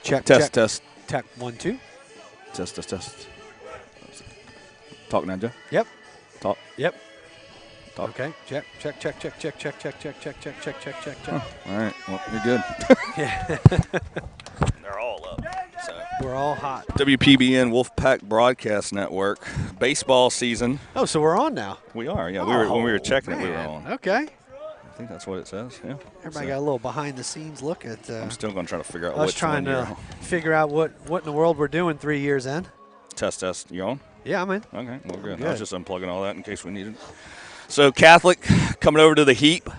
Check. Test. Tech 1, 2. Test. Talk now, Joe. Yep. Talk. Yep. Talk. Okay. Check. Huh. All right. Well, you're good. Yeah. They're all up. So. We're all hot. WPBN Wolfpack Broadcast Network. Baseball season. Oh, so we're on now. We are, yeah. When we were checking it, we were on. Okay. I think that's what it says, yeah. Everybody got a little behind-the-scenes look at I'm still going to try to figure out us which trying one you're to on. figure out what in the world we're doing 3 years in. Test. You on? Yeah, I'm in. Okay, well, good. Good. I was just unplugging all that in case we needed. So, Catholic coming over to the heap.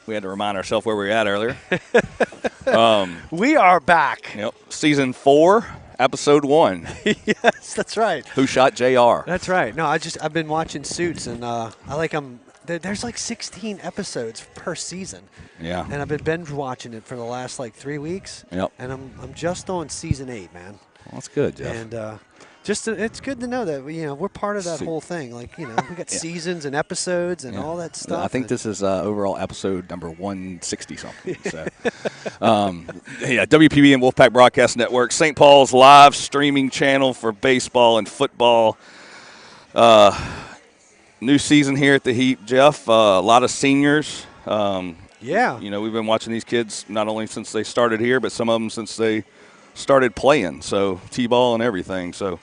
We had to remind ourselves where we were at earlier. We are back. Yep. Season 4, episode 1. Yes, that's right. Who Shot JR? That's right. No, I've been watching Suits, and there's like 16 episodes per season. Yeah. And I've been binge watching it for the last like 3 weeks. Yep. And I'm just on season 8, man. Well, that's good, Jeff. And it's good to know that we're part of that whole thing. Like we got seasons and episodes and all that stuff. I think this is overall episode number 160 something. So, WPB and Wolfpack Broadcast Network, St. Paul's live streaming channel for baseball and football. New season here at the Heat, Jeff. A lot of seniors. Yeah. We've been watching these kids not only since they started here, but some of them since they started playing. So T-ball and everything. So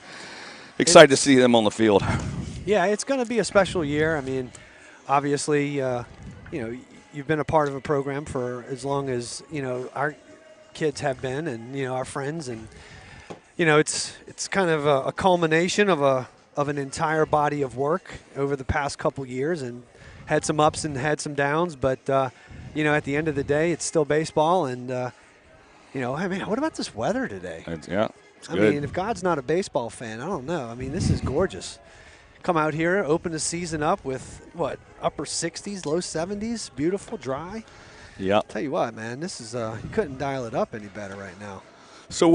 excited to see them on the field. Yeah, it's going to be a special year. I mean, obviously, you've been a part of a program for as long as our kids have been, and our friends, and it's kind of a culmination of an entire body of work over the past couple years, and had some ups and had some downs, but at the end of the day, it's still baseball, and what about this weather today? It's good. I mean, if God's not a baseball fan, I don't know. I mean, this is gorgeous. Come out here, open the season up with upper 60s, low 70s, beautiful, dry. Yeah. Tell you what, man, this is you couldn't dial it up any better right now. So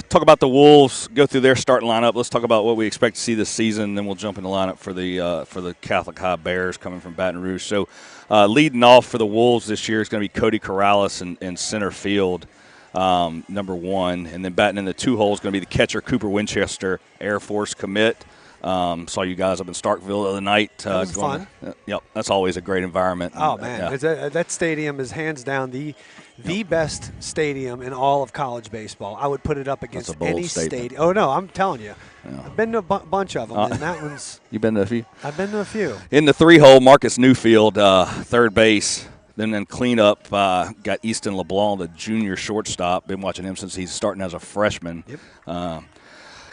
talk about the Wolves, go through their starting lineup. Let's talk about what we expect to see this season, then we'll jump in the lineup for the Catholic High Bears coming from Baton Rouge. So leading off for the Wolves this year is going to be Cody Corrales in center field, number 1. And then batting in the 2 hole is going to be the catcher Cooper Winchester, Air Force commit. Saw you guys up in Starkville the other night. That was fun. Yep, that's always a great environment. Oh, man. That stadium is hands down the best stadium in all of college baseball. I would put it up against any stadium. Oh, no, I'm telling you. Yeah. I've been to a bunch of them, and that one's – You've been to a few? I've been to a few. In the 3 hole, Marcus Newfield, third base. Then cleanup, got Easton LeBlanc, the junior shortstop. Been watching him since he's starting as a freshman. Yep.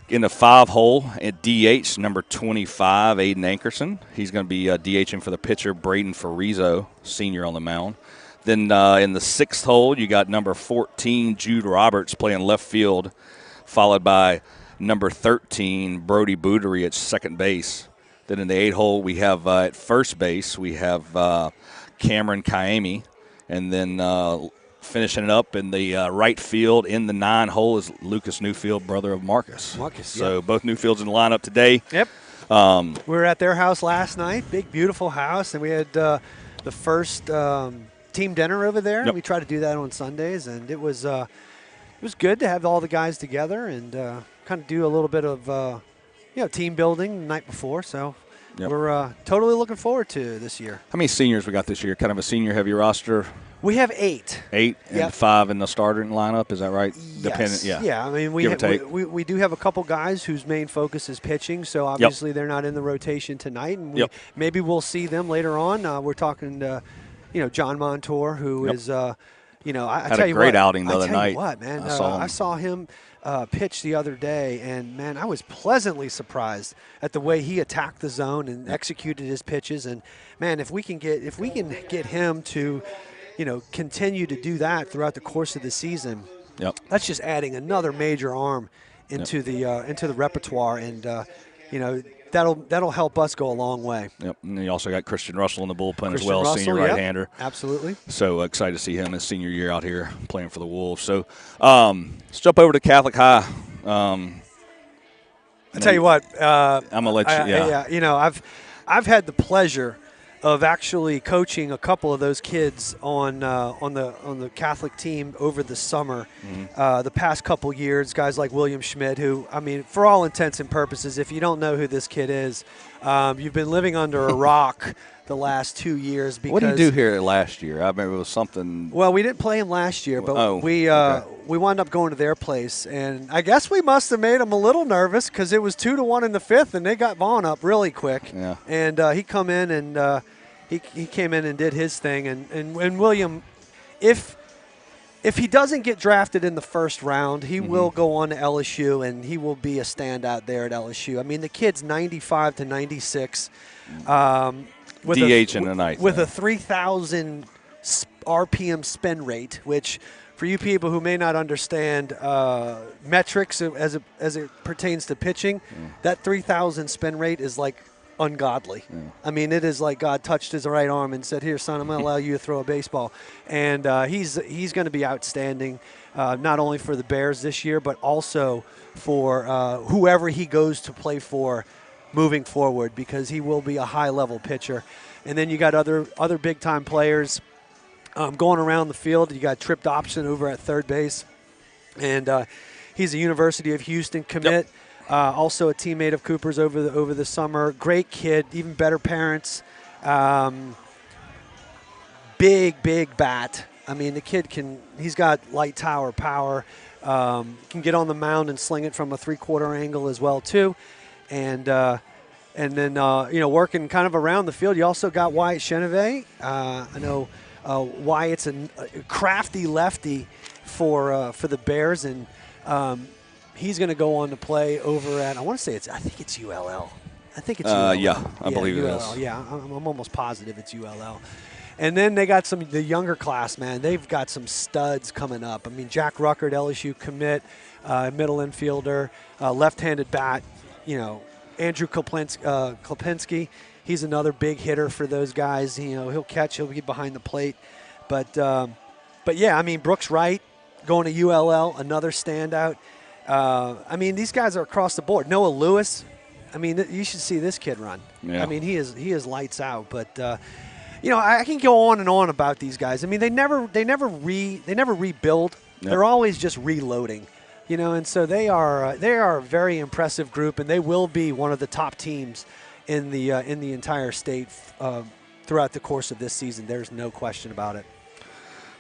In the 5 hole at DH, number 25, Aiden Ankerson. He's going to be DHing for the pitcher, Braden Farizo, senior on the mound. Then in the 6th hole, you got number 14, Jude Roberts, playing left field, followed by number 13, Brody Bootery at second base. Then in the 8th hole, we have at first base, we have Cameron Kaimi. And then finishing it up in the right field in the 9 hole is Lucas Newfield, brother of Marcus. So both Newfields in the lineup today. Yep. We were at their house last night, big, beautiful house, and we had the first team dinner over there. Yep. We try to do that on Sundays, and it was good to have all the guys together and kind of do a little bit of team building the night before. So we're totally looking forward to this year. How many seniors we got this year? Kind of a senior-heavy roster. We have 8. 8 and 5 in the starting lineup. Is that right? Yes. Yeah. I mean, we do have a couple guys whose main focus is pitching, so obviously they're not in the rotation tonight, and maybe we'll see them later on. We're talking to, John Montour, who is, I had tell a you great what, outing the other night. I tell you what, man, I saw him pitch the other day, and man, I was pleasantly surprised at the way he attacked the zone and executed his pitches. And man, if we can get him to continue to do that throughout the course of the season. That's just adding another major arm into the repertoire, and that'll help us go a long way. Yep. And you also got Christian Russell in the bullpen as well, Russell, senior right-hander. Absolutely. So excited to see him his senior year out here playing for the Wolves. So let's jump over to Catholic High. I tell you what, I'm gonna let you. I've had the pleasure of actually coaching a couple of those kids on the Catholic team over the summer. The past couple years, guys like William Schmidt, who, I mean, for all intents and purposes, if you don't know who this kid is, you've been living under a rock the last 2 years. Because what did he do here last year? I remember it was something. Well, we didn't play him last year, but we wound up going to their place, and I guess we must have made them a little nervous because it was 2-1 in the fifth, and they got Vaughn up really quick. Yeah. And he come in and he came in and did his thing, and William, if he doesn't get drafted in the first round, he will go on to LSU, and he will be a standout there at LSU. I mean, the kid's 95 to 96. With DH in the ninth. With a 3,000 RPM spin rate, which for you people who may not understand metrics as it pertains to pitching, that 3,000 spin rate is like ungodly. I mean, it is like God touched his right arm and said, "Here, son, I'm going to allow you to throw a baseball." And he's going to be outstanding, not only for the Bears this year, but also for whoever he goes to play for moving forward, because he will be a high-level pitcher. And then you got other big-time players going around the field. You got Trip Dobson over at third base, and he's a University of Houston commit. Yep. Also a teammate of Cooper's over the summer. Great kid, even better parents. Big bat. I mean, the kid he's got light tower power. Can get on the mound and sling it from a three-quarter angle as well too. And then working kind of around the field, you also got Wyatt Chenevey. I know Wyatt's a crafty lefty for the Bears, and he's going to go on to play over at, I think it's ULL. I think it's ULL. Yeah, I believe ULL. it is. Yeah, I'm almost positive it's ULL. And then they got the younger class, man. They've got some studs coming up. I mean, Jack Ruckert, LSU commit, middle infielder, left-handed bat. Andrew Klopinski, he's another big hitter for those guys. He'll catch, he'll be behind the plate. But yeah, I mean, Brooks Wright going to ULL, another standout. I mean, these guys are across the board. Noah Lewis, I mean, you should see this kid run. Yeah. I mean, he is lights out. But I can go on and on about these guys. I mean, they never rebuild. Yep. They're always just reloading. And so they are a very impressive group, and they will be one of the top teams in the entire state throughout the course of this season. There's no question about it.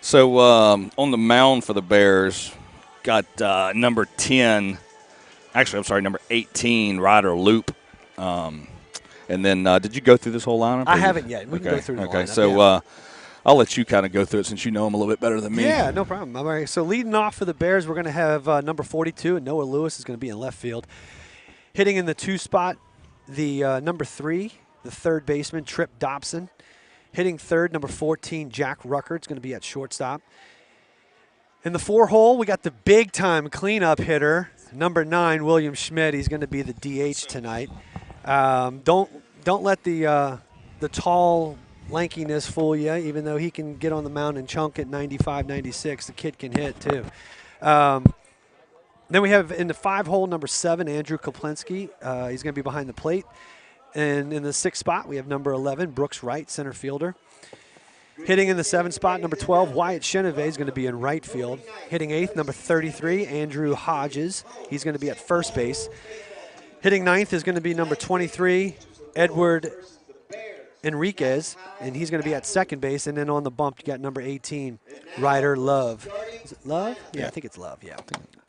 So on the mound for the Bears, got number 18, Ryder Loop. And then did you go through this whole lineup? I haven't yet. We can go through the lineup. Okay, so I'll let you kind of go through it since you know him a little bit better than me. Yeah, no problem. All right, so leading off for the Bears, we're going to have number 42, and Noah Lewis is going to be in left field. Hitting in the 2 spot, the number 3, the third baseman, Trip Dobson. Hitting third, number 14, Jack Ruckert is going to be at shortstop. In the 4 hole, we got the big-time cleanup hitter, number 9, William Schmidt. He's going to be the DH tonight. Don't let the tall lankiness fool you, even though he can get on the mound and chunk at 95, 96. The kid can hit, too. Then we have in the 5 hole, number 7, Andrew Koplinski. He's going to be behind the plate. And in the 6th spot, we have number 11, Brooks Wright, center fielder. Hitting in the 7th spot, number 12, Wyatt Chenevey is going to be in right field. Hitting 8th, number 33, Andrew Hodges. He's going to be at first base. Hitting 9th is going to be number 23, Edward Enriquez, and he's going to be at second base. And then on the bump, you got number 18, Ryder Love. Is it Love? Yeah, I think it's Love, yeah.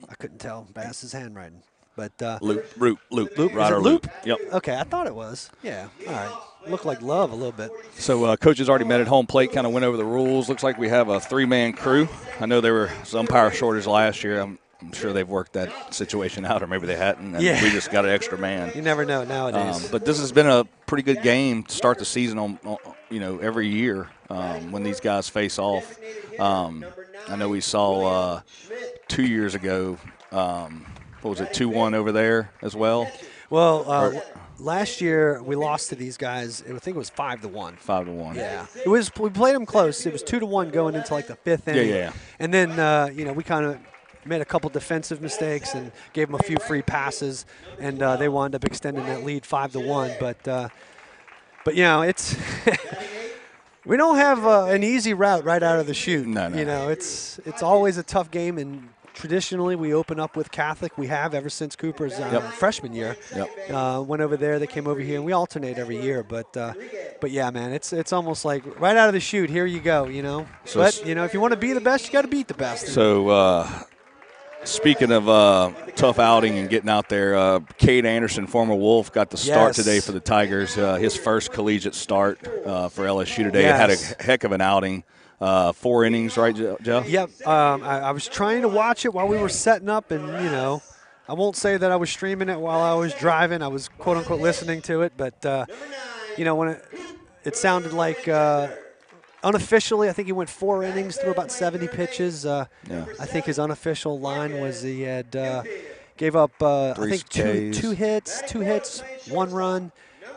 I couldn't tell. Bass's handwriting. But Loop. Ryder Loop. Yep. Okay, I thought it was. Yeah, all right. Looked like Love a little bit. So coaches already met at home plate, kind of went over the rules. Looks like we have a 3-man crew. I know there were some umpire shortage last year. I'm sure they've worked that situation out, or maybe they hadn't, and we just got an extra man. You never know nowadays. But this has been a pretty good game to start the season on every year when these guys face off. I know we saw 2 years ago, what was it, 2-1 over there as well? Well, last year we lost to these guys. I think it was 5-1. 5-1. Yeah, we played them close. It was 2-1 going into like the 5th inning. Yeah. And then we kind of made a couple defensive mistakes and gave them a few free passes, and they wound up extending that lead 5-1. But But it's we don't have an easy route right out of the chute. No. It's always a tough game, and traditionally we open up with Catholic. We have ever since Cooper's freshman year. Yep. Went over there, they came over here, and we alternate every year. But yeah, man, it's almost like right out of the chute. Here you go. So but if you want to be the best, you got to beat the best. So. Speaking of tough outing and getting out there, Cade Anderson, former Wolf, got the start today for the Tigers. His first collegiate start for LSU today. Yes. Had a heck of an outing. 4 innings, right, Jeff? Yep. I was trying to watch it while we were setting up, and, I won't say that I was streaming it while I was driving. I was, quote-unquote, listening to it. But, when it sounded like unofficially, I think he went 4 innings through about 70 pitches. I think his unofficial line was he had gave up, I think, two hits, 1 run,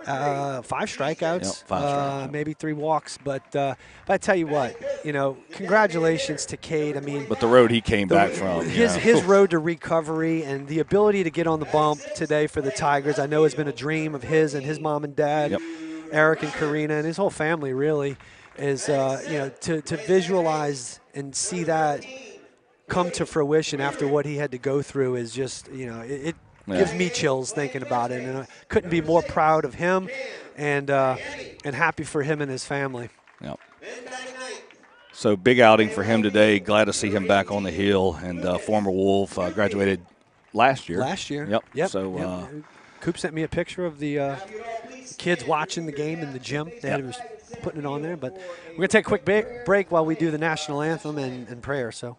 5 strikeouts, maybe 3 walks. But I tell you what, congratulations to Cade. I mean, but the road he came back from, his road to recovery and the ability to get on the bump today for the Tigers, I know has been a dream of his and his mom and dad, Eric and Karina, and his whole family really. Is to visualize and see that come to fruition after what he had to go through is just it gives me chills thinking about it, and I couldn't be more proud of him and happy for him and his family. Yep. So big outing for him today. Glad to see him back on the hill, and former Wolf, graduated last year. Yep. So Coop sent me a picture of the kids watching the game in the gym. They had him putting it on there, but we're going to take a quick break while we do the national anthem and prayer. So.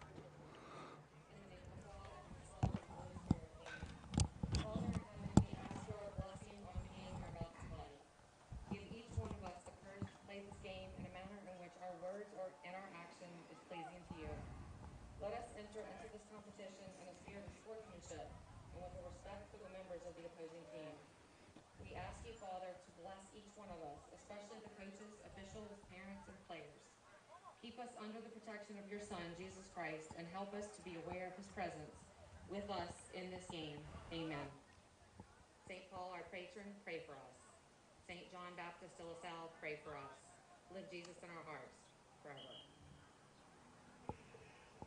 Keep us under the protection of your Son, Jesus Christ, and help us to be aware of his presence with us in this game. Amen. St. Paul, our patron, pray for us. St. John Baptist de La Salle, pray for us. Live Jesus in our hearts forever.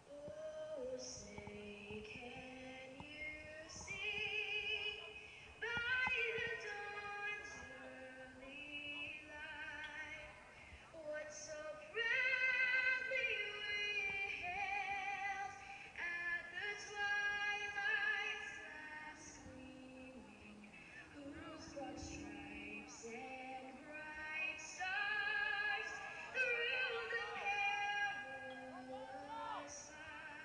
Oh, say, can you see by the dawn's early light what so proudly we hailed at the twilight's last gleaming, whose broad stripes and bright stars through the perilous fight,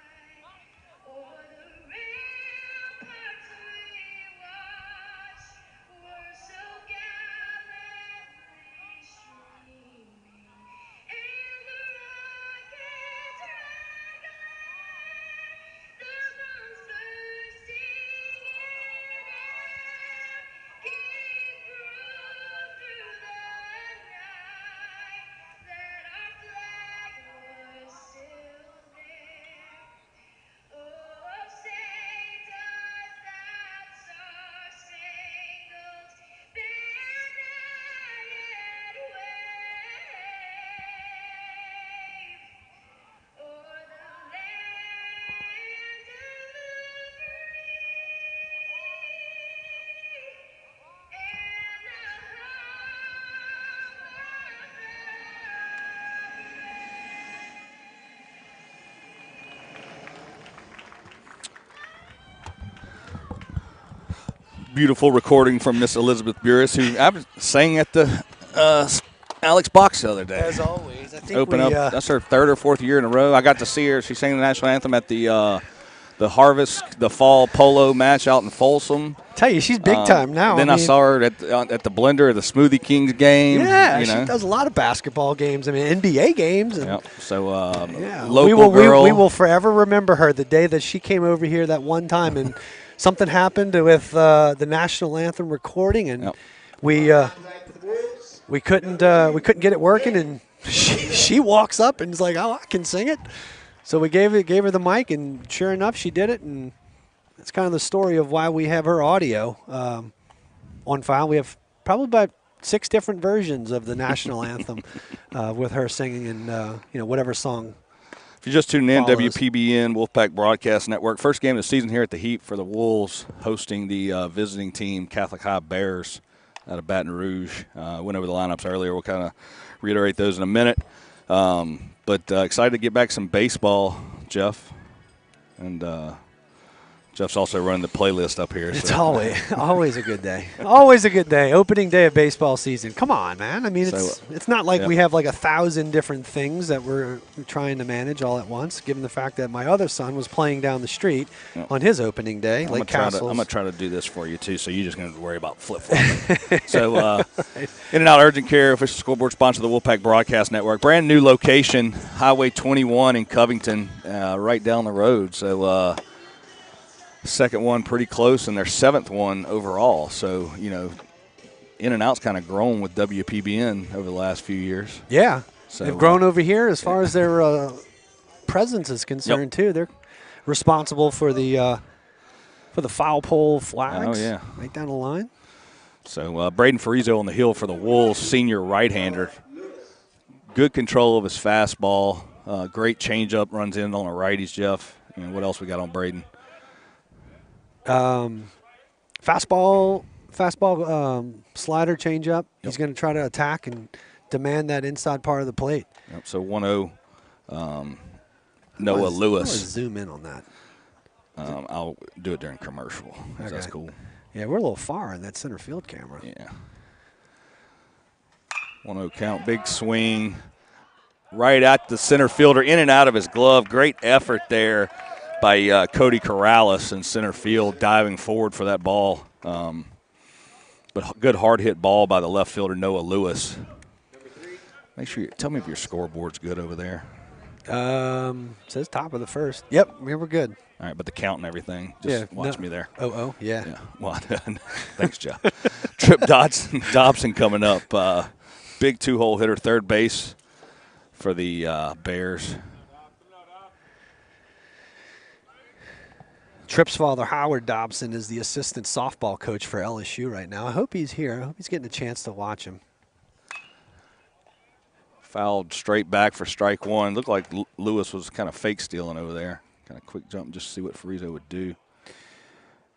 o'er the ramparts we watched were so gallantly streaming, and the rockets rang glare, the bombs bursting in air, gave proof through the night that our flag was still there. Oh, say does that star-spangled banner yet wave o'er the land of the free and the beautiful recording from Miss Elizabeth Burris, who I sang at the Alex Box the other day. As always, I think Open up. That's her 3rd or 4th year in a row. I got to see her. She sang the national anthem at the fall polo match out in Folsom. Tell you, she's big time now. Then I saw her at the Blender at the Smoothie Kings game. Yeah, she does a lot of basketball games. I mean, NBA games. And So local girl. We will forever remember her. The day that she came over here that one time, and something happened with the national anthem recording, and we couldn't get it working, and she walks up and is like, "Oh, I can sing it." So we gave her the mic, and sure enough, she did it, and that's kind of the story of why we have her audio on file. We have probably about 6 different versions of the national anthem with her singing in whatever song. If you're just tuning in, follows. WPBN Wolfpack Broadcast Network. First game of the season here at the Heat for the Wolves, hosting the visiting team, Catholic High Bears, out of Baton Rouge. Went over the lineups earlier. We'll kind of reiterate those in a minute. But excited to get back some baseball, Jeff. And Jeff's also running the playlist up here. It's always a good day. Always a good day. Opening day of baseball season. Come on, man. I mean, it's not like we have like 1,000 different things that we're trying to manage all at once, given the fact that my other son was playing down the street on his opening day, Lake Castles. I'm going to try to do this for you, too, so you're just going to worry about flip-flopping. So, In and Out Urgent Care, official scoreboard sponsor of the Wolfpack Broadcast Network. Brand new location, Highway 21 in Covington, right down the road. So, second one pretty close, and their 7th one overall. So, In and Out's kind of grown with WPBN over the last few years. Yeah. So, they've grown over here as far as their presence is concerned, too. They're responsible for the foul pole flags. Oh, yeah. Right down the line. So, Braden Farizo on the hill for the Wolves, senior right-hander. Good control of his fastball. Great changeup, runs in on the righties, Jeff. What else we got on Braden? Fastball, slider, changeup. Yep. He's going to try to attack and demand that inside part of the plate. Yep, so 1-0, Noah Lewis. Zoom in on that. I'll do it during commercial. Okay. That's cool. Yeah, we're a little far in that center field camera. Yeah. 1-0 count, big swing. Right at the center fielder, in and out of his glove. Great effort there by Cody Corrales in center field, diving forward for that ball. But good hard hit ball by the left fielder, Noah Lewis. Make sure tell me if your scoreboard's good over there. Says top of the first. Yep, we were good. All right, but the count and everything, just watch me there. Oh, yeah. Yeah, well done. Thanks, Jeff. Trip Dobson coming up. Big 2-hole hitter, third base for the Bears. Tripp's father, Howard Dobson, is the assistant softball coach for LSU right now. I hope he's here. I hope he's getting a chance to watch him. Fouled straight back for strike one. Looked like Lewis was kind of fake stealing over there. Kind of quick jump just to see what Farizo would do.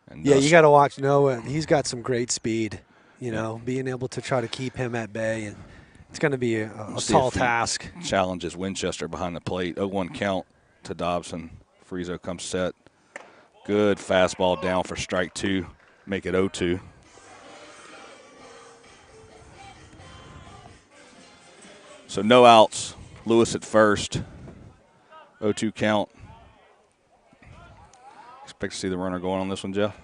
And yeah, you got to watch Noah. He's got some great speed, being able to try to keep him at bay. And it's going to be a tall task. Challenges Winchester behind the plate. 0-1 count to Dobson. Farizo comes set. Good fastball down for strike two. Make it 0-2. So no outs. Lewis at first. 0-2 count. Expect to see the runner going on this one, Jeff?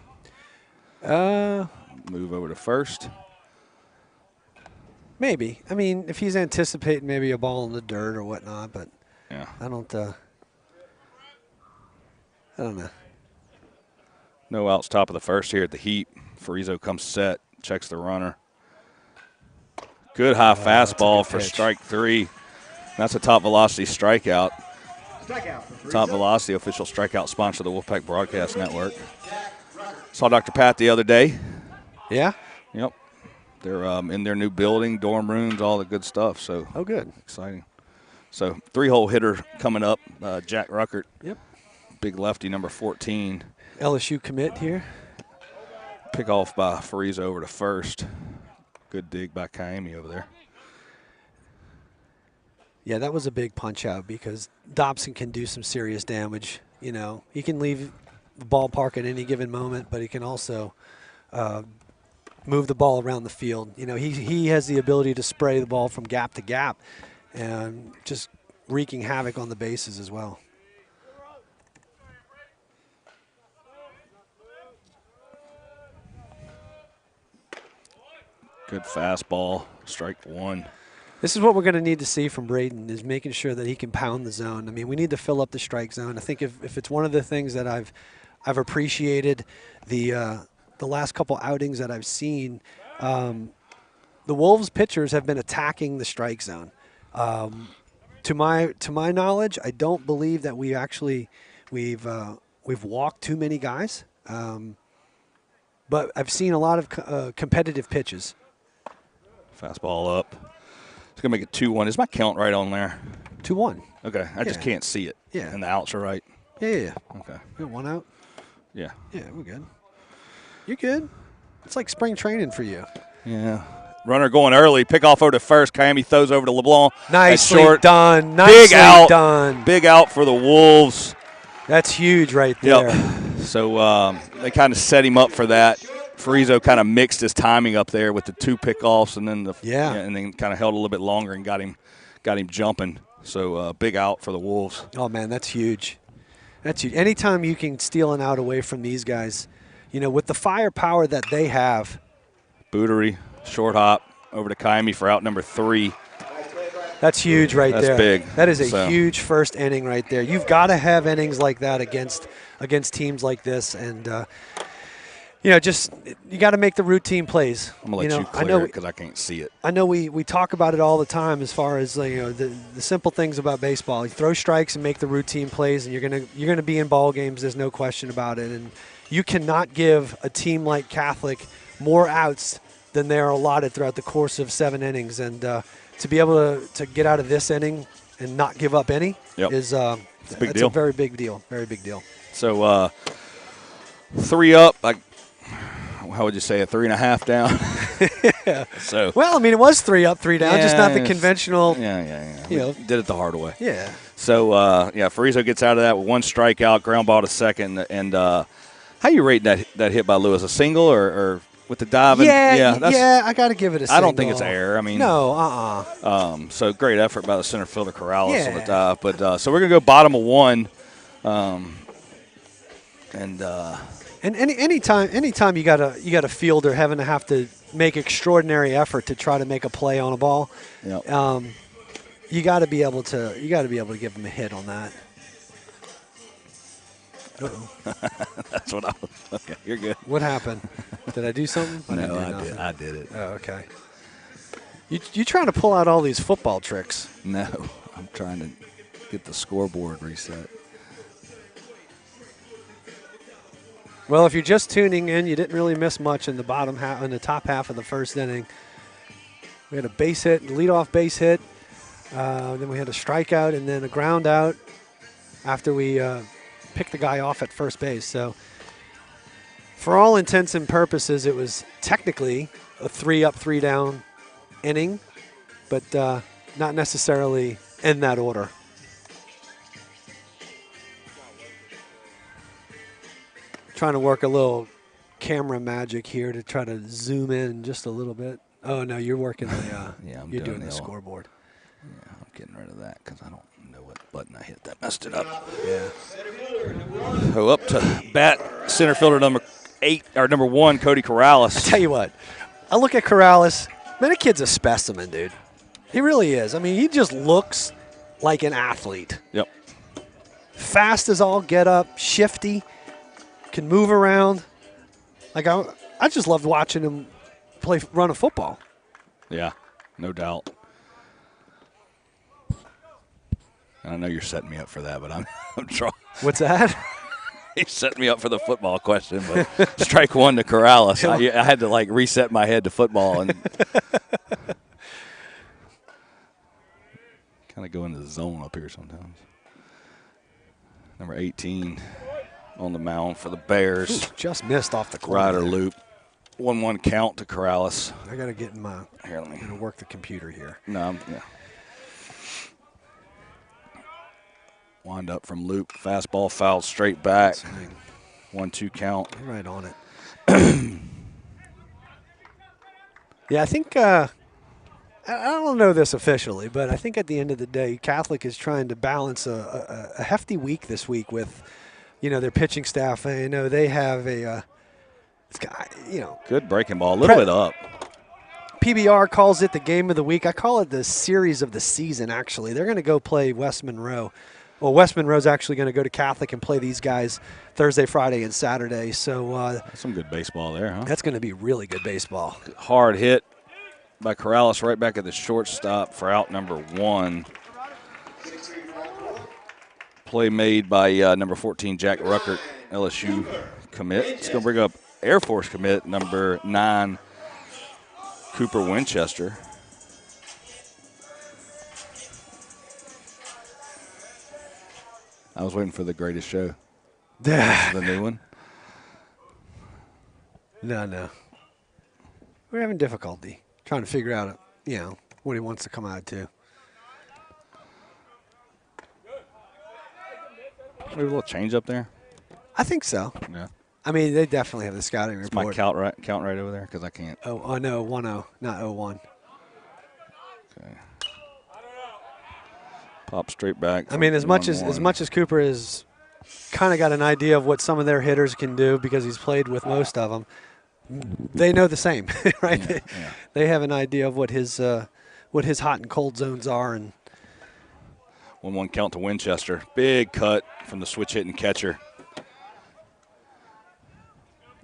Move over to first. Maybe. I mean, if he's anticipating maybe a ball in the dirt or whatnot, but yeah. I don't know. No outs, top of the first here at the Heat. Farizo comes set, checks the runner. Good high fastball for strike three. That's a top velocity strikeout. Top velocity official strikeout sponsor of the Wolfpack Broadcast Network. Saw Dr. Pat the other day. Yeah? Yep. They're in their new building, dorm rooms, all the good stuff. So good. Exciting. So 3-hole hitter coming up, Jack Ruckert. Yep. Big lefty, number 14. LSU commit here. Pick off by Farizo over to first. Good dig by Kaimi over there. Yeah, that was a big punch out because Dobson can do some serious damage. He can leave the ballpark at any given moment, but he can also move the ball around the field. He has the ability to spray the ball from gap to gap and just wreaking havoc on the bases as well. Good fastball, strike one. This is what we're going to need to see from Braden, is making sure that he can pound the zone. I mean, we need to fill up the strike zone. I think if it's one of the things that I've appreciated the last couple outings that I've seen, the Wolves pitchers have been attacking the strike zone. To my knowledge, I don't believe that we've walked too many guys, but I've seen a lot of competitive pitches. Fastball up. It's going to make it 2-1. Is my count right on there? 2-1. Okay. I just can't see it. Yeah. And the outs are right. Yeah. Okay. We got 1 out. Yeah. Yeah, we're good. You're good. It's like spring training for you. Yeah. Runner going early. Pick off over to first. Kiami throws over to LeBlanc. Nicely done. Nicely Big out. done. Big out for the Wolves. That's huge right there. Yep. So they kind of set him up for that. Frizo kind of mixed his timing up there with the 2 pickoffs, and then and then kind of held a little bit longer and got him jumping. So big out for the Wolves. Oh man, that's huge. That's huge. Anytime you can steal an out away from these guys, with the firepower that they have. Bootery, short hop over to Kiami for out number 3. That's huge right there. That's big. That is a huge first inning right there. You've got to have innings like that against teams like this, and just you got to make the routine plays. I'm gonna let you clear it because I can't see it. I know we talk about it all the time as far as the simple things about baseball. You throw strikes and make the routine plays, and you're gonna be in ball games. There's no question about it. And you cannot give a team like Catholic more outs than they are allotted throughout the course of 7 innings. And to be able to get out of this inning and not give up any is it's a big deal. A very big deal. Very big deal. So 3 up. How would you say it? 3.5 down. Yeah. So well, I mean, it was 3 up, 3 down, just not the conventional. Yeah. Did it the hard way. Yeah. So Frizo gets out of that with 1 strikeout, ground ball to second, and how you rate that hit by Lewis? A single or with the dive? Yeah, I got to give it a single. I don't think it's error. I mean, no, So great effort by the center fielder Corrales on the dive. But so we're gonna go bottom of 1, And anytime you got a fielder having to have to make extraordinary effort to try to make a play on a ball, you got to be able to give him a hit on that. Uh-oh. That's what I was. Okay, you're good. What happened? Did I do something? No, I did it. Oh, okay. You trying to pull out all these football tricks? No, I'm trying to get the scoreboard reset. Well, if you're just tuning in, you didn't really miss much in the bottom half, in the top half of the first inning. We had a base hit, leadoff base hit. Then we had a strikeout and then a ground out after we picked the guy off at first base. So for all intents and purposes, it was technically a 3 up, 3 down inning, but not necessarily in that order. Trying to work a little camera magic here to try to zoom in just a little bit. Oh no, you're working the you're doing the scoreboard. Yeah, I'm getting rid of that because I don't know what button I hit that messed it up. Yeah. So up to bat, center fielder number 1, Cody Corrales. I tell you what, I look at Corrales. Man, the kid's a specimen, dude. He really is. I mean, he just looks like an athlete. Yep. Fast as all get up, shifty. Can move around. Like I just loved watching him run a football. Yeah, no doubt. I know you're setting me up for that, but I'm trying. What's that? He set me up for the football question, but strike 1 to Corrales. I had to reset my head to football and kind of go into the zone up here sometimes. Number 18. On the mound for the Bears. Ooh, just missed off the corner. Rider loop. 1-1 count to Corrales. I got to get in my. Here, let me. I'm gonna work the computer here. No, yeah. Wind up from loop. Fastball fouled straight back. 1-2 count. You're right on it. Yeah, I think. I don't know this officially, but I think at the end of the day, Catholic is trying to balance a hefty week this week with. Their pitching staff. I know they have good breaking ball, a little bit up. PBR calls it the game of the week. I call it the series of the season, actually. They're going to go play West Monroe. Well, West Monroe's actually going to go to Catholic and play these guys Thursday, Friday, and Saturday. So some good baseball there, huh? That's going to be really good baseball. Hard hit by Corrales right back at the shortstop for out number 1. Play made by number 14, Jack Ruckert, LSU commit. It's going to bring up Air Force commit, number 9, Cooper Winchester. I was waiting for the greatest show. This is the new one. No. We're having difficulty trying to figure out, what he wants to come out to. Maybe a little change up there. I think so. Yeah. I mean, they definitely have the scouting Is report. my count right over there? Because I can't. Oh, no, 1-0, not 0-1. Okay. Pop straight back. I mean, as much as Cooper has kind of got an idea of what some of their hitters can do because he's played with most of them, they know the same, right? Yeah. They have an idea of what his hot and cold zones are. And 1-1 count to Winchester. Big cut from the switch hitting catcher.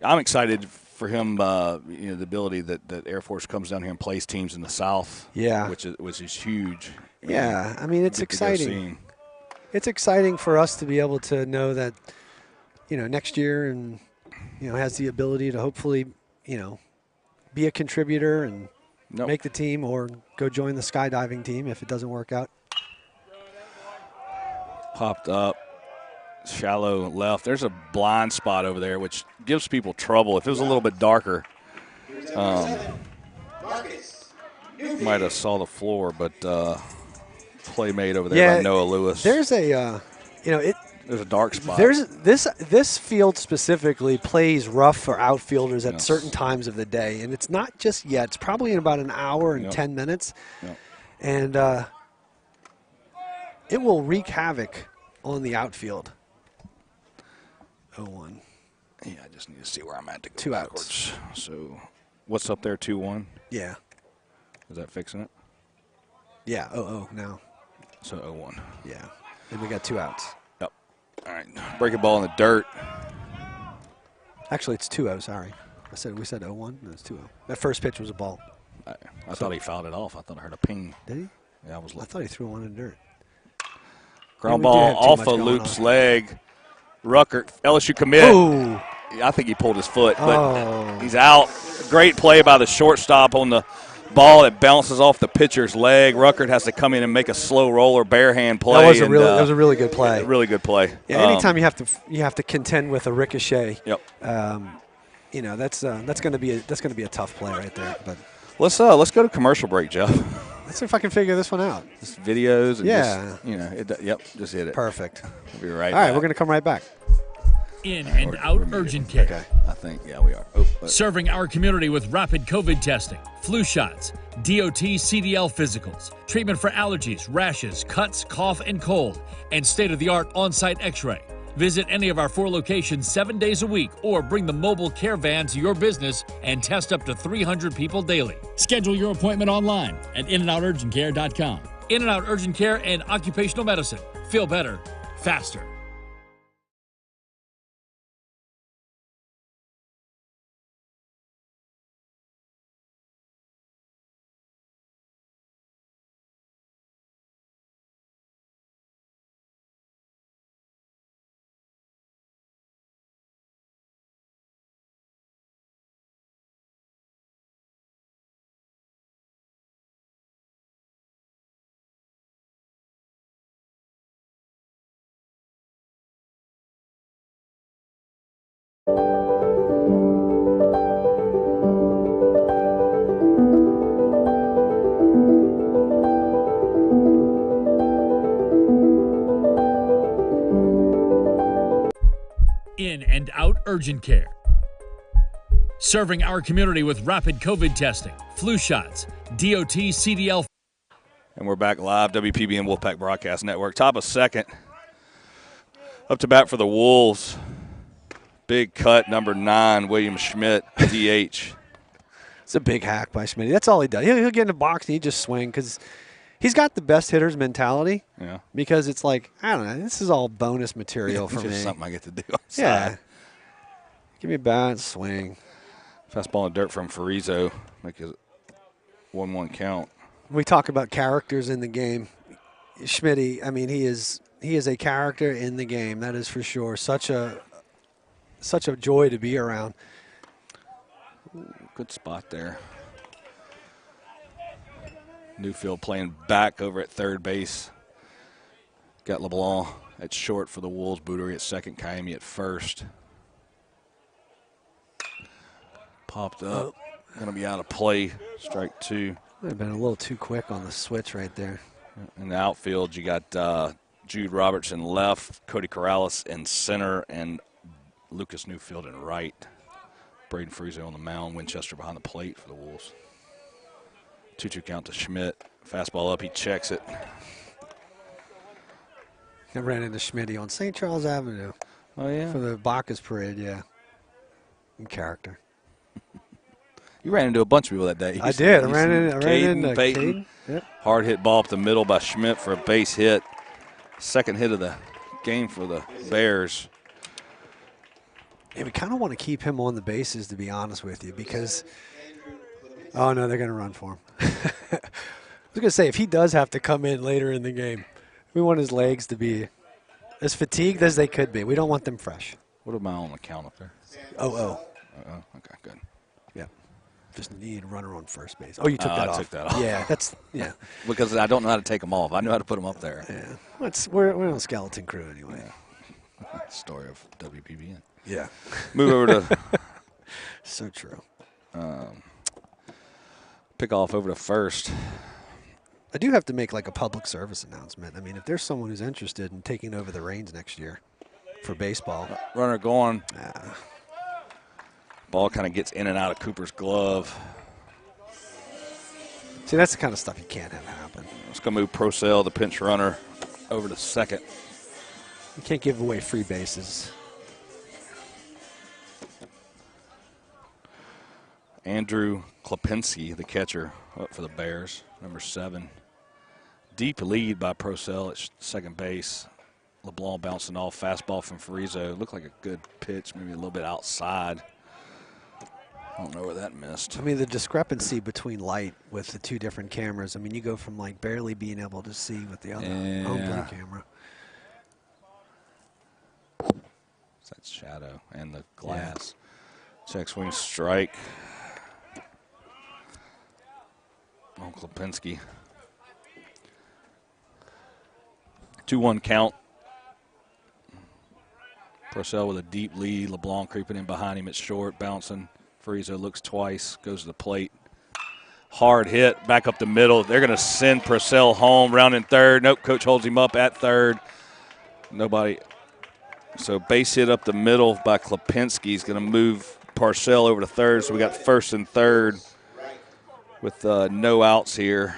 I'm excited for him. The ability that Air Force comes down here and plays teams in the South. Yeah, which is huge. Yeah, I mean it's exciting. It's exciting for us to be able to know that, next year and has the ability to hopefully be a contributor and make the team or go join the skydiving team if it doesn't work out. Popped up. Shallow left. There's a blind spot over there, which gives people trouble. If it was a little bit darker, might have saw the floor, but play made over there by Noah Lewis. There's a, there's a dark spot. There's this field specifically plays rough for outfielders at certain times of the day, and it's not just yet. It's probably in about an hour and 10 minutes, and it will wreak havoc on the outfield. 0-1. Yeah, I just need to see where I'm at to go 2 backwards. outs. So, what's up there? 2-1. Yeah. Is that fixing it? Yeah. 0-0 now. So 0-1. Yeah. And we got 2 outs. Yep. All right. Breaking ball in the dirt. Actually, it's 2-0. Sorry, we said 0-1. No, it's 2-0. That first pitch was a ball. I thought he fouled it off. I thought I heard a ping. Did he? Yeah, I thought he threw one in the dirt. Ground ball off of Luke's leg. Rucker, LSU commit. Ooh. I think he pulled his foot, but he's out. Great play by the shortstop on the ball that bounces off the pitcher's leg. Ruckert has to come in and make a slow roller bare hand play. That was a really good play. Really good play. Yeah, anytime you have to contend with a ricochet. Yep. That's going to be a tough play right there. But let's go to commercial break, Jeff. Let's see if I can figure this one out. Just videos. And just hit it. Perfect. We'll be right. All right, we're going to come right back. In and out urgent care. Okay. I think, we are. Serving our community with rapid COVID testing, flu shots, DOT CDL physicals, treatment for allergies, rashes, cuts, cough, and cold, and state-of-the-art on-site x-ray. Visit any of our 4 locations 7 days a week or bring the mobile care van to your business and test up to 300 people daily. Schedule your appointment online at inandouturgentcare.com. In and Out Urgent Care and Occupational Medicine. Feel better, faster. In and Out Urgent Care. Serving our community with rapid COVID testing, flu shots, DOT CDL. And we're back live, WPBN Wolfpack Broadcast Network. Top of second. Up to bat for the Wolves. Big cut, number 9, William Schmidt, DH. It's a big hack by Schmidt. That's all he does. He'll get in the box and he just swing because he's got the best hitter's mentality. Yeah. Because it's like, I don't know, this is all bonus material for me. It's just something I get to do outside. Yeah. Give me a bat, swing. Fastball in the dirt from Farizo. Make it 1-1 count. We talk about characters in the game. Schmidt, I mean, he is a character in the game. That is for sure. Such a joy to be around. Good spot there. Newfield playing back over at third base. Got LeBlanc at short for the Wolves. Bootery at second, Kaimi at first. Popped up. Going to be out of play. Strike 2. Might have been a little too quick on the switch right there. In the outfield, you got Jude Robertson left, Cody Corrales in center, and Lucas Newfield in right. Braden Friese on the mound, Winchester behind the plate for the Wolves. 2-2 count to Schmidt. Fastball up, he checks it. I ran into Schmitty on St. Charles Avenue. Oh, yeah? For the Bacchus parade, yeah. In character. You ran into a bunch of people that day. I did. I ran into Peyton. Yep. Hard hit ball up the middle by Schmidt for a base hit. Second hit of the game for the Bears. Yeah, we kind of want to keep him on the bases, to be honest with you, because oh no, they're going to run for him. I was going to say, if he does have to come in later in the game, we want his legs to be as fatigued as they could be. We don't want them fresh. What am I on the count up there? Oh. Okay, good. Yeah. Just need a runner on first base. Oh, you took that off. I took that off. Yeah. Because I don't know how to take them off. I know how to put them up there. Yeah. We're on a skeleton crew anyway. Yeah. Story of WPBN. Yeah. Move over to so true. Pick off over to first. I do have to make like a public service announcement. I mean, if there's someone who's interested in taking over the reins next year for baseball. Runner going. Ball kind of gets in and out of Cooper's glove. See, that's the kind of stuff you can't have happen. Let's go move Procell, the pinch runner, over to second. You can't give away free bases. Andrew Klapinski, the catcher, up for the Bears, number 7. Deep lead by Procell at second base. LeBlanc bouncing off, fastball from Farizo. Looked like a good pitch, maybe a little bit outside. I don't know where that missed. I mean, the discrepancy between light with the two different cameras. I mean, you go from like barely being able to see with the other home plate camera. It's that shadow and the glass. Check swing strike. On Klapinski. 2-1 count. Purcell with a deep lead. LeBlanc creeping in behind him at short, bouncing. Friese looks twice, goes to the plate. Hard hit, back up the middle. They're going to send Purcell home, round in third. Nope, coach holds him up at third. Nobody. So base hit up the middle by Klapinski. He's going to move Purcell over to third. So we got first and third with no outs here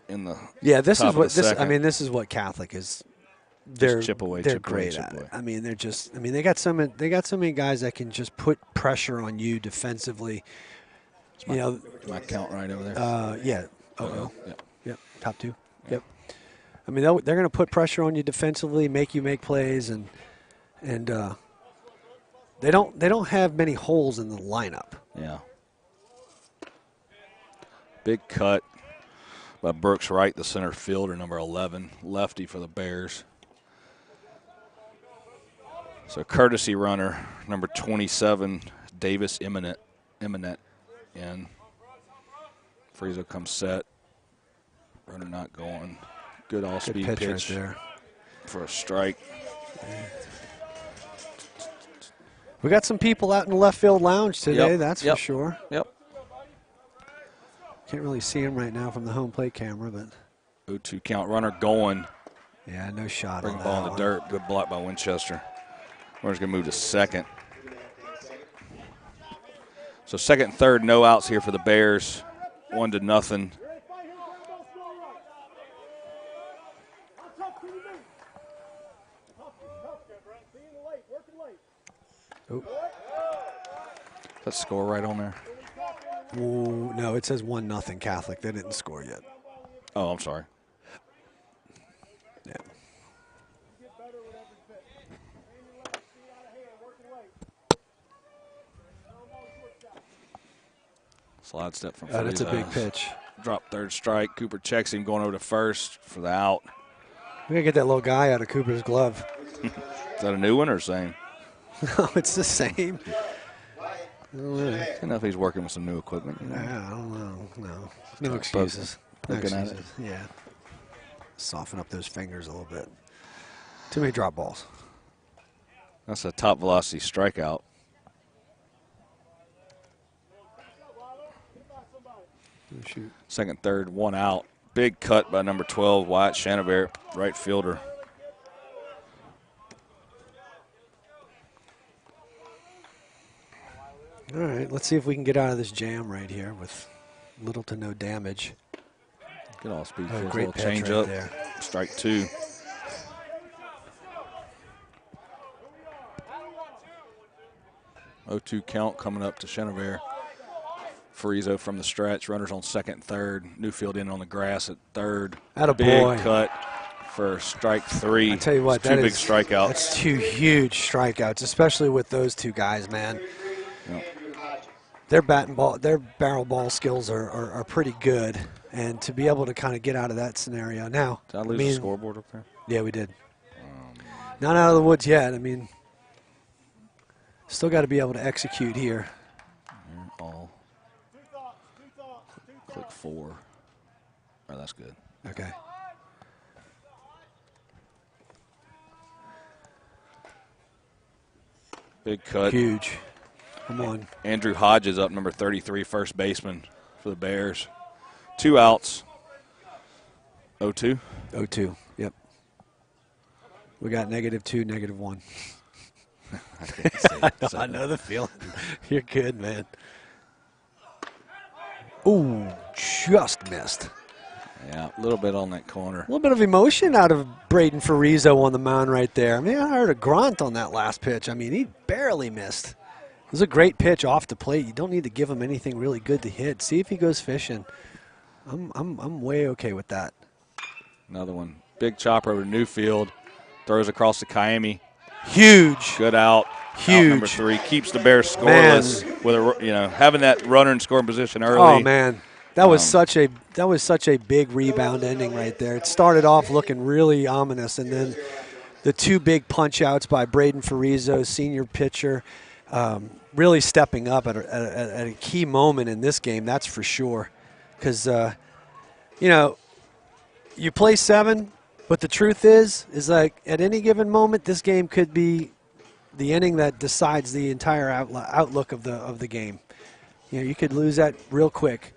in the this top is what of the this. second. I mean, this is what Catholic is. They're chip away, they're chip great away, chip at away. it. I mean, they got so many guys that can just put pressure on you defensively. My count right over there. Yeah. Yep. Top 2. Yep. I mean, they're going to put pressure on you defensively, make you make plays, and they don't have many holes in the lineup. Yeah. Big cut by Brooks Wright, the center fielder, number 11, lefty for the Bears. So courtesy runner, number 27, Davis Eminent in. Friese comes set. Runner not going. Good all-speed pitch pitch right there for a strike. We got some people out in the left field lounge today, that's for sure. Yep. Can't really see him right now from the home plate camera, but 0-2 count. Runner going. yeah, no shot Bring on the that ball in the one. dirt. Good block by Winchester. Runner's going to move to second. So second and third, no outs here for the Bears. 1-0. Oh. That score right on there? Ooh, no, it says 1-0 Catholic. They didn't score yet. Oh, I'm sorry. Yeah. Slide step from That's a big Friese. pitch. Drop third strike. Cooper checks him, going over to first for the out. We gotta get that little guy out of Cooper's glove. Is that a new one or same? No, it's the same. I don't know if he's working with some new equipment. You know? I don't know. No excuses. No Poking at excuses. Yeah. Soften up those fingers a little bit. Too many drop balls. That's a top velocity strikeout. Oh, shoot. Second, third, 1 out. Big cut by number 12, Wyatt Chanavert, right fielder. All right, let's see if we can get out of this jam right here with little to no damage. Good all speed. Oh, Little great pitch change right up. there. Strike 2. Oh-2 count coming up to Chanavert. Frizo from the stretch. Runners on second and third. Newfield in on the grass at third. Atta big boy. cut for strike 3. I tell you what, Two big strikeouts. That's 2 huge strikeouts, especially with those 2 guys, man. Yep. Their barrel ball skills are pretty good, and to be able to kind of get out of that scenario now. Did I lose the scoreboard up there? Yeah, we did. Not out of the woods yet. I mean, still got to be able to execute here. All. Click 4. Oh, that's good. Okay. Big cut. Huge. Come on. Andrew Hodges up, number 33, first baseman for the Bears. 2 outs. 0-2. 0-2. Yep. We got -2, -1. I couldn't say it. I know the feeling. You're good, man. Ooh, just missed. Yeah, a little bit on that corner. A little bit of emotion out of Braden Frizo on the mound right there. I mean, I heard a grunt on that last pitch. I mean, he barely missed. It was a great pitch off the plate. You don't need to give him anything really good to hit. See if he goes fishing. I'm way okay with that. Another one. Big chopper over to Newfield. Throws across to Kaimi. Huge. Good out. Huge. Out number 3. Keeps the Bears scoreless with having that runner in scoring position early. Oh man, that was such a big rebound ending right there. It started off looking really ominous, and then the 2 big punch outs by Braden Frizo, senior pitcher, really stepping up at a key moment in this game. That's for sure, because you play 7. But the truth is like at any given moment, this game could be the inning that decides the entire outlook of the game. You could lose that real quick.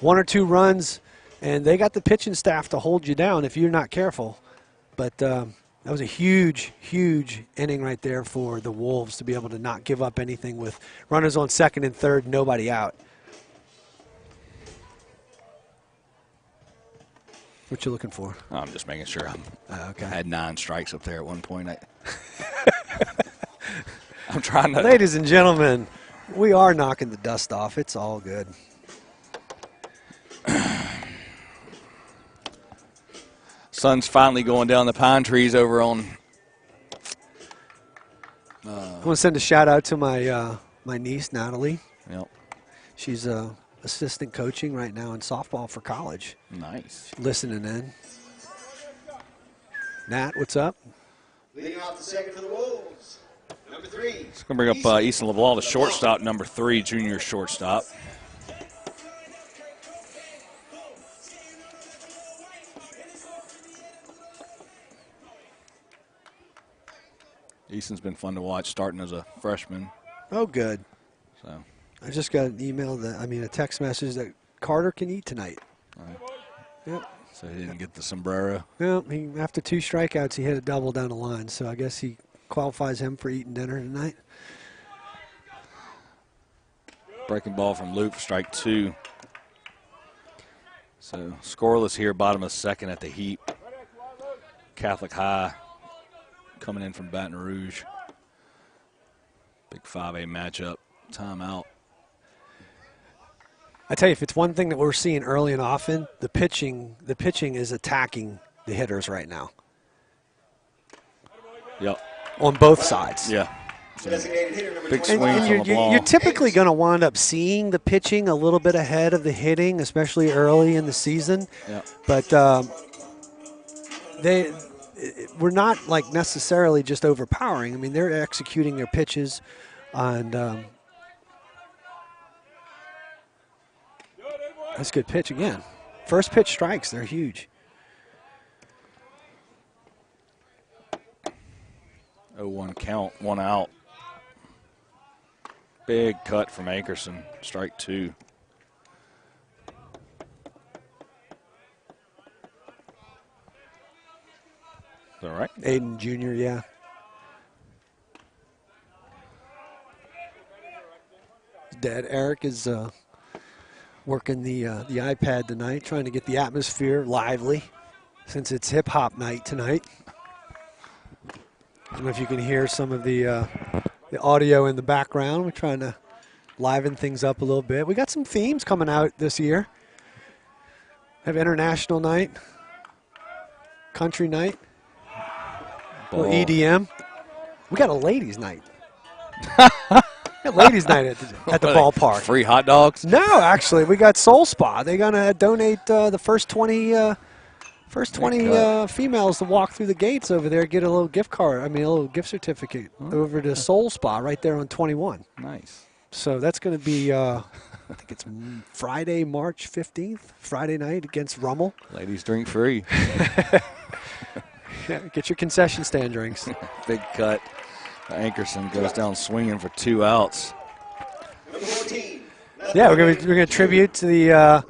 1 or 2 runs, and they got the pitching staff to hold you down if you're not careful. But that was a huge, huge inning right there for the Wolves to be able to not give up anything with runners on second and third, nobody out. What you looking for? I'm just making sure. Okay. I had 9 strikes up there at one point. I'm trying to. Ladies and gentlemen, we are knocking the dust off. It's all good. Sun's finally going down the pine trees over on. I want to send a shout out to my niece Natalie. Yep. She's assistant coaching right now in softball for college. Nice. Listening in. Nat, what's up? Leading off the second for the Wolves, number 3. It's going to bring up Easton LaValle, the shortstop, number 3, junior shortstop. Easton's been fun to watch, starting as a freshman. Oh, good. So I just got an email a text message that Carter can eat tonight. Yep. So he didn't get the sombrero. Well, after 2 strikeouts, he hit a double down the line. So I guess he qualifies him for eating dinner tonight. Breaking ball from Luke for strike 2. So scoreless here, bottom of second at the Heat. Catholic High coming in from Baton Rouge. Big 5A matchup. Timeout. I tell you, if it's one thing that we're seeing early and often, the pitching is attacking the hitters right now. Yep. On both sides. Yeah. So Designated hitter number big 21. swings on the ball. You're typically going to wind up seeing the pitching a little bit ahead of the hitting, especially early in the season. Yep. But we're not like necessarily just overpowering. I mean, they're executing their pitches, and that's a good pitch again. First pitch strikes, they're huge. 0-1 count, 1 out. Big cut from Ankerson, strike 2. All right. Aiden Jr., yeah. His dad, Eric, is working the iPad tonight, trying to get the atmosphere lively since it's hip-hop night tonight. I don't know if you can hear some of the audio in the background. We're trying to liven things up a little bit. We got some themes coming out this year. Have international night, country night, little EDM. We got a ladies' night. Ladies' night at the ballpark. Free hot dogs? No, actually, we got Soul Spa. They're gonna donate the first 20 females to walk through the gates over there, get a little gift card. I mean, a little gift certificate over to Soul Spa right there on 21. Nice. So that's going to be, I think it's Friday, March 15th, Friday night against Rummel. Ladies drink free. Yeah, get your concession stand drinks. Big cut. Ankerson goes down swinging for 2 outs. Number 14. Yeah, we're gonna tribute to the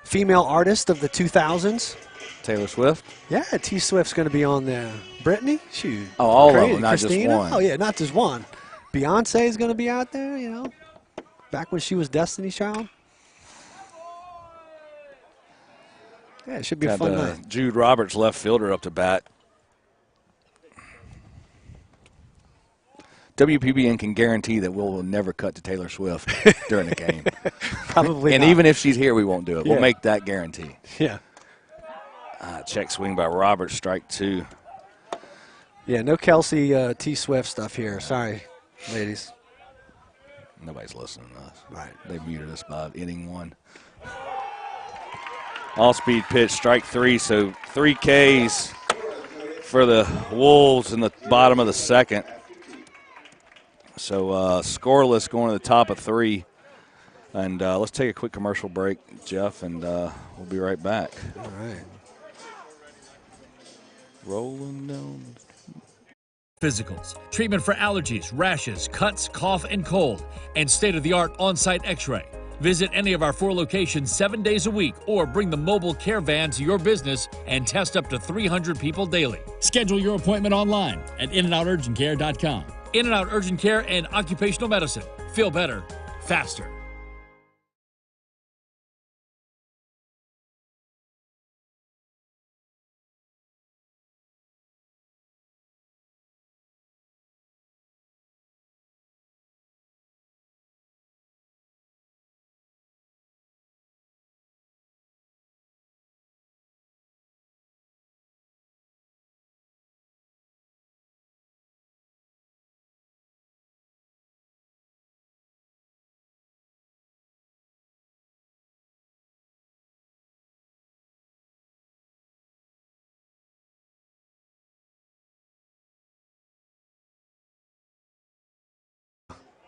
female artist of the 2000s. Taylor Swift. Yeah, T Swift's going to be on there. Brittany, shoot. Oh, all Crazy. of them, not Christina? just one. Oh yeah, not just one. Beyonce is going to be out there. You know, back when she was Destiny's Child. Yeah, it should be a fun night. Jude Roberts, left fielder, up to bat. WPBN can guarantee that we'll never cut to Taylor Swift during the game. Probably And not. even if she's here, we won't do it. Yeah. We'll make that guarantee. Yeah. Check swing by Roberts, strike 2. Yeah, no Kelsey T Swift stuff here. Sorry, ladies. Nobody's listening to us. Right. They muted us by inning 1. All-speed pitch, strike 3, so 3 Ks for the Wolves in the bottom of the second. So scoreless going to the top of 3. And let's take a quick commercial break, Jeff, and we'll be right back. All right. Rolling down. Physicals, treatment for allergies, rashes, cuts, cough, and cold, and state-of-the-art on-site x-ray. Visit any of our 4 locations 7 days a week or bring the mobile care van to your business and test up to 300 people daily. Schedule your appointment online at inandourgentcare.com. In-N-Out Urgent Care and Occupational Medicine. Feel better, faster.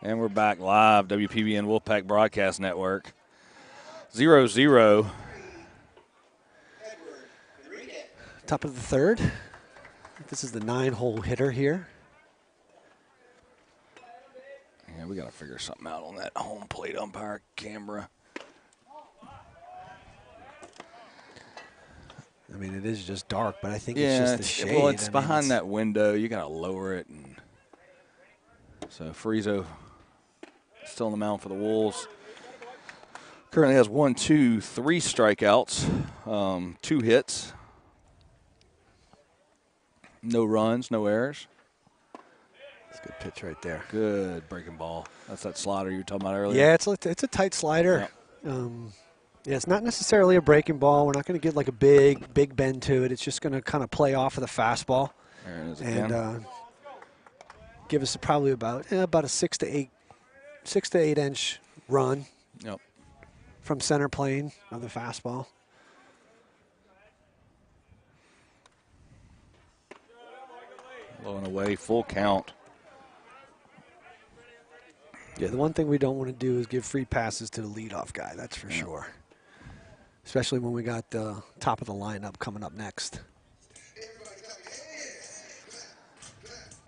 And we're back live, WPBN Wolfpack Broadcast Network. 0-0. Top of the third. I think this is the 9-hole hitter here. Yeah, we got to figure something out on that home plate umpire camera. I mean, it is just dark, but I think it's just the shade. Well, it's I mean, behind that window. You got to lower it. And so Friezo still on the mound for the Wolves. Currently has 1, 2, 3 strikeouts, 2 hits. No runs, no errors. That's a good pitch right there. Good breaking ball. That's that slider you were talking about earlier. Yeah, it's a tight slider. Yeah, it's not necessarily a breaking ball. We're not going to get like a big bend to it. It's just going to kind of play off of the fastball. There it is again. And give us probably about a 6 to 8 inch run. Yep. From center plane of the fastball. Low and away, full count. Yeah, the one thing we don't want to do is give free passes to the leadoff guy. That's for sure. Especially when we got the top of the lineup coming up next.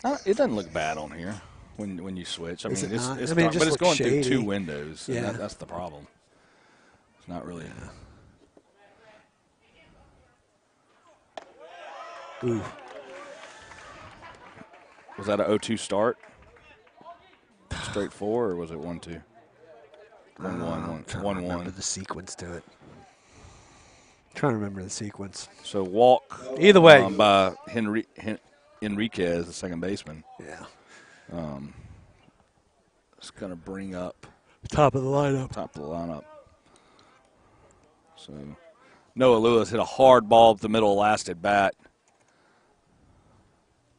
It doesn't look bad on here when you switch. I mean, it's not? it's I mean, it dark, just but it's looks going through shady. 2 windows. Yeah. And that's the problem. It's not really. Ooh. Was that an 0-2 start? Straight 4, or was it 1-2? 1-1. Trying to remember 1-1. the sequence to it. Trying to remember the sequence. So walk. Either way. By Enriquez, the second baseman. Yeah. It's going to bring up Top of the lineup. top of the lineup. So Noah Lewis hit a hard ball up the middle of last at bat.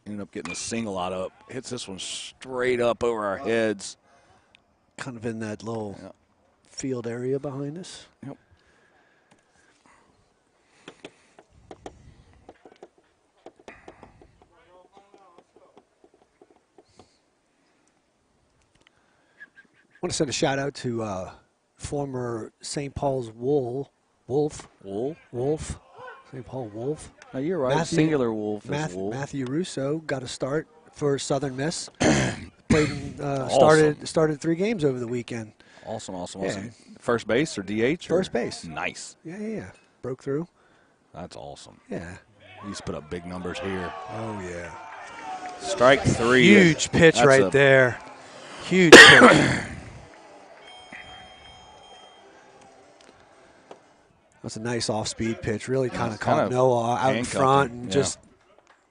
Ended up getting a single out of. Hits this one straight up over our heads. Kind of in that little field area behind us. Yep. I want to send a shout out to former St. Paul's Wolf. St. Paul Wolf. No, you're right. Singular Wolf is Wolf. Matthew Russo got a start for Southern Miss. Played and, started 3 games over the weekend. Awesome. Yeah. First base or DH? First base. Nice. Yeah. Broke through. That's awesome. Yeah. He's put up big numbers here. Oh, yeah. Strike 3. Huge pitch That's right there. Huge pitch. That's a nice off-speed pitch. Really kind of caught Noah out in front and just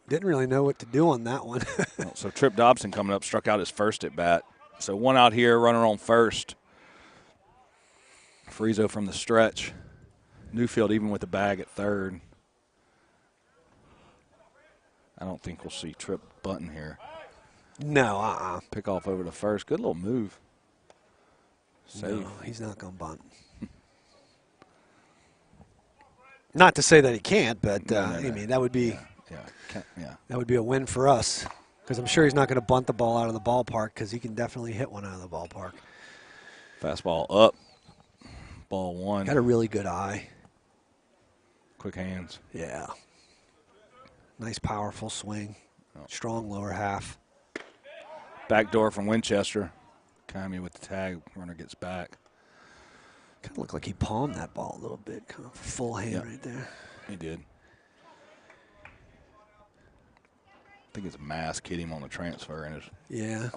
didn't really know what to do on that one. So Trip Dobson coming up, struck out his first at bat. So 1 out here, runner on first. Friezo from the stretch. Newfield even with the bag at third. I don't think we'll see Trip bunting here. No, Pick off over to first. Good little move. Save. No, he's not going to bunt. Not to say that he can't, but I mean that would be that would be a win for us because I'm sure he's not going to bunt the ball out of the ballpark because he can definitely hit one out of the ballpark. Fastball up. Ball 1. Got a really good eye. Quick hands. Yeah. Nice, powerful swing. Strong lower half. Back door from Winchester. Kami with the tag. Runner gets back. Kind of looked like he palmed that ball a little bit. Kind of full hand right there. He did. I think his mask hit him on the transfer. And yeah.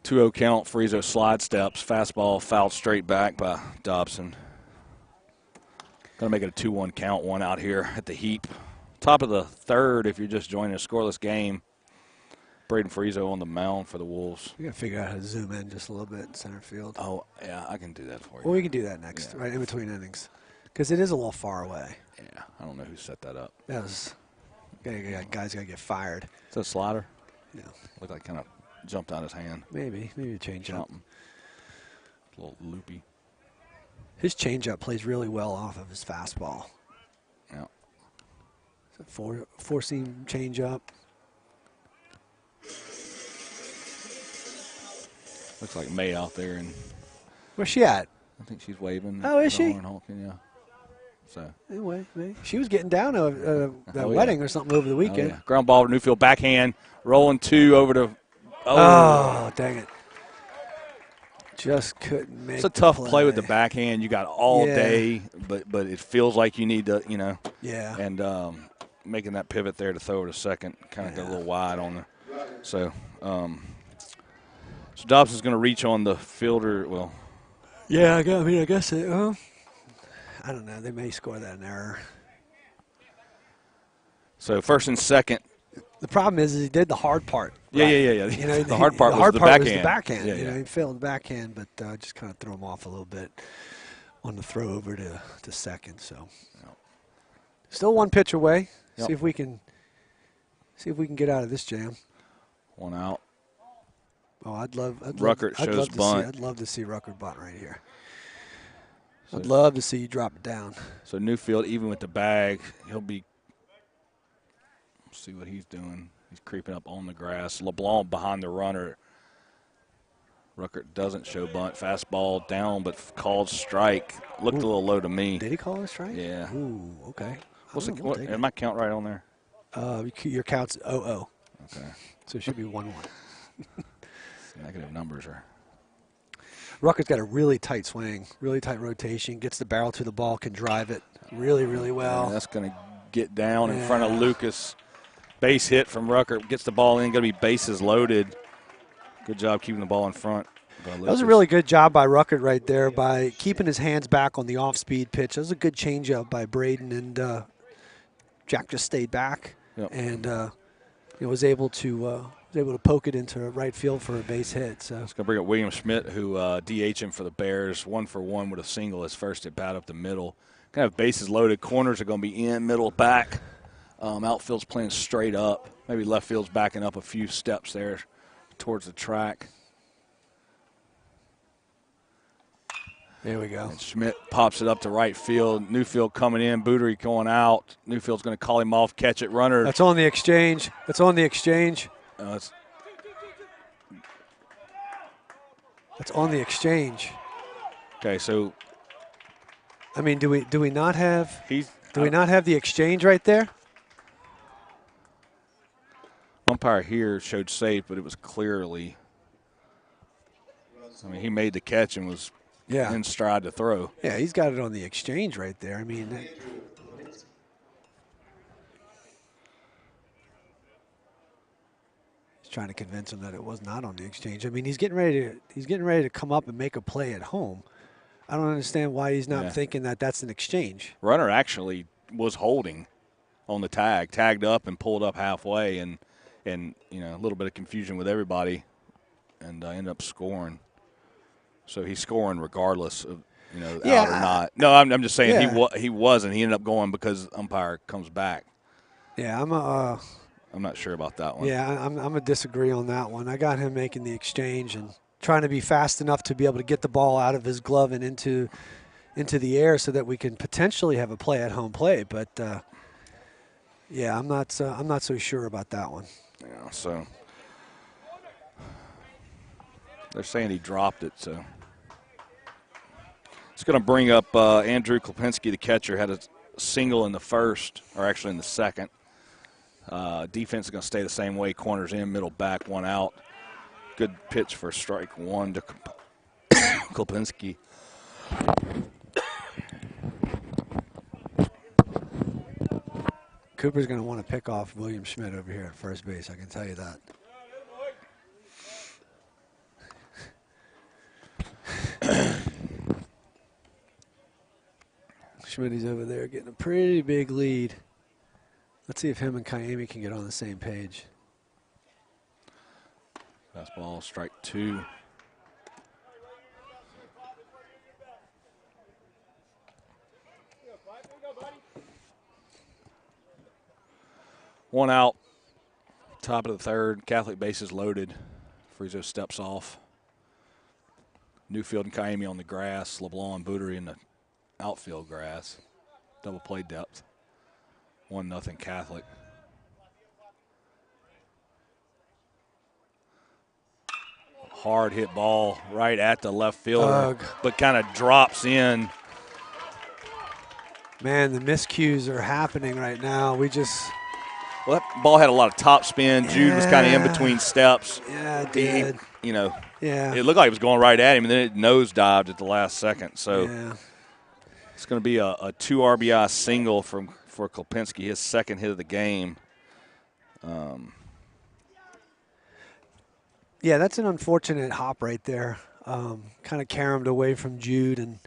2-0 count. Friezo slide steps. Fastball fouled straight back by Dobson. Going to make it a 2-1 count. 1 out here at the heap. Top of the third if you're just joining a scoreless game. Braden Friezo on the mound for the Wolves. We got to figure out how to zoom in just a little bit in center field. Oh, yeah, I can do that for you. Well, we can do that next, right in between innings. Because it is a little far away. Yeah, I don't know who set that up. That was, guys got to get fired. Is that a slider? Yeah. Looked like kind of jumped out his hand. Maybe a change-up. A little loopy. His change-up plays really well off of his fastball. Yeah. It's a four-seam change-up. Looks like May out there, and Where's she at? I think she's waving. Oh, is she? Horn honking, yeah. So Anyway, she was getting down to that Oh, wedding or something over the weekend. yeah. Ground ball to Newfield, backhand, rolling 2 over to. Oh, dang it! Just couldn't make. It's a tough play with the backhand. You got all day, but it feels like you need to, Yeah. And making that pivot there to throw it a second, kind of got a little wide on the. So Dobson's going to reach on the fielder. Well, yeah, I guess it. I don't know. They may score that in error. So first and second. The problem is he did the hard part. Yeah. The hard part was the backhand. Yeah. He failed the backhand, but just kind of threw him off a little bit on the throw over to second. So still 1 pitch away. Yep. See if we can get out of this jam. 1 out. Oh, I'd love to see Rucker bunt right here. I'd love to see you drop it down. So Newfield, even with the bag, he'll be. See what he's doing. He's creeping up on the grass. LeBlanc behind the runner. Rucker doesn't show bunt. Fastball down, but called strike. Looked a little low to me. Did he call a strike? Yeah. Ooh, okay. Am I count right on there? Your count's 0-0. Okay. So it should be 1-1. Negative numbers are. Rucker's got a really tight swing, really tight rotation, gets the barrel to the ball, can drive it really, really well. Yeah, that's going to get down in front of Lucas. Base hit from Rucker. Gets the ball in, going to be bases loaded. Good job keeping the ball in front. That was a really good job by Rucker right there by keeping his hands back on the off-speed pitch. That was a good changeup by Braden, and Jack just stayed back and was able to poke it into right field for a base hit. So it's going to bring up William Schmidt, who DH him for the Bears, 1-for-1 with a single his first at bat up the middle. Kind of bases loaded. Corners are going to be in, middle, back. Outfield's playing straight up. Maybe left field's backing up a few steps there towards the track. There we go. And Schmidt pops it up to right field. Newfield coming in. Bootery going out. Newfield's going to call him off, catch it. Runner. That's on the exchange. That's on the exchange. That's on the exchange. Okay, so I mean, do we not have we not have the exchange right there? Umpire here showed safe, but it was clearly. I mean, he made the catch and was in stride to throw. Yeah, he's got it on the exchange right there. I mean, he's trying to convince him that it was not on the exchange. I mean, he's getting ready to come up and make a play at home. I don't understand why he's not thinking that that's an exchange. Runner actually was holding on the tag, tagged up and pulled up halfway, and a little bit of confusion with everybody, and ended up scoring. So he's scoring regardless of out or not. No, I'm just saying he wasn't. He ended up going because umpire comes back. Yeah, I'm not sure about that one. Yeah, I'm gonna disagree on that one. I got him making the exchange and trying to be fast enough to be able to get the ball out of his glove and into the air so that we can potentially have a play at home play. But I'm not so sure about that one. Yeah, so they're saying he dropped it. So it's going to bring up Andrew Klipinski, the catcher, had a single in the first, or actually in the second. Defense is going to stay the same way. Corners in, middle back, one out. Good pitch for strike one to Klipinski. Cooper's going to want to pick off William Schmidt over here at first base, I can tell you that. Schmidt's over there getting a pretty big lead. Let's see if him and Kaimi can get on the same page. Fastball, strike two. One out, top of the third. Catholic bases loaded. Friezo steps off. Newfield and Kaimi on the grass. LeBlanc and Bootery in the outfield grass. Double play depth. 1-0 Catholic. Hard hit ball right at the left fielder, but kind of drops in. Man, the miscues are happening right now. Well, that ball had a lot of top spin. Jude was kind of in between steps. Yeah, it did. It looked like it was going right at him, and then it nosedived at the last second. So it's going to be a 2 RBI single for Klipinski, his second hit of the game. Yeah, that's an unfortunate hop right there. Kind of caromed away from Jude, and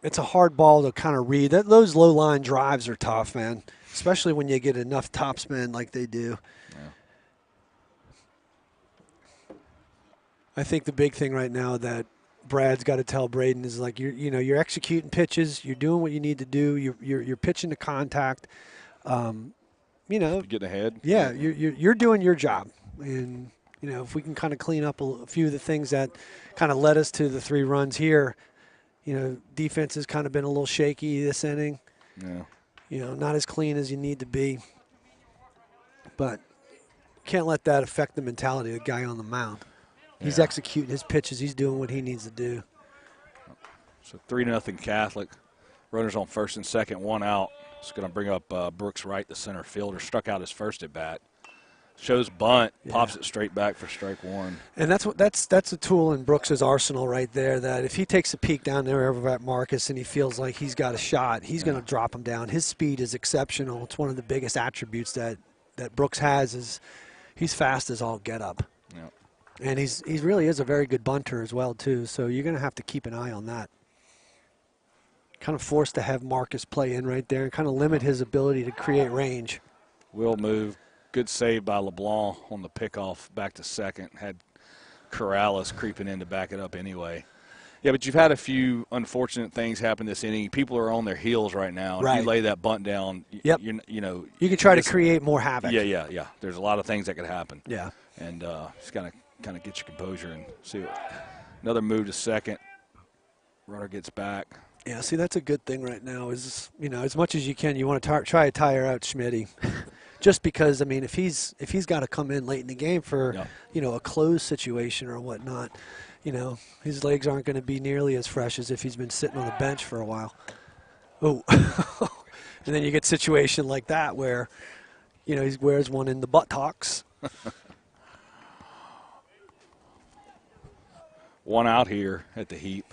it's a hard ball to kind of read. Those low line drives are tough, man, especially when you get enough topspin like they do. Yeah. I think the big thing right now that Brad's got to tell Braden is like you're executing pitches, you're doing what you need to do, you're pitching to contact. Getting ahead. Yeah, you're doing your job, and if we can kind of clean up a few of the things that kind of led us to the 3 runs here. Defense has kind of been a little shaky this inning. Yeah. Not as clean as you need to be. But can't let that affect the mentality of the guy on the mound. He's executing his pitches. He's doing what he needs to do. So 3-0 Catholic. Runners on first and second, one out. It's going to bring up Brooks Wright, the center fielder. Struck out his first at bat. Shows bunt, pops it straight back for strike one. And that's a tool in Brooks's arsenal right there, that if he takes a peek down there over at Marcus and he feels like he's got a shot, he's going to drop him down. His speed is exceptional. It's one of the biggest attributes that Brooks has, is he's fast as all get up. Yep. And he really is a very good bunter as well, too, so you're going to have to keep an eye on that. Kind of forced to have Marcus play in right there and kind of limit his ability to create range. Will move. Good save by LeBlanc on the pickoff back to second. Had Corrales creeping in to back it up anyway. Yeah, but you've had a few unfortunate things happen this inning. People are on their heels right now. Right. If you lay that bunt down, Yep. you can try to create more havoc. Yeah. There's a lot of things that could happen. Yeah. And just kind of get your composure and see another move to second. Runner gets back. Yeah, see, that's a good thing right now is, as much as you can, you want to try to tire out Schmitty. Just because, I mean, if he's got to come in late in the game for, a closed situation or whatnot, his legs aren't going to be nearly as fresh as if he's been sitting on the bench for a while. Oh. And then you get a situation like that where, he wears one in the buttocks. One out here at the heap.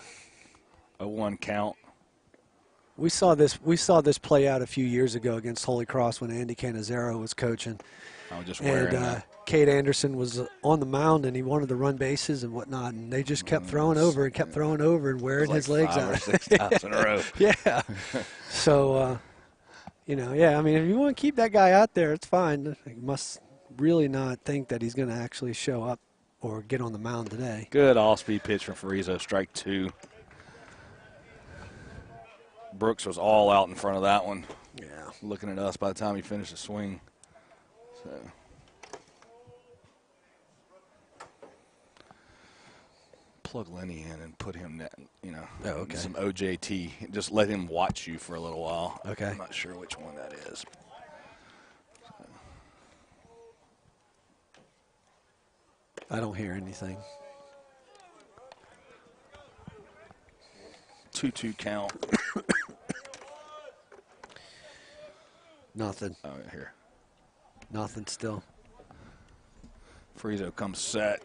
A 1 count. We saw this play out a few years ago against Holy Cross when Andy Cannizzaro was coaching. I was just wearing and Cade Anderson was on the mound and he wanted to run bases and whatnot, and they just kept throwing over and kept throwing over and wearing his legs out. 5 or 6 times in a row. Yeah. So, I mean, if you want to keep that guy out there, it's fine. You must really not think that he's going to actually show up or get on the mound today. Good all-speed pitch from Farizo, strike 2. Brooks was all out in front of that one. Yeah. Looking at us by the time he finished the swing. So. Plug Lenny in and put him, some OJT. Just let him watch you for a little while. Okay. I'm not sure which one that is. I don't hear anything. 2-2 count. Nothing. Oh, here. Nothing still. Frizo comes set.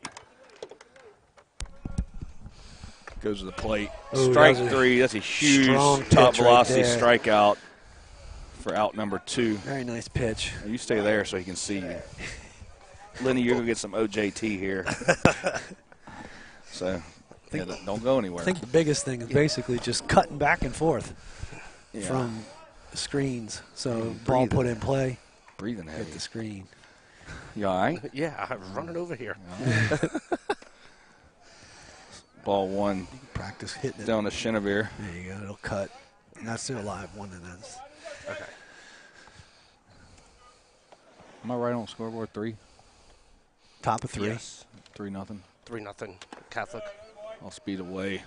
Goes to the plate. Ooh, Strike that was 3. That's a huge strong top pitch right velocity there. strikeout for out number 2. Very nice pitch. You stay there so he can see you. Lenny, you're going to get some OJT here. So, don't go anywhere. I think the biggest thing is basically just cutting back and forth from the screens. So ball put in play. Breathing heavy. Hit the screen. You all right? Yeah, I'm running over here. Ball 1 Practice hitting it. down to Chenevere. There you go. It'll cut. And that's still a live one. And that's Okay. Am I right on scoreboard? 3? top of 3. Yes. 3-0. 3-0 Catholic. I'll speed away.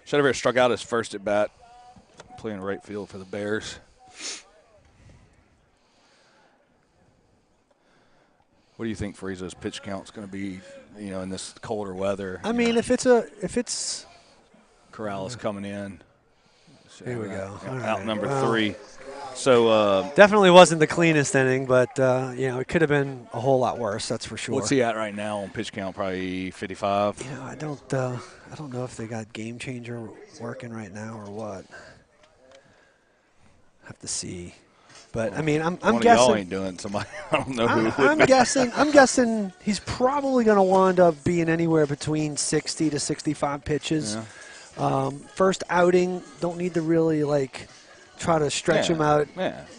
Chenevere struck out his first at bat, playing right field for the Bears. What do you think Frizo's pitch count's going to be, in this colder weather? I mean, if it's Corrales coming in. Here we go. All Out right. number Well, 3. So definitely wasn't the cleanest inning, but it could have been a whole lot worse. That's for sure. what's he at right now on pitch count? Probably 55. I don't know if they got game changer working right now or what. Have to see. But I mean, I'm One of guessing. y'all ain't doing somebody. I don't know who. I'm guessing he's probably going to wind up being anywhere between 60 to 65 pitches. Yeah. First outing, don't need to really try to stretch him out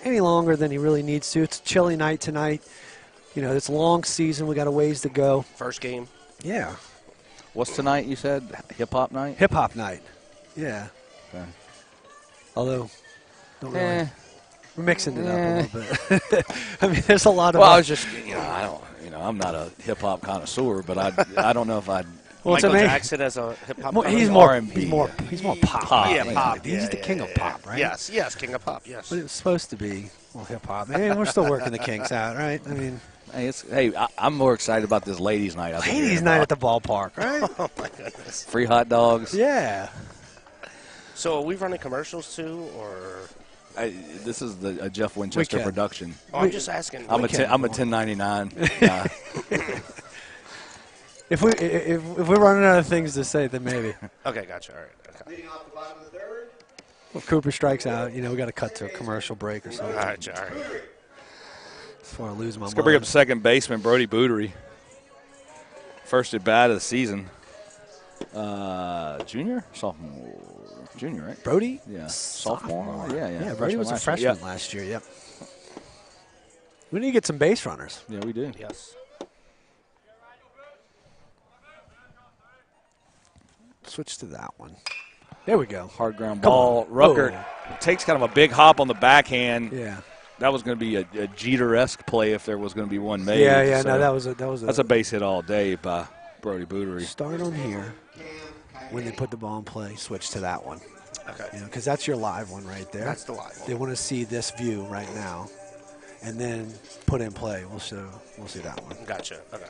any longer than he really needs to. It's a chilly night tonight. It's a long season. We got a ways to go. First game. Yeah. What's tonight? You said hip hop night. Hip hop night. Yeah. Okay. Although, don't really. We're mixing it up a little bit. I mean, there's a lot of. Well, I was just, I don't, I'm not a hip hop connoisseur, but I don't know if I'd. Well, it's Michael amazing. Jackson as a hip hop. He's R&B. more pop. Yeah, pop. He's the king of pop, right? Yes, king of pop. Yes. But it was supposed to be hip hop. I mean, we're still working the kinks out, right? I mean, I'm more excited about this ladies' night. ladies' night at the ballpark, right? Oh my goodness. Free hot dogs. Yeah. So are we running commercials too, or? This is a Jeff Winchester can. production. Oh, I'm just asking. I'm a 1099. Yeah. If we're running out of things to say, then maybe. Okay, gotcha. All right. Okay. Leading off the bottom of the third. If Cooper strikes out, we got to cut to a commercial break or something All right. All right. before I lose my Let's mind. go bring up second baseman Brody Bootery. First at bat of the season. Junior? Sophomore. Junior, right? Brody? Yeah. Sophomore? Yeah. Yeah, Brody was a last year. freshman last year, yep. We need to get some base runners. Yeah, we do. Yes. Switch to that one. There we go. Hard ground Come ball. on. Rucker takes kind of a big hop on the backhand. Yeah. That was going to be a Jeter-esque play if there was going to be one made. Yeah, so no, that was that's a base hit all day by Brody Bootery. Start on here. When they put the ball in play, switch to that one. Okay. Because that's your live one right there. That's the live one. They want to see this view right now, and then put in play. We'll see that one. Gotcha. Okay.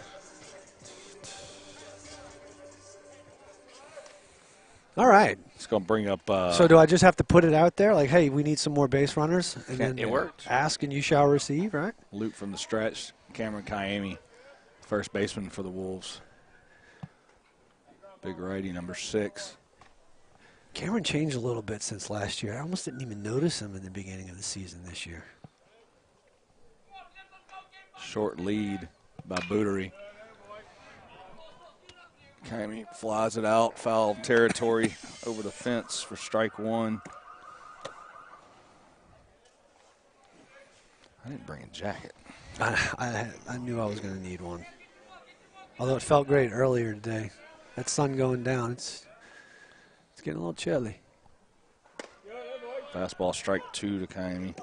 All right. It's going to bring up. So do I just have to put it out there like, hey, we need some more base runners, and then It worked. ask and you shall receive, right? Loop from the stretch. Cameron Kiami, first baseman for the Wolves. Big righty, number 6. Cameron changed a little bit since last year. I almost didn't even notice him in the beginning of the season this year. Short lead by Bootery. Kiami flies it out, foul territory over the fence for strike 1. I didn't bring a jacket. I knew I was going to need one. Although it felt great earlier today. That sun going down, it's getting a little chilly. Fastball strike 2 to Kiami.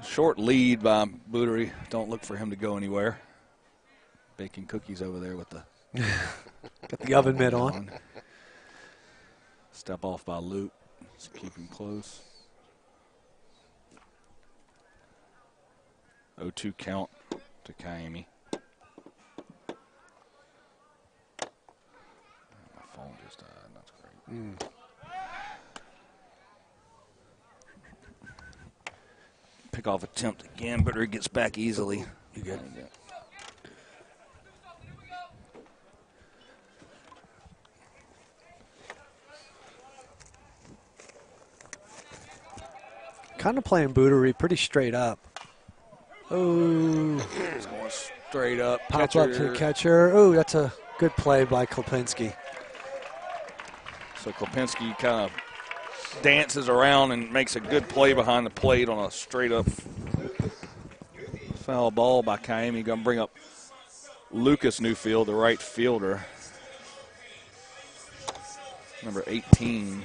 Short lead by Bootery. Don't look for him to go anywhere. Baking cookies over there with the Got the oven mitt on. Step off by Loop. Let's keep him close. 0-2 count to Kiami. My phone just died. That's great. Pick off attempt again, but he gets back easily. You good? Kind of playing Bootery pretty straight up. Oh, He's going straight up. pop up to the catcher. Oh, that's a good play by Klopinski. So Klopinski kind of dances around and makes a good play behind the plate on a straight up foul ball by Kiami. Going to bring up Lucas Newfield, the right fielder. Number 18.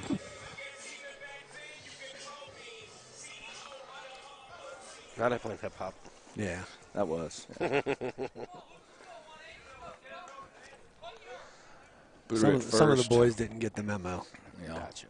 Now they're playing hip hop. Yeah. That was. Yeah. Some of the boys didn't get the memo. Yeah. Gotcha.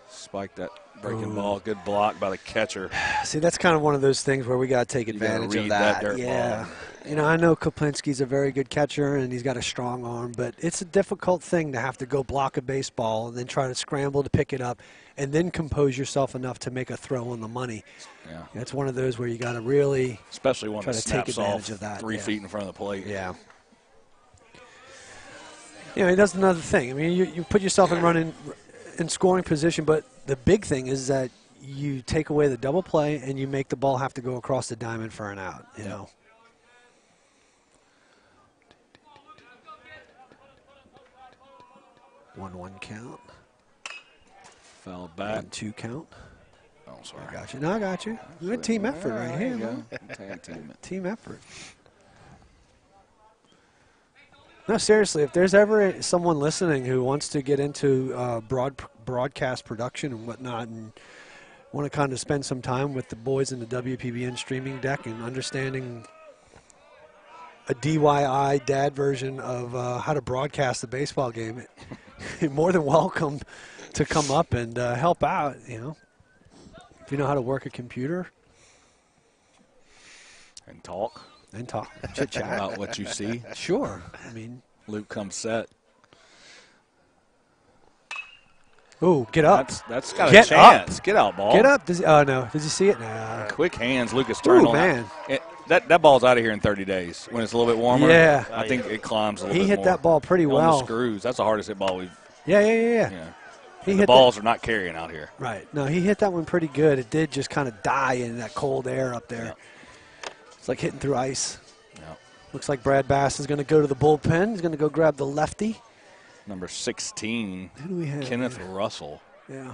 Spiked that breaking ball. Good block by the catcher. See, that's kind of one of those things where we got to take You gotta advantage of read that. that dirt Yeah. ball. I know Koplinski's a very good catcher and he's got a strong arm, but it's a difficult thing to have to go block a baseball and then try to scramble to pick it up and then compose yourself enough to make a throw on the money. Yeah. It's one of those where you got to really Especially one try that to take snaps advantage off of that. 3 yeah. feet in front of the plate. Yeah. That's another thing. I mean, you put yourself in scoring position, but the big thing is that you take away the double play and you make the ball have to go across the diamond for an out, you know. 1-1 count. Foul back. 1-2 count. Oh, sorry. I got you. No, I got you. Good team effort right here. Man. Tag team it. Team effort. No, seriously, if there's ever someone listening who wants to get into broadcast production and whatnot and want to kind of spend some time with the boys in the WPBN streaming deck and understanding a DIY dad version of how to broadcast a baseball game, you're more than welcome to come up and help out, If you know how to work a computer. And talk. And talk, chit-chat. About what you see. Sure. I mean, Luke comes set. Ooh, get up. That's got Get a chance. up. Get out, ball. Get up. Oh, no. Did you see it? Nah. Quick hands. Lucas turned on man. that ball's out of here in 30 days when it's a little bit warmer. Yeah. I think it climbs a little bit more. He hit that ball pretty on well. the screws. That's the hardest hit ball we've. Yeah. He the balls are not carrying out here. Right. No, he hit that one pretty good. It did just kind of die in that cold air up there. Yeah. It's like hitting through ice. Yeah. Looks like Brad Bass is going to go to the bullpen. He's going to go grab the lefty. Number 16. Who do we have? Kenneth Russell. Yeah.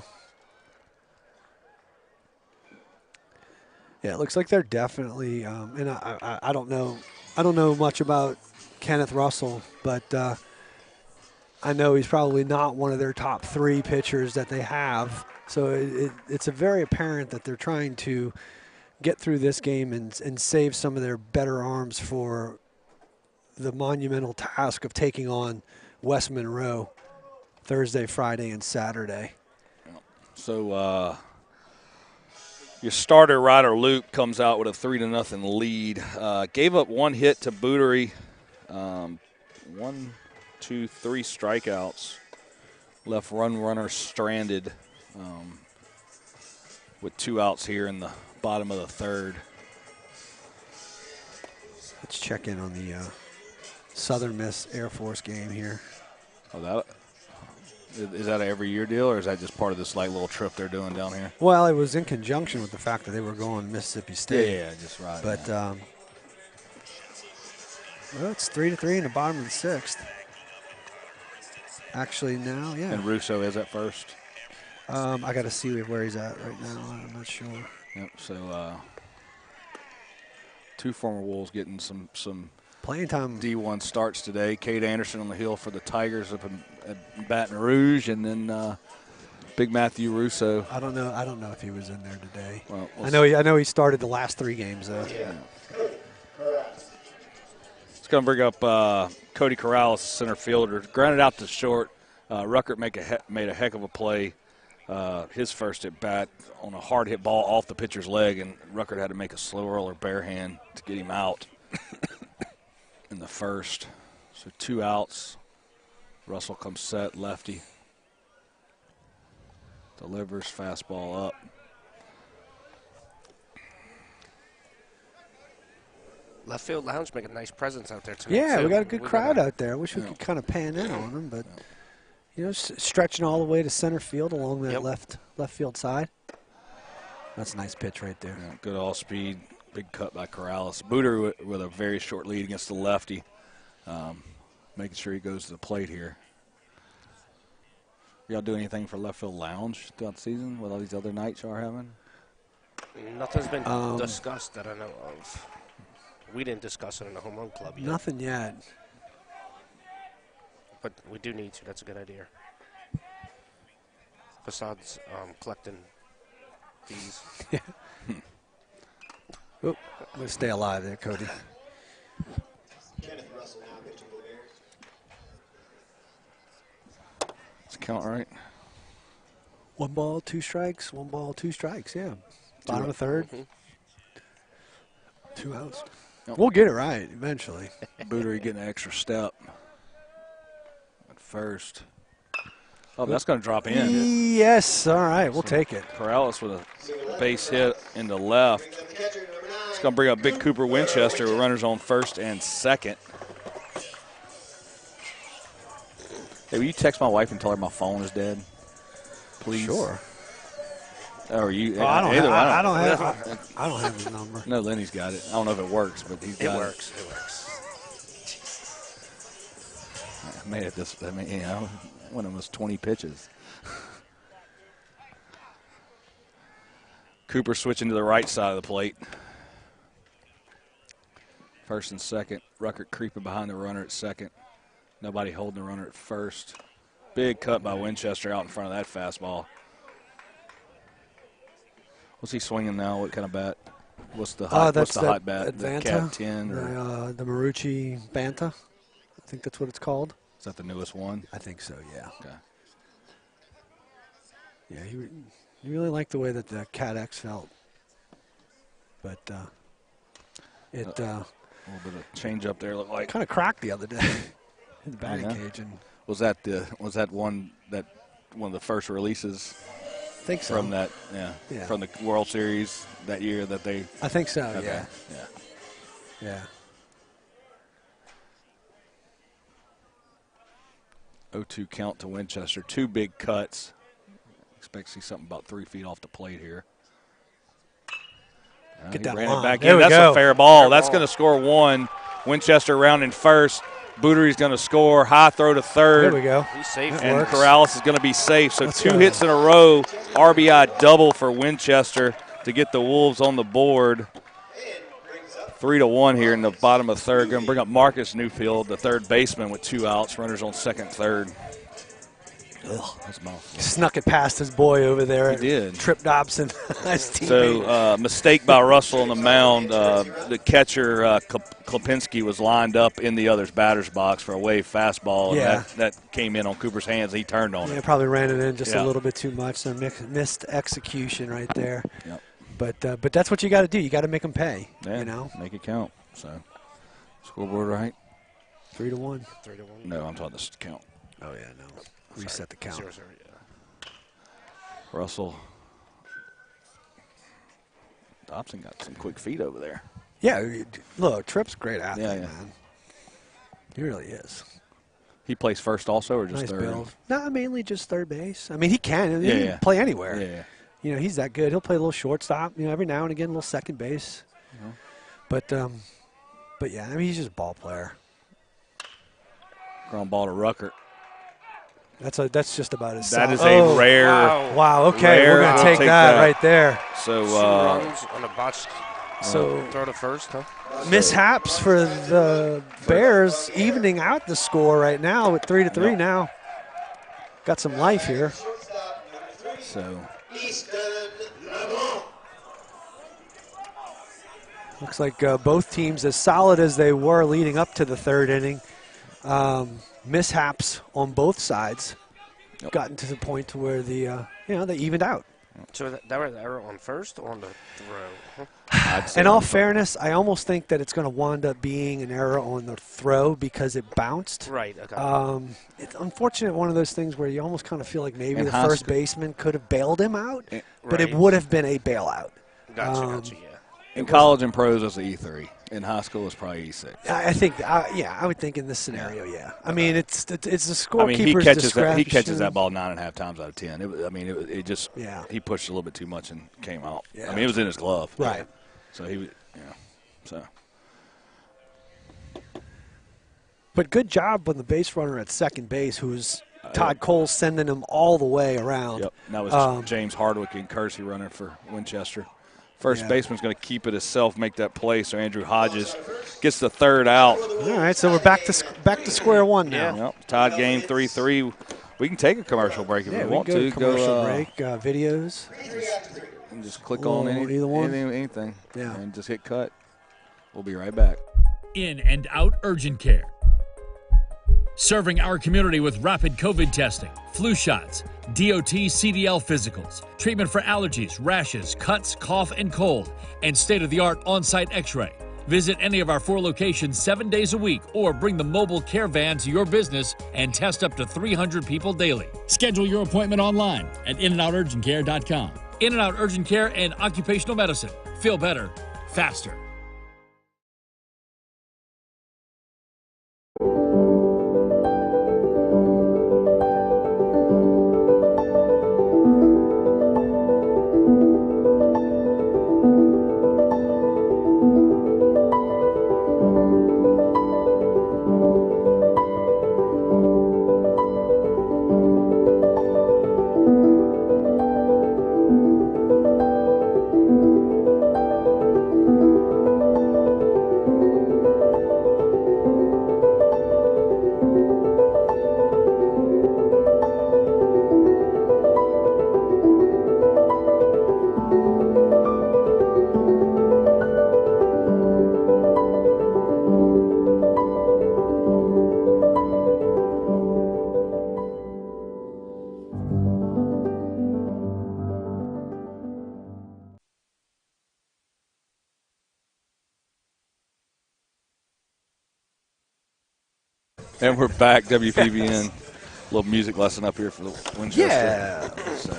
Yeah, it looks like they're definitely, and I don't know much about Kenneth Russell, but I know he's probably not one of their top 3 pitchers that they have. So it's a very apparent that they're trying to get through this game and save some of their better arms for the monumental task of taking on West Monroe Thursday, Friday, and Saturday. So your starter, Ryder Luke, comes out with a 3-0 lead. Gave up 1 hit to Bootery. 1, 2, 3 strikeouts. Left runner stranded with 2 outs here in the bottom of the 3rd. Let's check in on the Southern Miss Air Force game here. Oh, is that an every year deal, or is that just part of this little trip they're doing down here? Well, it was in conjunction with the fact that they were going to Mississippi State. Yeah, just right. But well, it's 3-3 in the bottom of the 6th. Actually, now, yeah. And Russo is at first. I got to see where he's at right now. I'm not sure. Yep. So 2 former Wolves getting some playing time. D1 starts today. Cade Anderson on the hill for the Tigers up in Baton Rouge, and then Big Matthew Russo. I don't know if he was in there today. Well, I know he started the last 3 games though. Yeah. It's going to bring up Cody Corrales, center fielder. Grounded out to short. Ruckert made a heck of a play. His first at bat on a hard hit ball off the pitcher's leg, and Ruckert had to make a slow roller bare hand to get him out in the first. So 2 outs. Russell comes set, lefty. Delivers fastball up. Left field lounge make a nice presence out there too. Yeah, we got a good crowd out there. I wish we could kind of pan in on them, but stretching all the way to center field along that left field side. That's a nice pitch right there. Yeah, good all speed, big cut by Corrales. Booter with a very short lead against the lefty, making sure he goes to the plate here. Y'all do anything for left field lounge throughout the season with all these other nights y'all are having? Nothing's been discussed that I know of. We didn't discuss it in the home run club yet. Nothing yet. But we do need to. That's a good idea. Besides collecting fees. I'm going to stay alive there, Cody. Let's count right. 1 ball, 2 strikes. 1 ball, 2 strikes. Yeah. Bottom of 3rd. 2 outs. Yep. We'll get it right eventually. Bootery getting an extra step at first. Oh, that's going to drop in. Yes. All right. We'll take it. Corrales with a base hit into left. It's going to bring up Big Cooper Winchester with runners on first and second. Hey, will you text my wife and tell her my phone is dead? Please. Sure. Or you? I don't have his number. No, Lenny's got it. I don't know if it works, but he's got it. It works. I made it this. I mean, when it was 20 pitches. Cooper switching to the right side of the plate. First and second. Ruckert creeping behind the runner at second. Nobody holding the runner at first. Big cut by Winchester out in front of that fastball. What's he swinging now? What kind of bat? What's the hot bat? Advanta, the Cat 10? Or the Marucci Banta. I think that's what it's called. Is that the newest one? I think so, yeah. Okay. Yeah, he really liked the way that the Cat X felt. But a little bit of change up there, looked like. Kind of cracked the other day in the batting cage. And was that one that one of the first releases I think so. from that, from the World Series that year that they. I think so. Okay. Yeah. 0-2 count to Winchester. 2 big cuts. Expect to see something about 3 feet off the plate here. Get he that ran line. it back There in. we That's go. a fair ball. Fair That's ball. going to score 1. Winchester rounding first. Bootery's going to score. High throw to third. There we go. He's safe. That And works. Corrales is going to be safe. So Let's 2 go. hits in a row. RBI double for Winchester to get the Wolves on the board. 3-1 here in the bottom of third. Going to bring up Marcus Newfield, the third baseman, with 2 outs. Runners on second, third. Ugh, that's a mouthful. Snuck it past his boy over there. He did. Trip Dobson, nice teammate. So mistake by Russell on the mound. The catcher, Klipinski, was lined up in the other's batter's box for a wave fastball. Yeah. And that came in on Cooper's hands. He turned on Yeah, it. probably ran it in just Yeah. a little bit too much. So missed execution right there. Yep. But that's what you got to do. You got to make them pay. Yeah, You know, make it count. So scoreboard right? 3-1. 3-1. No, I'm talking the count. Oh yeah, no. Reset the count. 0-0, yeah. Russell. Dobson got some quick feet over there. Yeah, look, Tripp's a great athlete, Yeah. man. He really is. He plays first also, or just Nice third? build. No, mainly just third base. I mean, he can. He Yeah, can yeah. play anywhere. Yeah. You know, he's that good. He'll play a little shortstop. You know, every now and again, a little second base. But yeah, I mean, he's just a ball player. Ground ball to Ruckert. That's just about as That is solid. a rare. Wow. Okay, Rare. we're gonna I'll take take that that. right there. So 2 runs on a botched So throw to first, huh? mishaps for the Bears, evening out the score right now with 3-3 now. Got some life here. so Easton Lamont. Looks like both teams, as solid as they were leading up to the third inning, mishaps on both sides, gotten to the point to where they evened out. So that was the error on first or on the throw? Huh? I'd say In all on- fairness, I almost think that it's going to wind up being an error on the throw because it bounced. Right, okay. It's unfortunate, one of those things where you almost kind of feel like maybe In the high first school- baseman could have bailed him out, but it Right. would have been a bailout. Gotcha, yeah. in college and pros, it's E3. In high school, it's probably E6. I think, I would think in this scenario, yeah. I mean, it's the scorekeeper's I mean, he catches discretion. that ball 9.5 times out of 10. It just Yeah. he pushed a little bit too much and came out. Yeah. I mean, it was in his glove. Right. So he was, so But good job on the base runner at second base, who's Todd Cole sending him all the way around. yep. And that was James Hardwick and Kersey running for Winchester. First Yeah. baseman's going to keep it himself, make that play. So Andrew Hodges gets the third out. All right, so we're back to square one now. Yep. Tied game 3-3. We can take a commercial break if Yeah, we we want can go to. to commercial break, videos. And just click Well, on either one. anything. Yeah. And just hit cut. We'll be right back. In and out urgent care. Serving our community with rapid COVID testing, flu shots, DOT CDL physicals, treatment for allergies, rashes, cuts, cough, and cold, and state-of-the-art on-site x-ray. Visit any of our 4 locations 7 days a week or bring the mobile care van to your business and test up to 300 people daily. Schedule your appointment online at inandouturgentcare.com. In and Out Urgent Care and Occupational Medicine. Feel better, faster. And we're back, WPBN. Little music lesson up here for the Winchester. Yeah. So,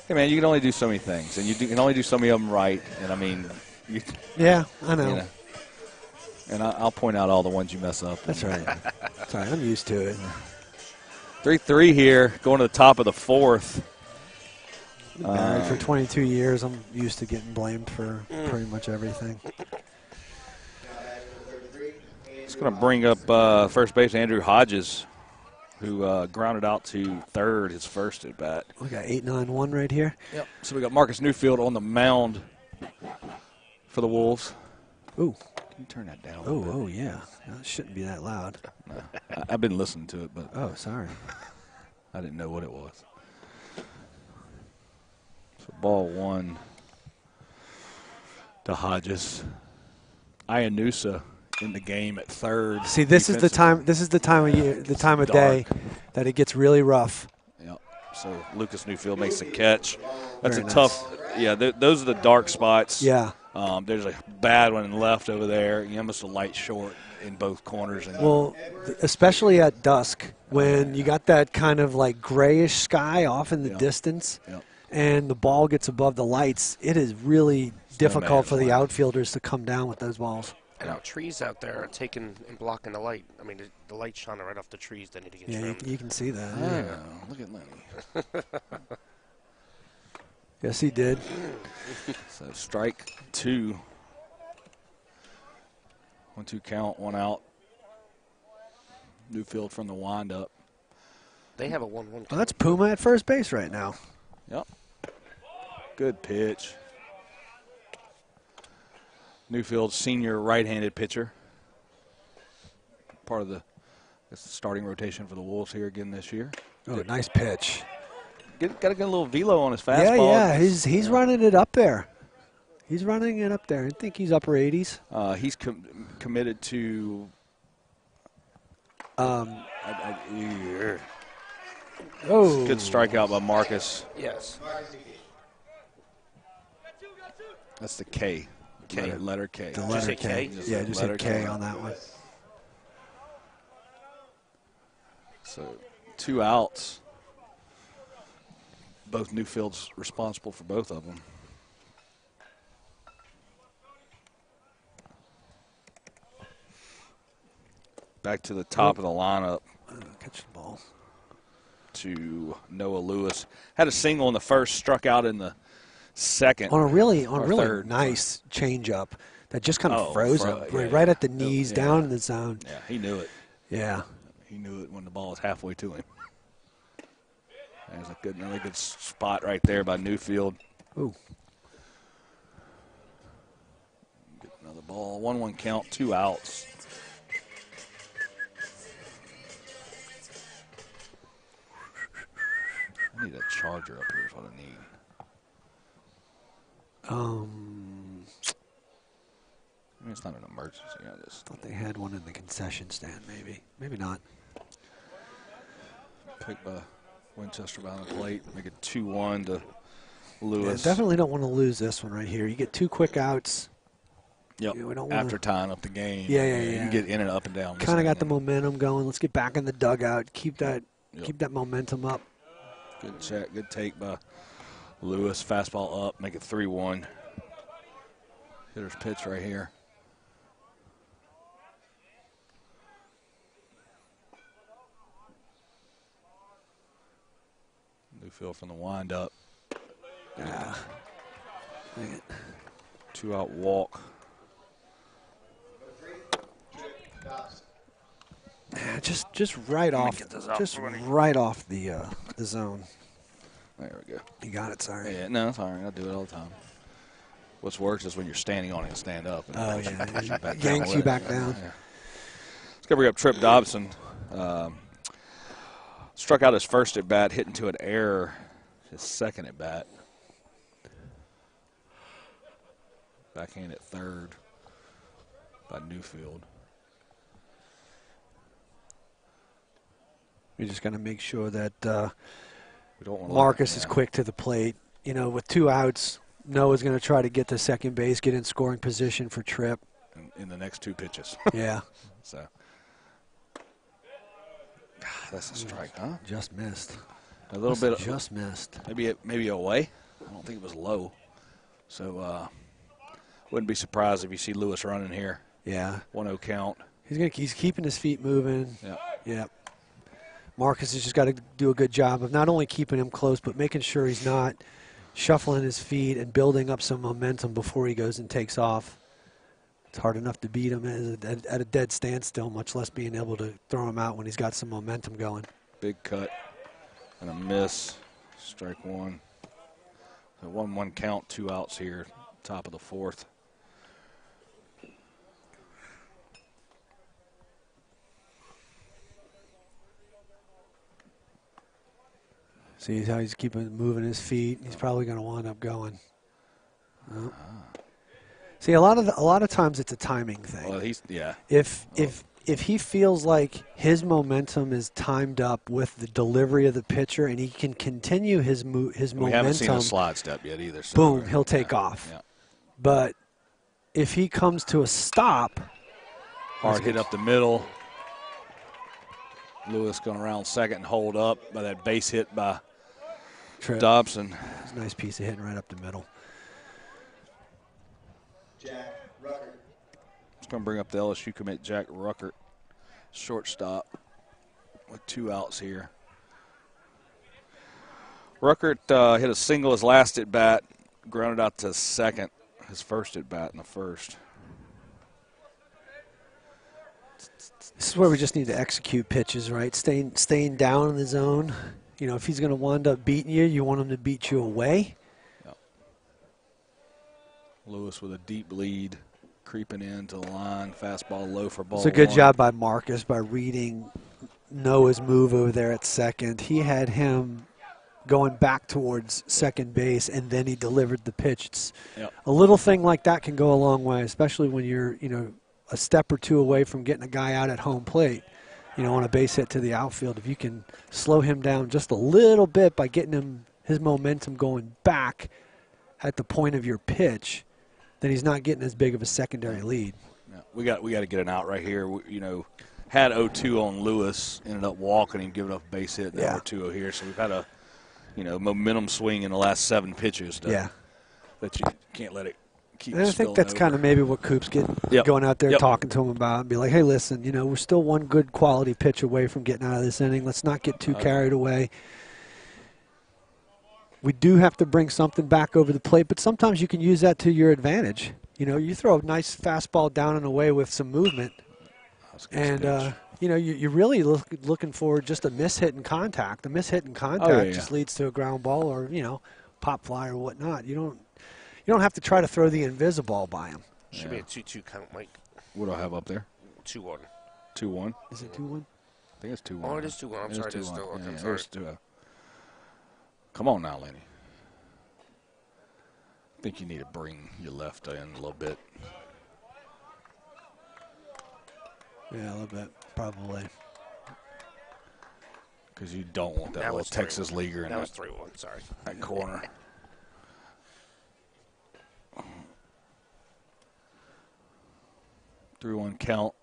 hey, man, you can only do so many things, and you can only do so many of them right. And, I mean, Yeah, I know. you know. And I'll point out all the ones you mess up. That's right. That's right. I'm used to it. 3-3 here, going to the top of the fourth. Been married for 22 years. I'm used to getting blamed for pretty much everything. It's going to bring up first base Andrew Hodges, who grounded out to third, his first at bat. We got 8-9-1 right here. Yep. So we got Marcus Newfield on the mound for the Wolves. Ooh. Can you turn that down a little bit? Oh, yeah. It shouldn't be that loud. No. I've been listening to it, but Oh, sorry. I didn't know what it was. So ball one to Hodges. Ianusa in the game at third. See, this is the time. This is the time of year, the time of day, that it gets really rough. Yep. So Lucas Newfield makes the catch. That's Very a nice. tough. Yeah, those are the dark spots. Yeah. There's a bad one left over there. You almost a light short in both corners. And Well, especially at dusk when you got that kind of like grayish sky off in the distance, and the ball gets above the lights. It is really difficult for the outfielders to come down with those balls. And our trees out there are taking and blocking the light. I mean, the light's shining right off the trees. They need to get Yeah, trimmed. you can see that. yeah. Look at Lenny. Yes, he did. So strike two. 1-2 count, one out. Newfield from the windup. They have a 1-1. Well, that's Puma at first base right now. Yep. Good pitch. Newfield, senior right-handed pitcher. Part of the starting rotation for the Wolves here again this year. Oh, nice pitch. Got to get a little velo on his fastball. Yeah. He's running it up there. He's running it up there. I think he's upper 80s. He's committed to. Oh, Good strikeout by Marcus. Yes. That's the K. Letter K. The letter say K. K? Yeah, just letter hit K on that one. So 2 outs. Both Newfield's responsible for both of them. Back to the top of the lineup Catch the ball. to Noah Lewis. Had a single in the first, struck out in the second. On a really third. nice changeup that just kind of Oh, froze him right at the knees, Yeah. down in the zone. Yeah, he knew it. Yeah. He knew it when the ball was halfway to him. There's another good spot right there by Newfield. Ooh. Get another ball. 1-1 count, 2 outs. I need a charger up here is what I need. I mean, it's not an emergency. I just Thought they had one in the concession stand, maybe. Maybe not. pick by Winchester behind the plate. Make it 2-1 to Yeah, Lewis. definitely don't want to lose this one right here. You get 2 quick outs. Yep. We don't After wanna- tying up the game. Yeah. You can get in and up and down. Kind of got the momentum going. Let's get back in the dugout. Keep that momentum up. Good check. Good take by Lewis. Fastball up. Make it 3-1. Hitter's pitch right here. Newfield from the windup. Yeah. 2-out walk. Yeah, just right off, right off the zone. There we go. You got it. Sorry. Yeah, no, it's all right. I do it all the time. What's worse is when you're standing on it and stand up. And Oh, it yeah. Yanks you back down. Yeah. Let's go bring up Trip Dobson. Struck out his first at bat, hit into an error his second at bat. Backhand at third by Newfield. We just got to make sure that We don't want Marcus is quick to the plate. You know, with 2 outs, Noah's going to try to get to second base, get in scoring position for Tripp. in the next 2 pitches. Yeah. So That's a strike, huh? Just missed. A little bit. Just missed. Maybe away. I don't think it was low. So wouldn't be surprised if you see Lewis running here. Yeah. 1-0 count. He's keeping his feet moving. Yeah. Yeah. Marcus has just got to do a good job of not only keeping him close, but making sure he's not shuffling his feet and building up some momentum before he goes and takes off. It's hard enough to beat him at a dead standstill, much less being able to throw him out when he's got some momentum going. Big cut and a miss. Strike one. So 1-1 count, 2 outs here, top of the 4th. See how he's moving his feet. He's probably going to wind up going. Oh. See, a lot of times it's a timing thing. Well, If he feels like his momentum is timed up with the delivery of the pitcher and he can continue his momentum. We haven't seen a slide step yet either. So boom, he'll take off. Yeah. But if he comes to a stop. Hard hit up the middle. Lewis going around second and hold up by that base hit by Dobson. It's a nice piece of hitting right up the middle. Jack Ruckert. It's going to bring up the LSU commit Jack Ruckert, shortstop, with 2 outs here. Ruckert hit a single his last at bat, grounded out to second, his first at bat in the first. This is where we just need to execute pitches, right? Staying down in the zone. You know, if he's going to wind up beating you, you want him to beat you away. Yep. Lewis with a deep lead, creeping into the line, fastball low for ball It's a good one. job by Marcus by reading Noah's move over there at second. He had him going back towards second base, and then he delivered the pitch. It's a little thing like that can go a long way, especially when you're, a step or two away from getting a guy out at home plate, on a base hit to the outfield. If you can slow him down just a little bit by getting his momentum going back at the point of your pitch, then he's not getting as big of a secondary lead. Yeah, we got to get an out right here. Had 0-2 on Lewis, ended up walking him, giving up a base hit. Now we're 2-0 here, so we've had a momentum swing in the last 7 pitches. That you can't let it keep. And I think that's kind of maybe what Coop's going out there talking to him about, and be like, hey, listen, we're still one good quality pitch away from getting out of this inning. Let's not get too carried away. We do have to bring something back over the plate, but sometimes you can use that to your advantage. You throw a nice fastball down and away with some movement, and you're really looking for just a mishit in contact. A mishit in contact just leads to a ground ball or pop fly or whatnot. You don't have to try to throw the invisible by him. Should be a 2-2 count, Mike. What do I have up there? 2-1. 2-1. Is it 2-1? I think it's 2-1. Oh, it is 2-1. I'm sorry, it is still 1. I'm sorry. Come on now, Lenny. I think you need to bring your left in a little bit. Yeah, a little bit, probably. Because you don't want that little Texas leaguer in that was 3-1, sorry. That corner. 3-1 count.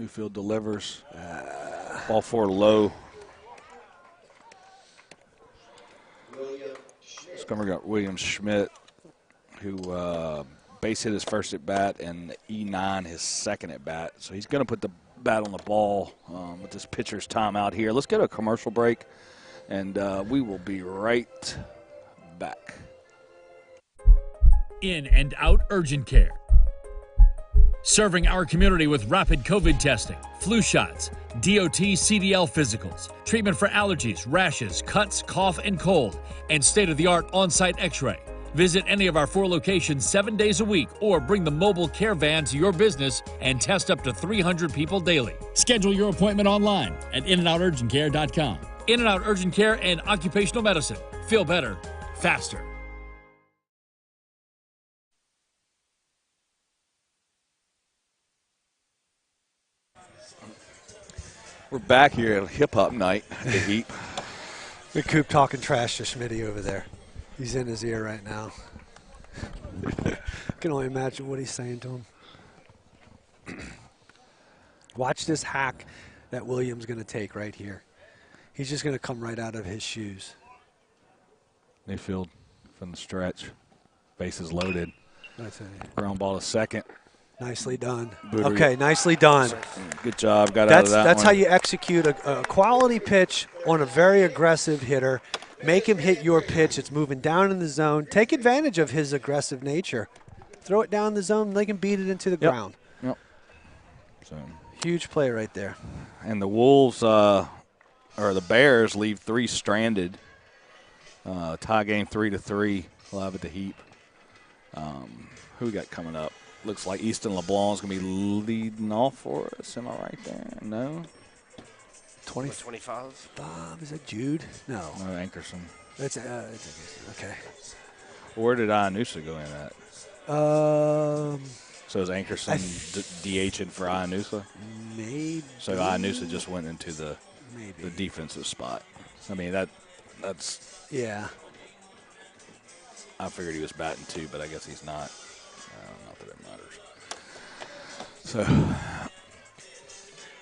Newfield delivers. Ball 4 low. Scummer got William Schmidt, who base hit his first at bat and E9 his second at bat. So he's going to put the bat on the ball with this pitcher's timeout here. Let's get a commercial break, and we will be right back. In and out urgent care. Serving our community with rapid COVID testing, flu shots, DOT CDL physicals, treatment for allergies, rashes, cuts, cough, and cold, and state-of-the-art on-site x-ray. Visit any of our 4 locations 7 days a week or bring the mobile care van to your business and test up to 300 people daily. Schedule your appointment online at inandourgentcare.com. In-N-Out Urgent Care and Occupational Medicine. Feel better, faster. We're back here at Hip Hop Night at the Heat. Big Coop talking trash to Schmitty over there. He's in his ear right now. Can only imagine what he's saying to him. Watch this hack. that Williams going to take right here. He's just going to come right out of his shoes. Mayfield from the stretch. Bases loaded. That's it. Ground ball to second. Nicely done. Booter. Okay, nicely done. Good job. Got out of that That's one. how you execute a quality pitch on a very aggressive hitter. Make him hit your pitch. It's moving down in the zone. Take advantage of his aggressive nature. Throw it down the zone. They can beat it into the ground. Yep. So. Huge play right there. And the Wolves, or the Bears, leave 3 stranded. Tie game 3-3, live at the Heap. Who we got coming up? Looks like Easton LeBlanc's going to be leading off for us. Am I right there? No? 25. Is that Jude? No. No, Ankerson. That's okay. Where did Ianusa go in at? So is Ankerson DHing for Ianusa? Maybe. So Ianusa just went into the defensive spot. I mean, that's. Yeah. I figured he was batting too, but I guess he's not. Not that it matters. So.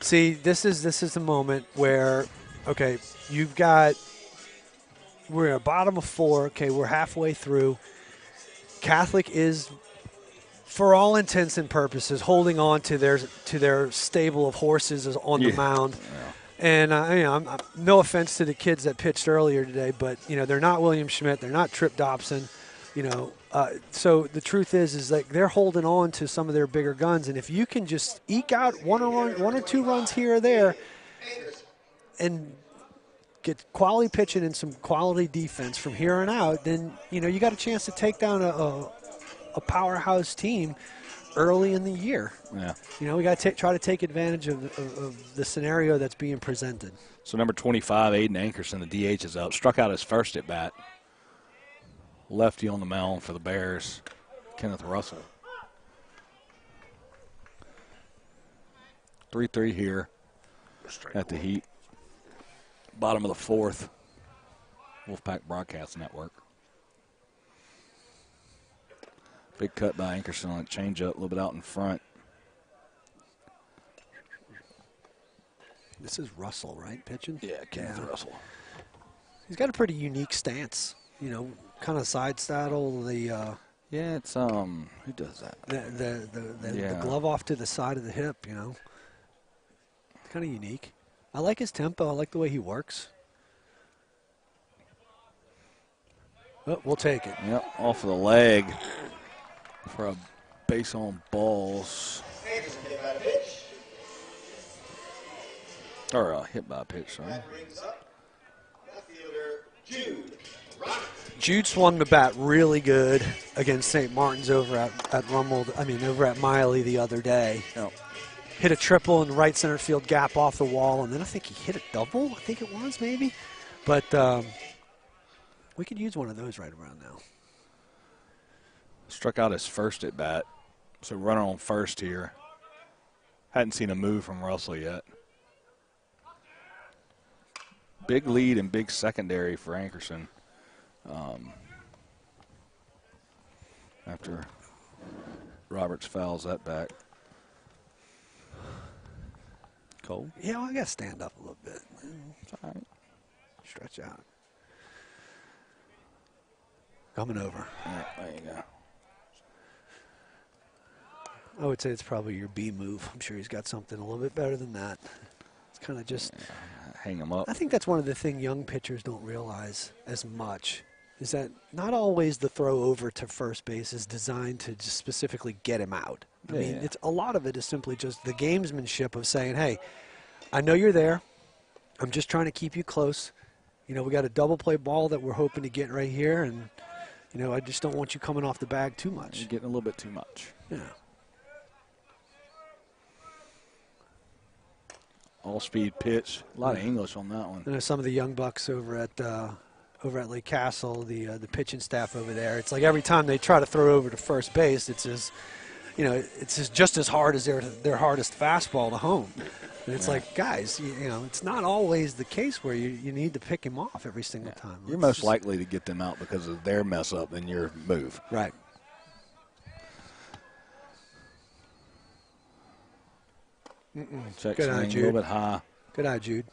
See, this is the moment where, okay, we're at bottom of 4. Okay, we're halfway through. Catholic is, for all intents and purposes, holding on to their stable of horses on the mound. Yeah. And I'm no offense to the kids that pitched earlier today, but they're not William Schmidt, they're not Tripp Dobson, So the truth is like they're holding on to some of their bigger guns, and if you can just eke out one or two runs here or there, and get quality pitching and some quality defense from here on out, then you got a chance to take down a powerhouse team early in the year. Yeah. We got to try to take advantage of the scenario that's being presented. So number 25, Aiden Ankerson, the DH is out. Struck out his first at bat. Lefty on the mound for the Bears, Kenneth Russell. 3-3 here at the Heat. Bottom of the 4th. Wolfpack Broadcast Network. Big cut by Ankerson on a changeup, a little bit out in front. This is Russell, right, pitching? Yeah, Kenneth Russell. He's got a pretty unique stance, kind of side saddle. Yeah, it's who does that? The glove off to the side of the hip, It's kind of unique. I like his tempo. I like the way he works. Oh, we'll take it. Yep, off of the leg for a base on balls. Or a hit by a pitch, sorry. Jude swung the bat really good against St. Martin's over at Miley the other day. Yep. Hit a triple in the right center field gap off the wall, and then I think he hit a double. I think it was maybe. But we could use one of those right around now. Struck out his first at bat. So runner on first here. Hadn't seen a move from Russell yet. Big lead and big secondary for Ankerson. After Roberts fouls that back. Cole? Yeah, well, I got to stand up a little bit. It's all right. Stretch out. Coming over. Yeah, there you go. I would say it's probably your B move. I'm sure he's got something a little bit better than that. It's kind of just hang him up. I think that's one of the things young pitchers don't realize as much is that not always the throw over to first base is designed to just specifically get him out. I mean, it's a lot of it is simply just the gamesmanship of saying, hey, I know you're there. I'm just trying to keep you close. We got a double play ball that we're hoping to get right here, and, I just don't want you coming off the bag too much. You're getting a little bit too much. Yeah. All-speed pitch. A lot of English on that one. I know some of the young bucks over at Lake Castle, the pitching staff over there. It's like every time they try to throw over to first base, it's just as hard as their hardest fastball to home. And it's like, guys, it's not always the case where you need to pick him off every single time. You're most likely to get them out because of their mess up than your move. Right. Check Good swing, on a Jude. little bit high. Good eye, Jude.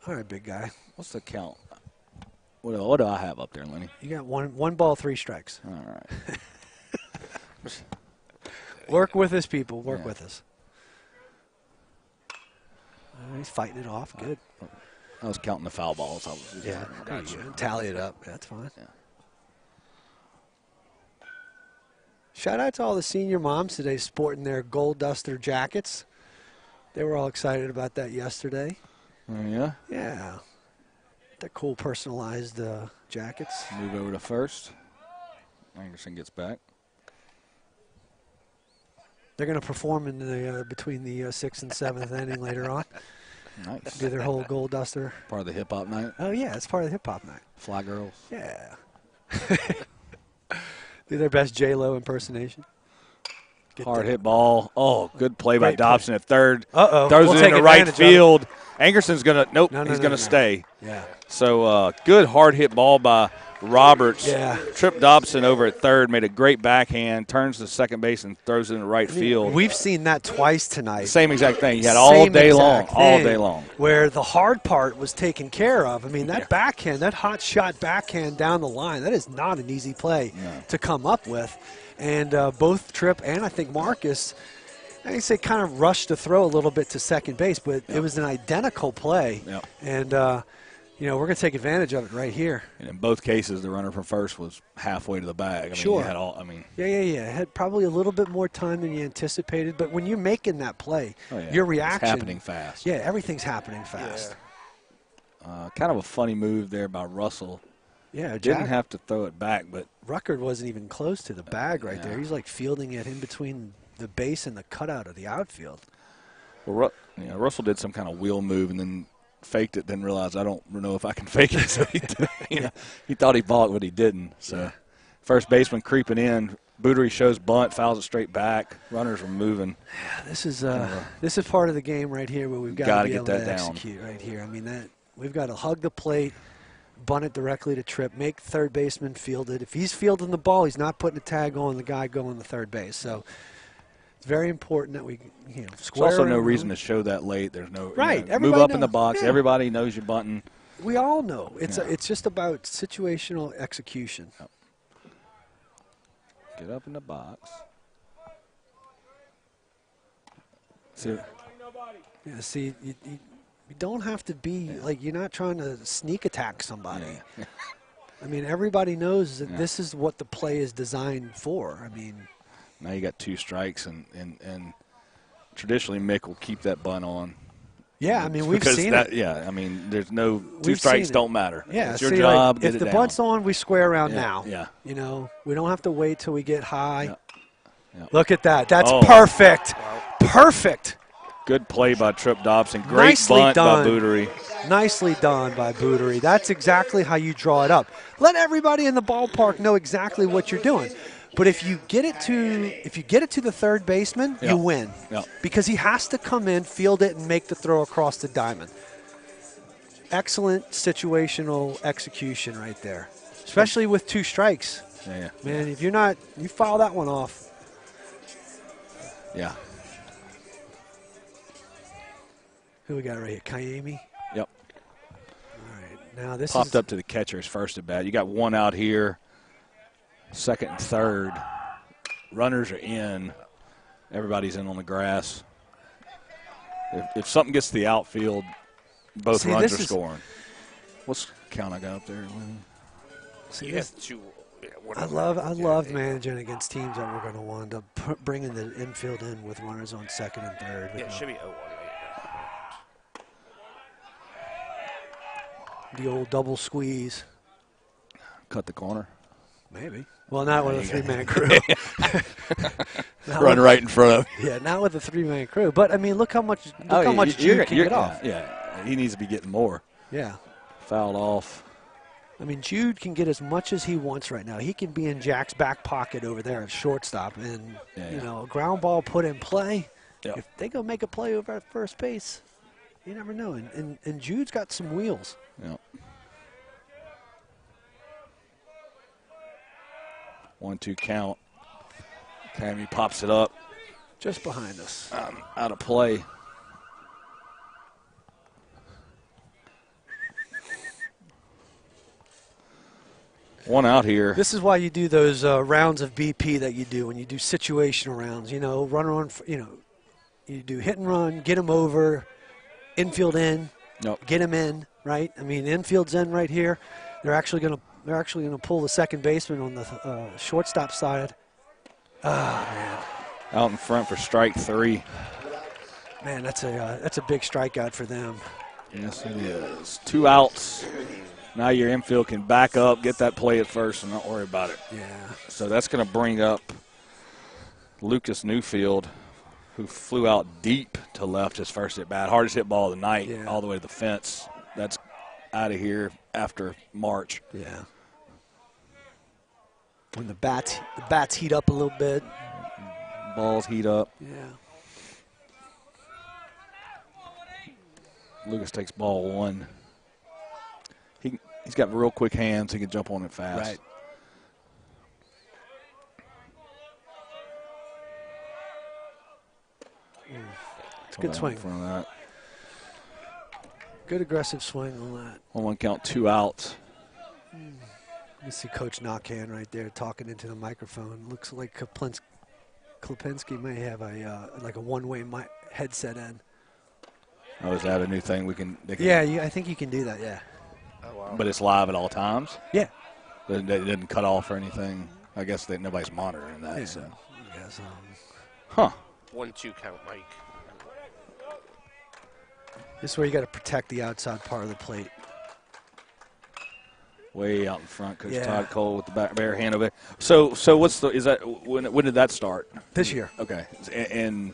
All right, big guy. What's the count? What do I have up there, Lenny? You got one ball, 3 strikes. All right. Work with us, people. Work Yeah. with us. He's fighting it off. Good. I was counting the foul balls. I was Gotcha. Tally it up. That's fine. Yeah. Shout out to all the senior moms today sporting their Gold Duster jackets. They were all excited about that yesterday. Yeah. Yeah. They're cool personalized jackets. Move over to first. Anderson gets back. They're going to perform in the between the 6th and 7th inning later on. Nice. Do their whole Gold Duster. Part of the hip hop night. Oh, yeah. It's part of the hip hop night. Fly girls. Yeah. Do their best J-Lo impersonation. Hard hit ball. Oh, good play by Great Dobson at third. Uh-oh. Throws We'll it take into right advantage of it. field. Angerson's going to, nope, No, he's going to stay. Yeah. So good hard hit ball by Roberts. Yeah. Tripped Dobson over at third, made a great backhand, turns to second base and throws it in right field. We've seen that twice tonight. Same exact thing. He had all day long, Where the hard part was taken care of. I mean, that backhand, that hot shot backhand down the line, that is not an easy play to come up with. And both Tripp and I think Marcus, I say kind of rushed to throw a little bit to second base, but it was an identical play. Yep. And, you know, we're going to take advantage of it right here. And in both cases, the runner from first was halfway to the bag. I mean, Sure. He had all, I mean. Yeah. Had probably a little bit more time than you anticipated. But when you're making that play, your reaction. It's happening fast. Yeah, everything's happening fast. Kind of a funny move there by Russell. Yeah, Didn't have to throw it back, but. Ruckert wasn't even close to the bag right there. He's like fielding it in between the base and the cutout of the outfield. Well, Russell did some kind of wheel move and then faked it, then realized I don't know if I can fake it. So he thought he bought what he didn't. So first baseman creeping in. Bootery shows bunt, fouls it straight back. Runners were moving. Yeah, this is part of the game right here where we've got to be able get to that down. execute right here. I mean, that we've got to hug the plate, bunt it directly to Tripp, make third baseman field it. If he's fielding the ball, he's not putting a tag on the guy going to third base. So it's very important that we square. There's also no reason to show that late. There's no right. Move up in the knows. box. Yeah. Everybody knows you're bunting. We all know it's just about situational execution. Yep. Get up in the box. See. Yeah. See, you don't have to be like you're not trying to sneak attack somebody. Yeah. I mean, everybody knows that this is what the play is designed for. I mean, now you got 2 strikes, and traditionally Mick will keep that bunt on. yeah, I mean, we've seen it. Yeah, I mean, there's no 2 We've strikes seen it. don't matter. Yeah, it's your see, job. like, Get if it the down. bunt's on, we square around now. Yeah. You know, we don't have to wait till we get high. Yeah. Look at that. That's perfect. Perfect. Good play by Tripp Dobson. Great Nicely bunt done. by Bootery. Nicely done by Bootery. That's exactly how you draw it up. Let everybody in the ballpark know exactly what you're doing. But if you get it to the third baseman, you win. Yep. Because he has to come in, field it, and make the throw across the diamond. Excellent situational execution right there, especially with 2 strikes. Yeah. Man, if you're not, you foul that one off. Yeah. Who we got right here? Kayemi? Yep. All right. Now this Popped is up to the catcher's first at bat. You got 1 out here, second and third. Runners are in. Everybody's in on the grass. If something gets to the outfield, both runs are scoring. What's the count I got up there? See, You this, have 2. I love managing against teams that we're going to wind up bringing the infield in with runners on second and third. Yeah, it should be 0-1 right The old double squeeze. Cut the corner. Maybe. Well, not with a 3-man crew. Run right in front of him. Yeah, not with a 3-man crew. But I mean, look how much Jude can get off. Yeah, he needs to be getting more. Yeah. Fouled off. I mean, Jude can get as much as he wants right now. He can be in Jack's back pocket over there at shortstop, and you know, a ground ball put in play. Yep. If they go make a play over at first base, you never know. And Jude's got some wheels. Yep. 1-2 count. Cammy pops it up. Just behind us. Out of play. One out here. This is why you do those rounds of BP that you do when you do situational rounds. You know, run on. You know, you do hit and run, get them over, infield in, get them in. Right. I mean, infield's in right here. They're actually gonna pull the second baseman on the shortstop side. Ah, man. Out in front for strike 3. Man, that's a big strikeout for them. Yes, it is. 2 outs. Now your infield can back up, get that play at first, and not worry about it. Yeah. So that's going to bring up Lucas Newfield, who flew out deep to left his first at bat. Hardest hit ball of the night, all the way to the fence. That's out of here after March. Yeah. When the bats heat up a little bit. Balls heat up. Yeah. Lucas takes ball 1. He's got real quick hands. He can jump on it fast. Right. It's a good swing. From that. Good aggressive swing on that. 1-1 count, 2 outs. You see Coach Knockhand right there talking into the microphone. Looks like Klipinski may have a one-way headset in. Oh, is that a new thing Yeah, I think you can do that. Yeah. Oh, wow. But it's live at all times. Yeah. It didn't cut off or anything. I guess nobody's monitoring that. Yeah. So. Yes, Huh. 1-2 count, Mike. This is where you got to protect the outside part of the plate. Way out in front, Coach Todd Cole with the bare hand over there. So when did that start? This year. Okay, and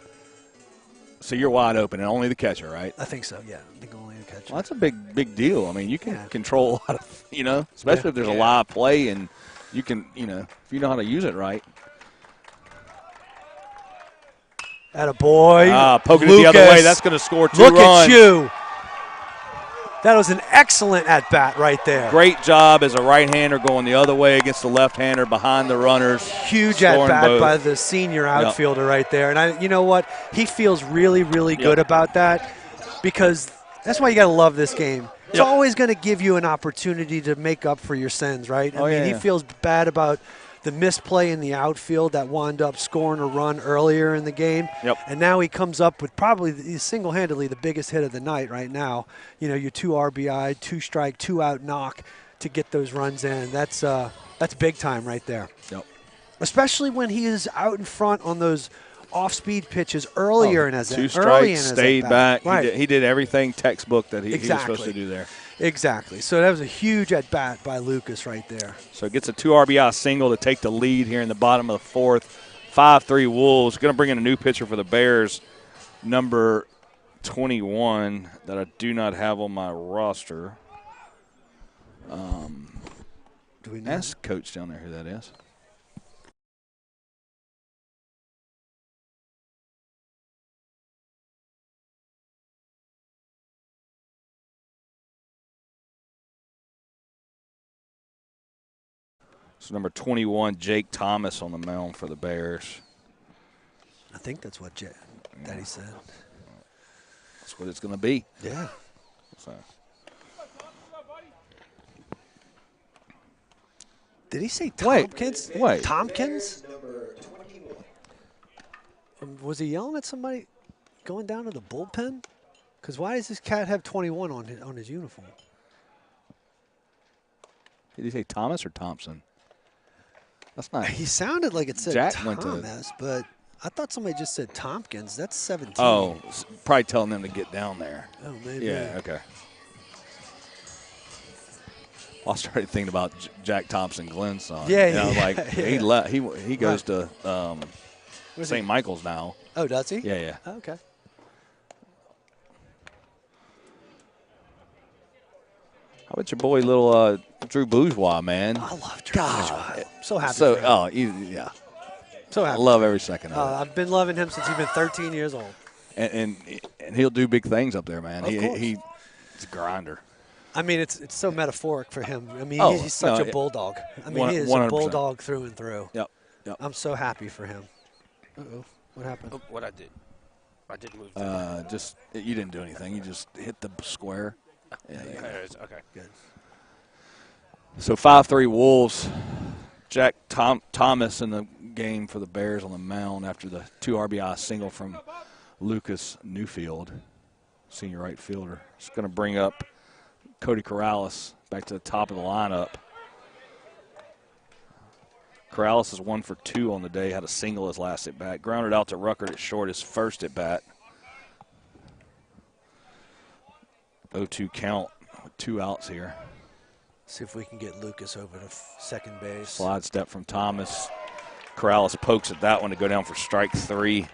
so you're wide open and only the catcher, right? I think so. Yeah, I think only the catcher. Well, that's a big deal. I mean, you can control a lot of, especially if there's a live play and you can, if you know how to use it right. Attaboy. Poking it the other way. That's going to score 2 runs. Look at you. That was an excellent at-bat right there. Great job as a right-hander going the other way against the left-hander behind the runners. Huge at-bat by the senior outfielder right there. And you know what? He feels really, really good about that because that's why you got to love this game. It's always going to give you an opportunity to make up for your sins, right? I mean, he feels bad about the misplay in the outfield that wound up scoring a run earlier in the game. Yep. And now he comes up with probably single-handedly the biggest hit of the night right now. Your 2 RBI, 2 strike, 2 out knock to get those runs in. That's big time right there. Yep. Especially when he is out in front on those off-speed pitches earlier in his 2 strikes, stayed back. Right. He did everything textbook that he was supposed to do there. Exactly. So that was a huge at-bat by Lucas right there. So gets a 2 RBI single to take the lead here in the bottom of the 4th. 5-3 Wolves. Going to bring in a new pitcher for the Bears, number 21, that I do not have on my roster. Do we know? Ask Coach down there who that is. So number 21, Jake Thomas on the mound for the Bears. I think that's what Daddy said. That's what it's going to be. Yeah. So. Did he say Tompkins? Wait. Tompkins? Was he yelling at somebody going down to the bullpen? Because why does this cat have 21 on his uniform? Did he say Thomas or Thompson? That's not. He sounded like it said Jack Thomas, but I thought somebody just said Tompkins. That's 17. Oh, probably telling them to get down there. Oh, maybe. Yeah, okay. I started thinking about Jack Thompson, Glenn's son. He goes to St. Michael's now. Oh, does he? Yeah. Oh, okay. How about your boy, little Drew Bourgeois, man? I love Drew Bourgeois. So happy. So, for him. yeah. So happy. I love every second of it. I've been loving him since he's been 13 years old. And he'll do big things up there, man. Of course. He's a grinder. I mean, it's so metaphoric for him. I mean, he's such a bulldog. I mean, he is 100%. a bulldog through and through. Yep. I'm so happy for him. Uh-oh. What happened? Oh, what I did move. Just you didn't do anything. You just hit the square. Yeah. Okay. Good. So 5-3 Wolves. Jack Thomas in the game for the Bears on the mound after the 2 RBI single from Lucas Newfield, senior right fielder. It's going to bring up Cody Corrales back to the top of the lineup. Corrales is 1 for 2 on the day, had a single his last at bat. Grounded out to Ruckert at short, his first at bat. 0-2 count with 2 outs here. See if we can get Lucas over to second base. Slide step from Thomas. Corrales pokes at that one to go down for strike 3.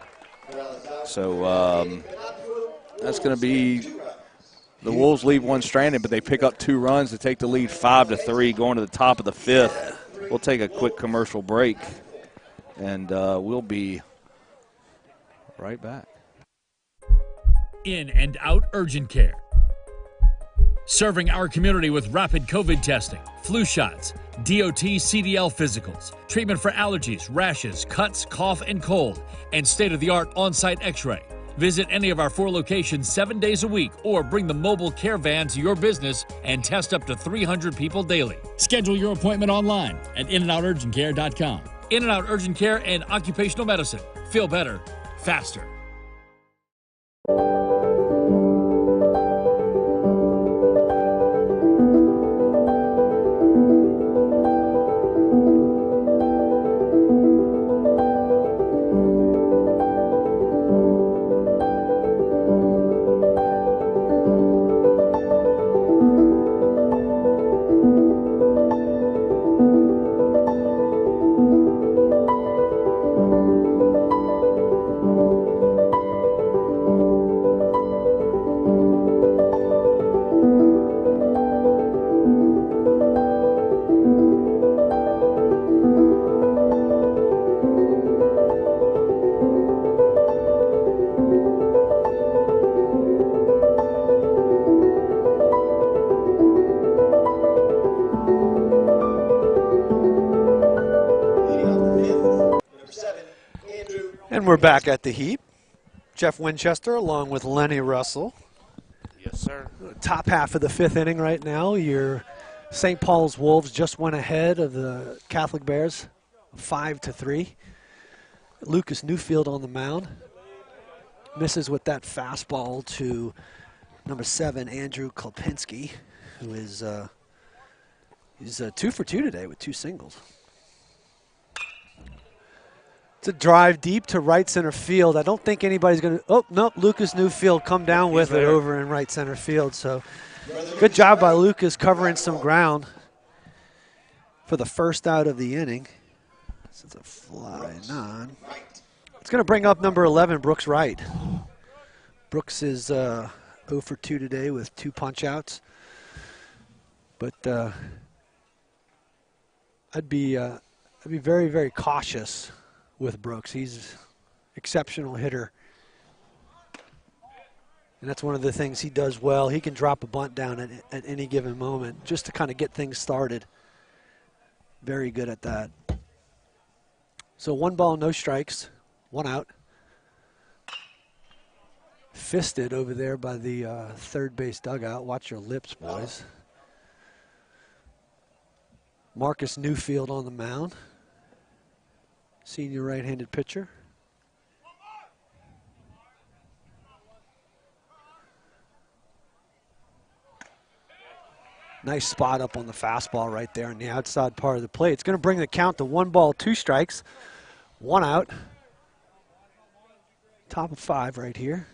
So that's going to be the Wolves leave 1 stranded, but they pick up 2 runs to take the lead 5-3 going to the top of the 5th. We'll take a quick commercial break, and we'll be right back. In and out urgent care. Serving our community with rapid COVID testing, flu shots, DOT CDL physicals, treatment for allergies, rashes, cuts, cough, and cold, and state-of-the-art on-site x-ray. Visit any of our 4 locations 7 days a week or bring the mobile care van to your business and test up to 300 people daily. Schedule your appointment online at inandourgentcare.com. In-N-Out Urgent Care and Occupational Medicine. Feel better, faster. We're back at the heap. Jeff Winchester along with Lenny Russell. Yes, sir. Top half of the 5th inning right now. Your St. Paul's Wolves just went ahead of the Catholic Bears 5-3. Lucas Newfield on the mound. Misses with that fastball to number 7, Andrew Klopinski, who is he's 2 for 2 today with 2 singles. It's a drive deep to right center field. I don't think anybody's going to – oh, no, Lucas Newfield come down with it over in right center field. So good job by Lucas covering some ground for the first out of the inning. This is a fly non. It's going to bring up number 11, Brooks Wright. Brooks is 0 for 2 today with 2 punch-outs. But I'd be very, very cautious with Brooks. He's an exceptional hitter. And that's one of the things he does well. He can drop a bunt down at any given moment just to kind of get things started. Very good at that. So 1 ball, no strikes, 1 out. Fisted over there by the third base dugout. Watch your lips, boys. Marcus Newfield on the mound. Senior right-handed pitcher. Nice spot up on the fastball right there on the outside part of the plate. It's going to bring the count to 1 ball, 2 strikes, 1 out. Top of 5 right here.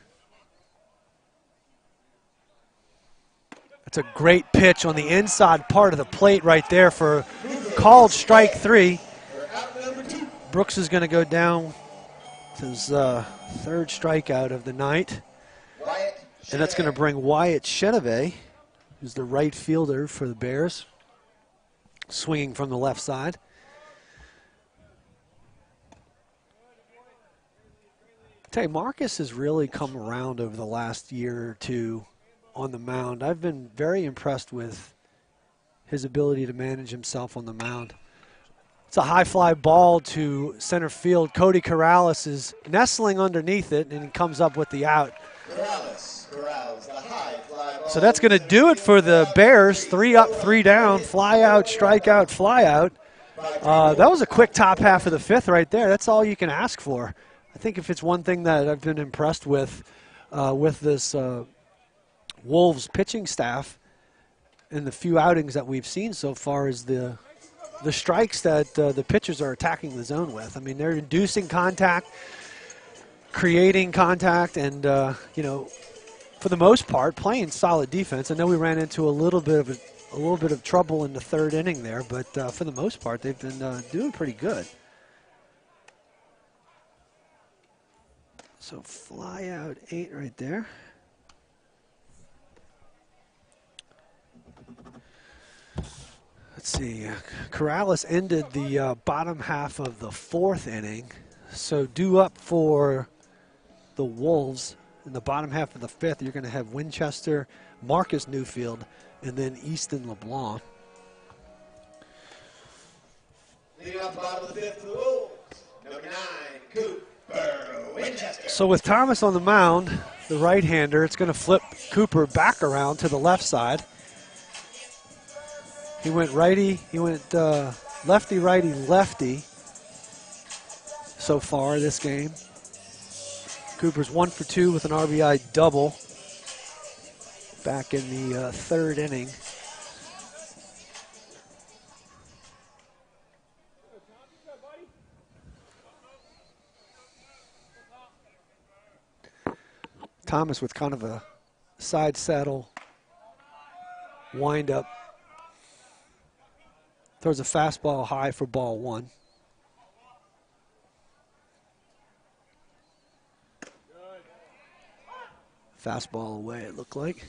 That's a great pitch on the inside part of the plate right there for called strike 3. Brooks is going to go down to his 3rd strikeout of the night. And that's going to bring Wyatt Chenevey, who's the right fielder for the Bears, swinging from the left side. I tell you, Marcus has really come around over the last year or 2 on the mound. I've been very impressed with his ability to manage himself on the mound. It's a high fly ball to center field. Cody Corrales is nestling underneath it, and he comes up with the out. Corrales, the high fly ball. So that's going to do it for the Bears. 3 up, 3 down, fly out, strike out, fly out. That was a quick top half of the fifth right there. That's all you can ask for. I think if it's one thing that I've been impressed with this Wolves pitching staff in the few outings that we've seen so far is the strikes that the pitchers are attacking the zone with. I mean, they're inducing contact, creating contact, and, for the most part, playing solid defense. I know we ran into a little bit of trouble in the third inning there, but for the most part, they've been doing pretty good. So fly out 8 right there. Let's see. Corrales ended the bottom half of the fourth inning. So due up for the Wolves in the bottom half of the fifth, you're going to have Winchester, Marcus Newfield, and then Easton LeBlanc. Leading off the bottom of the fifth for the Wolves, number 9, Cooper Winchester. So with Thomas on the mound, the right-hander, it's going to flip Cooper back around to the left side. He went righty, lefty, righty, lefty so far this game. Cooper's 1 for 2 with an RBI double back in the third inning. Thomas with kind of a side saddle wind up. Throws a fastball high for ball 1. Fastball away, it looked like.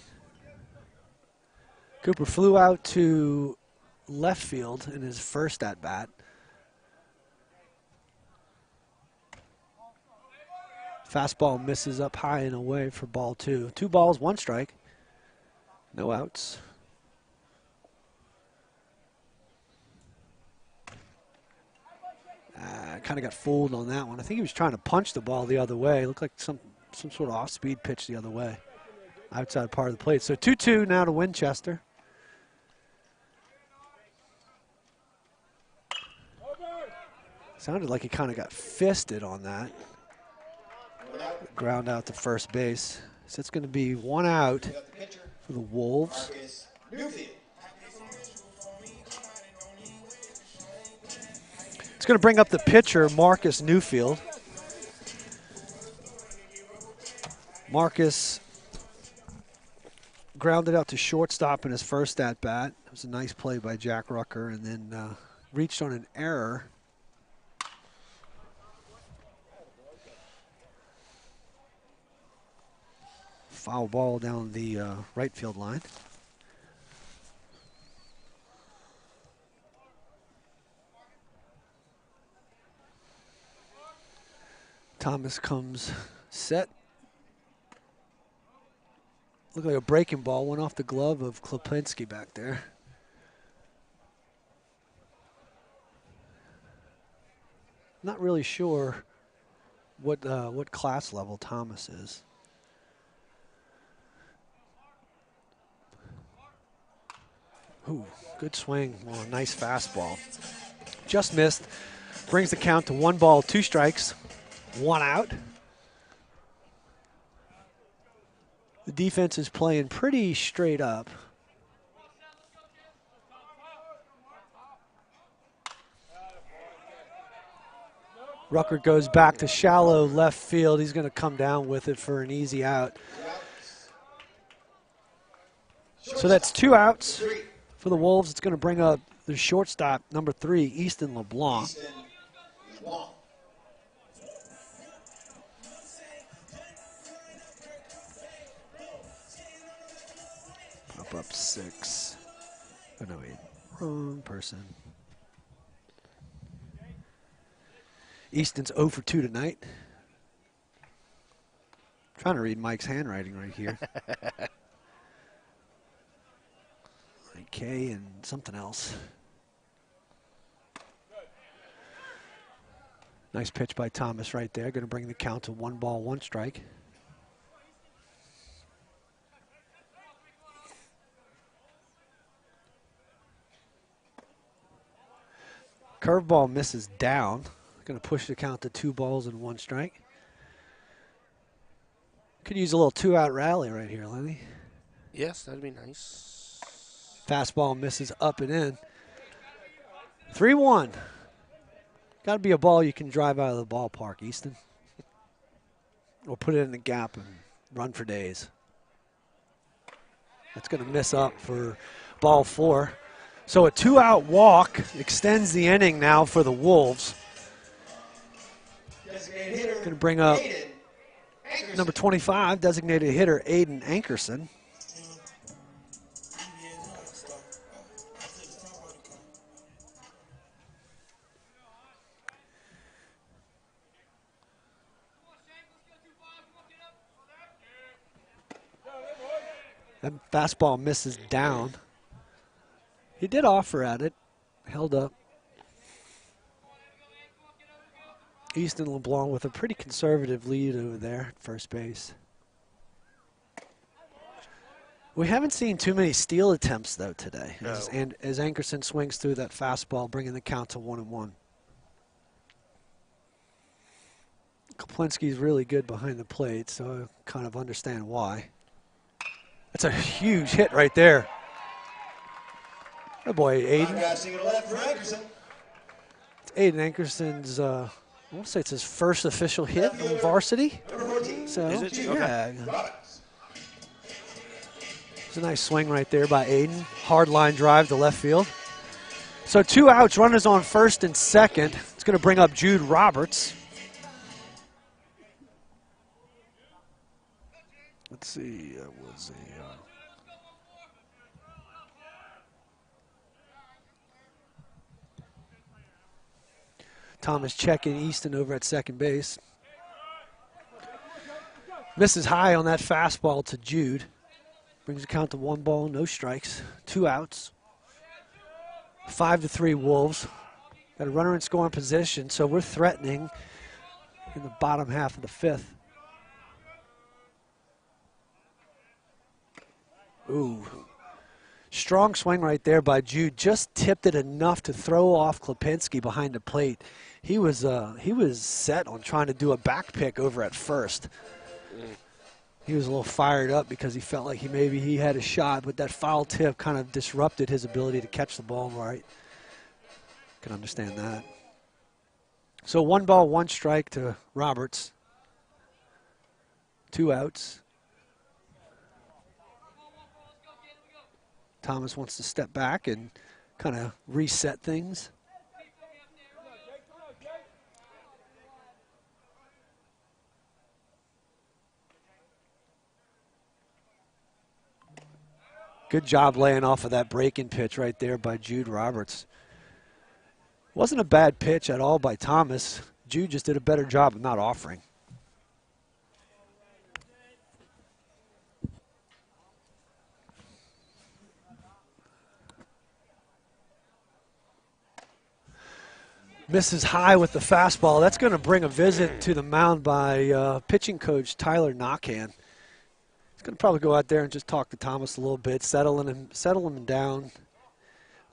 Cooper flew out to left field in his first at-bat. Fastball misses up high and away for ball 2. 2 balls, 1 strike. No outs. Kind of got fooled on that one. I think he was trying to punch the ball the other way. It looked like some sort of off-speed pitch the other way. Outside part of the plate. So 2-2 now to Winchester. Sounded like he kind of got fisted on that. Ground out to first base. So it's going to be 1 out for the Wolves. It's going to bring up the pitcher, Marcus Newfield. Marcus grounded out to shortstop in his first at-bat. It was a nice play by Jack Rucker, and then reached on an error. Foul ball down the right field line. Thomas comes set. Looked like a breaking ball. Went off the glove of Klopinski back there. Not really sure what class level Thomas is. Ooh, good swing. Oh, nice fastball. Just missed. Brings the count to 1 ball, 2 strikes, 1 out. The defense is playing pretty straight up. Rucker goes back to shallow left field. He's going to come down with it for an easy out. So that's 2 outs for the Wolves. It's going to bring up the shortstop, number 3, Easton LeBlanc. Up 6. Oh, no, wait. Wrong person. Easton's 0 for 2 tonight. Trying to read Mike's handwriting right here. K and something else. Nice pitch by Thomas right there. Going to bring the count to 1 ball, 1 strike. Curveball misses down. Going to push the count to 2 balls and 1 strike. Could use a little 2-out rally right here, Lenny. Yes, that'd be nice. Fastball misses up and in. 3-1. Got to be a ball you can drive out of the ballpark, Easton. Or put it in the gap and run for days. That's going to miss up for ball 4. So a 2-out walk extends the inning now for the Wolves. Going to bring up number 25, designated hitter Aiden Ankerson. That fastball misses down. He did offer at it, held up. Easton LeBlanc with a pretty conservative lead over there at first base. We haven't seen too many steal attempts, though, today. No. As Ankerson swings through that fastball, bringing the count to 1-1. Koplinski's really good behind the plate, so I kind of understand why. That's a huge hit right there. Oh boy, Aiden. It's Aiden Ankerson's, I want to say it's his first official hit on varsity. So, Is it? yeah. It's a nice swing right there by Aiden. Hard line drive to left field. So 2 outs, runners on first and second. It's going to bring up Jude Roberts. Let's see, that was a... Thomas checking Easton over at second base. Misses high on that fastball to Jude. Brings the count to 1 ball, no strikes, 2 outs. 5-3 Wolves. Got a runner in scoring position, so we're threatening in the bottom half of the 5th. Ooh. Strong swing right there by Jude. Just tipped it enough to throw off Klopinski behind the plate. He was set on trying to do a back pick over at first. He was a little fired up because he felt like maybe he had a shot, but that foul tip kind of disrupted his ability to catch the ball right. Can understand that. So 1 ball, 1 strike to Roberts. 2 outs. Thomas wants to step back and kind of reset things. Good job laying off of that break-in pitch right there by Jude Roberts. Wasn't a bad pitch at all by Thomas. Jude just did a better job of not offering. Misses high with the fastball. That's going to bring a visit to the mound by pitching coach Tyler Knockhand. He's going to probably go out there and just talk to Thomas a little bit, settle him down.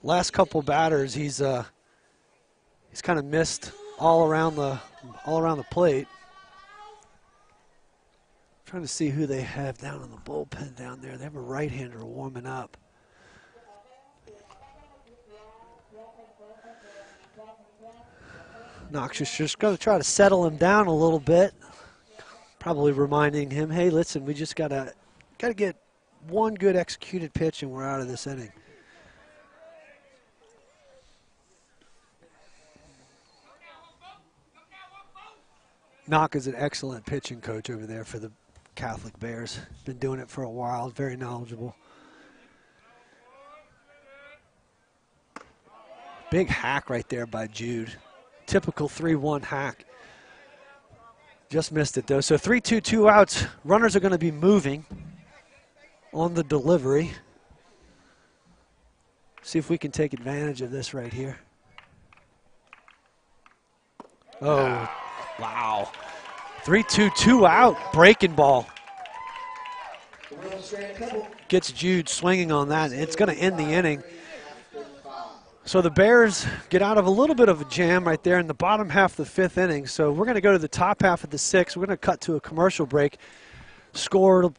Last couple batters, he's kind of missed all around the plate. Trying to see who they have down in the bullpen down there. They have a right-hander warming up. Knox is just going to try to settle him down a little bit. Probably reminding him, hey, listen, we just gotta get 1 good executed pitch and we're out of this inning. Knock is an excellent pitching coach over there for the Catholic Bears. Been doing it for a while, very knowledgeable. Big hack right there by Jude. Typical 3-1 hack. Just missed it, though. So 3-2, 2 outs. Runners are going to be moving on the delivery. See if we can take advantage of this right here. Oh, wow. 3-2, 2 out. Breaking ball. Gets Jude swinging on that. It's going to end the inning. So the Bears get out of a little bit of a jam right there in the bottom half of the 5th inning. So we're going to go to the top half of the 6th. We're going to cut to a commercial break. Score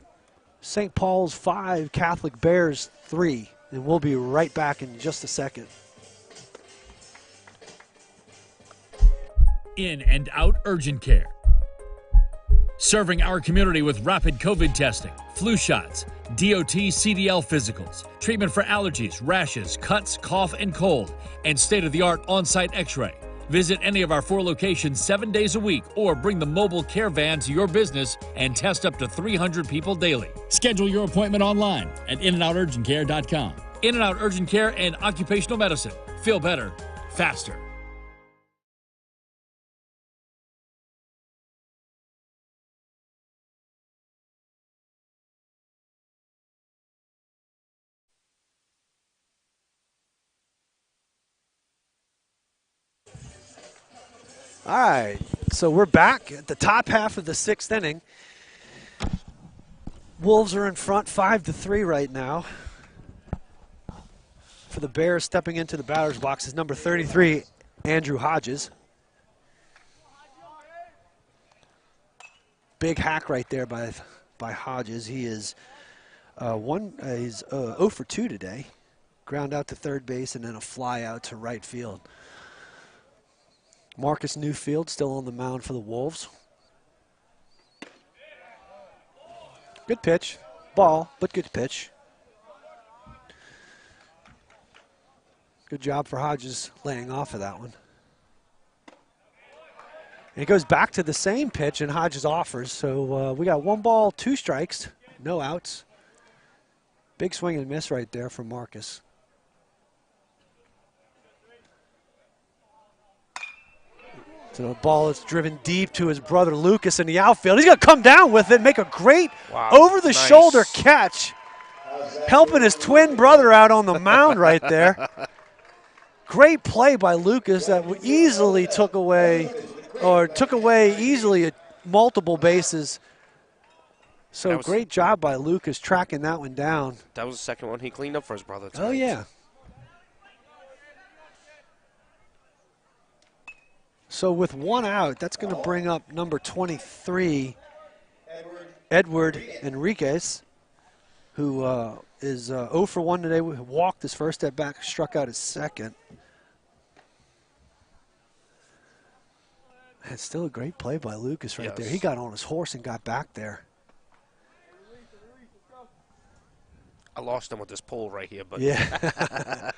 St. Paul's 5, Catholic Bears 3. And we'll be right back in just a second. In and out urgent care. Serving our community with rapid COVID testing, flu shots, DOT CDL physicals, treatment for allergies, rashes, cuts, cough, and cold, and state-of-the-art on-site x-ray. Visit any of our 4 locations 7 days a week or bring the mobile care van to your business and test up to 300 people daily. Schedule your appointment online at inandouturgentcare.com. In and Out Urgent Care and Occupational Medicine. Feel better, faster. All right, so we're back at the top half of the 6th inning. Wolves are in front 5-3 right now. For the Bears, stepping into the batter's box is number 33, Andrew Hodges. Big hack right there by Hodges. He is he's 0 for 2 today. Ground out to third base and then a fly out to right field. Marcus Newfield still on the mound for the Wolves. Good pitch. Ball, but good pitch. Good job for Hodges laying off of that one. And it goes back to the same pitch, and Hodges offers. So we got 1 ball, 2 strikes, no outs. Big swing and miss right there for Marcus. So the ball is driven deep to his brother Lucas in the outfield. He's going to come down with it, make a great over-the-shoulder catch, helping his twin brother out on the mound right there. Great play by Lucas that easily took away easily multiple bases. So great job by Lucas tracking that one down. That was the second one he cleaned up for his brother tonight. Oh, yeah. So with 1 out, that's going to bring up number 23, Edward Enriquez, who is 0 for 1 today. Walked his first at bat, struck out his second. It's still a great play by Lucas right there. He got on his horse and got back there. I lost him with this pole right here, but yeah.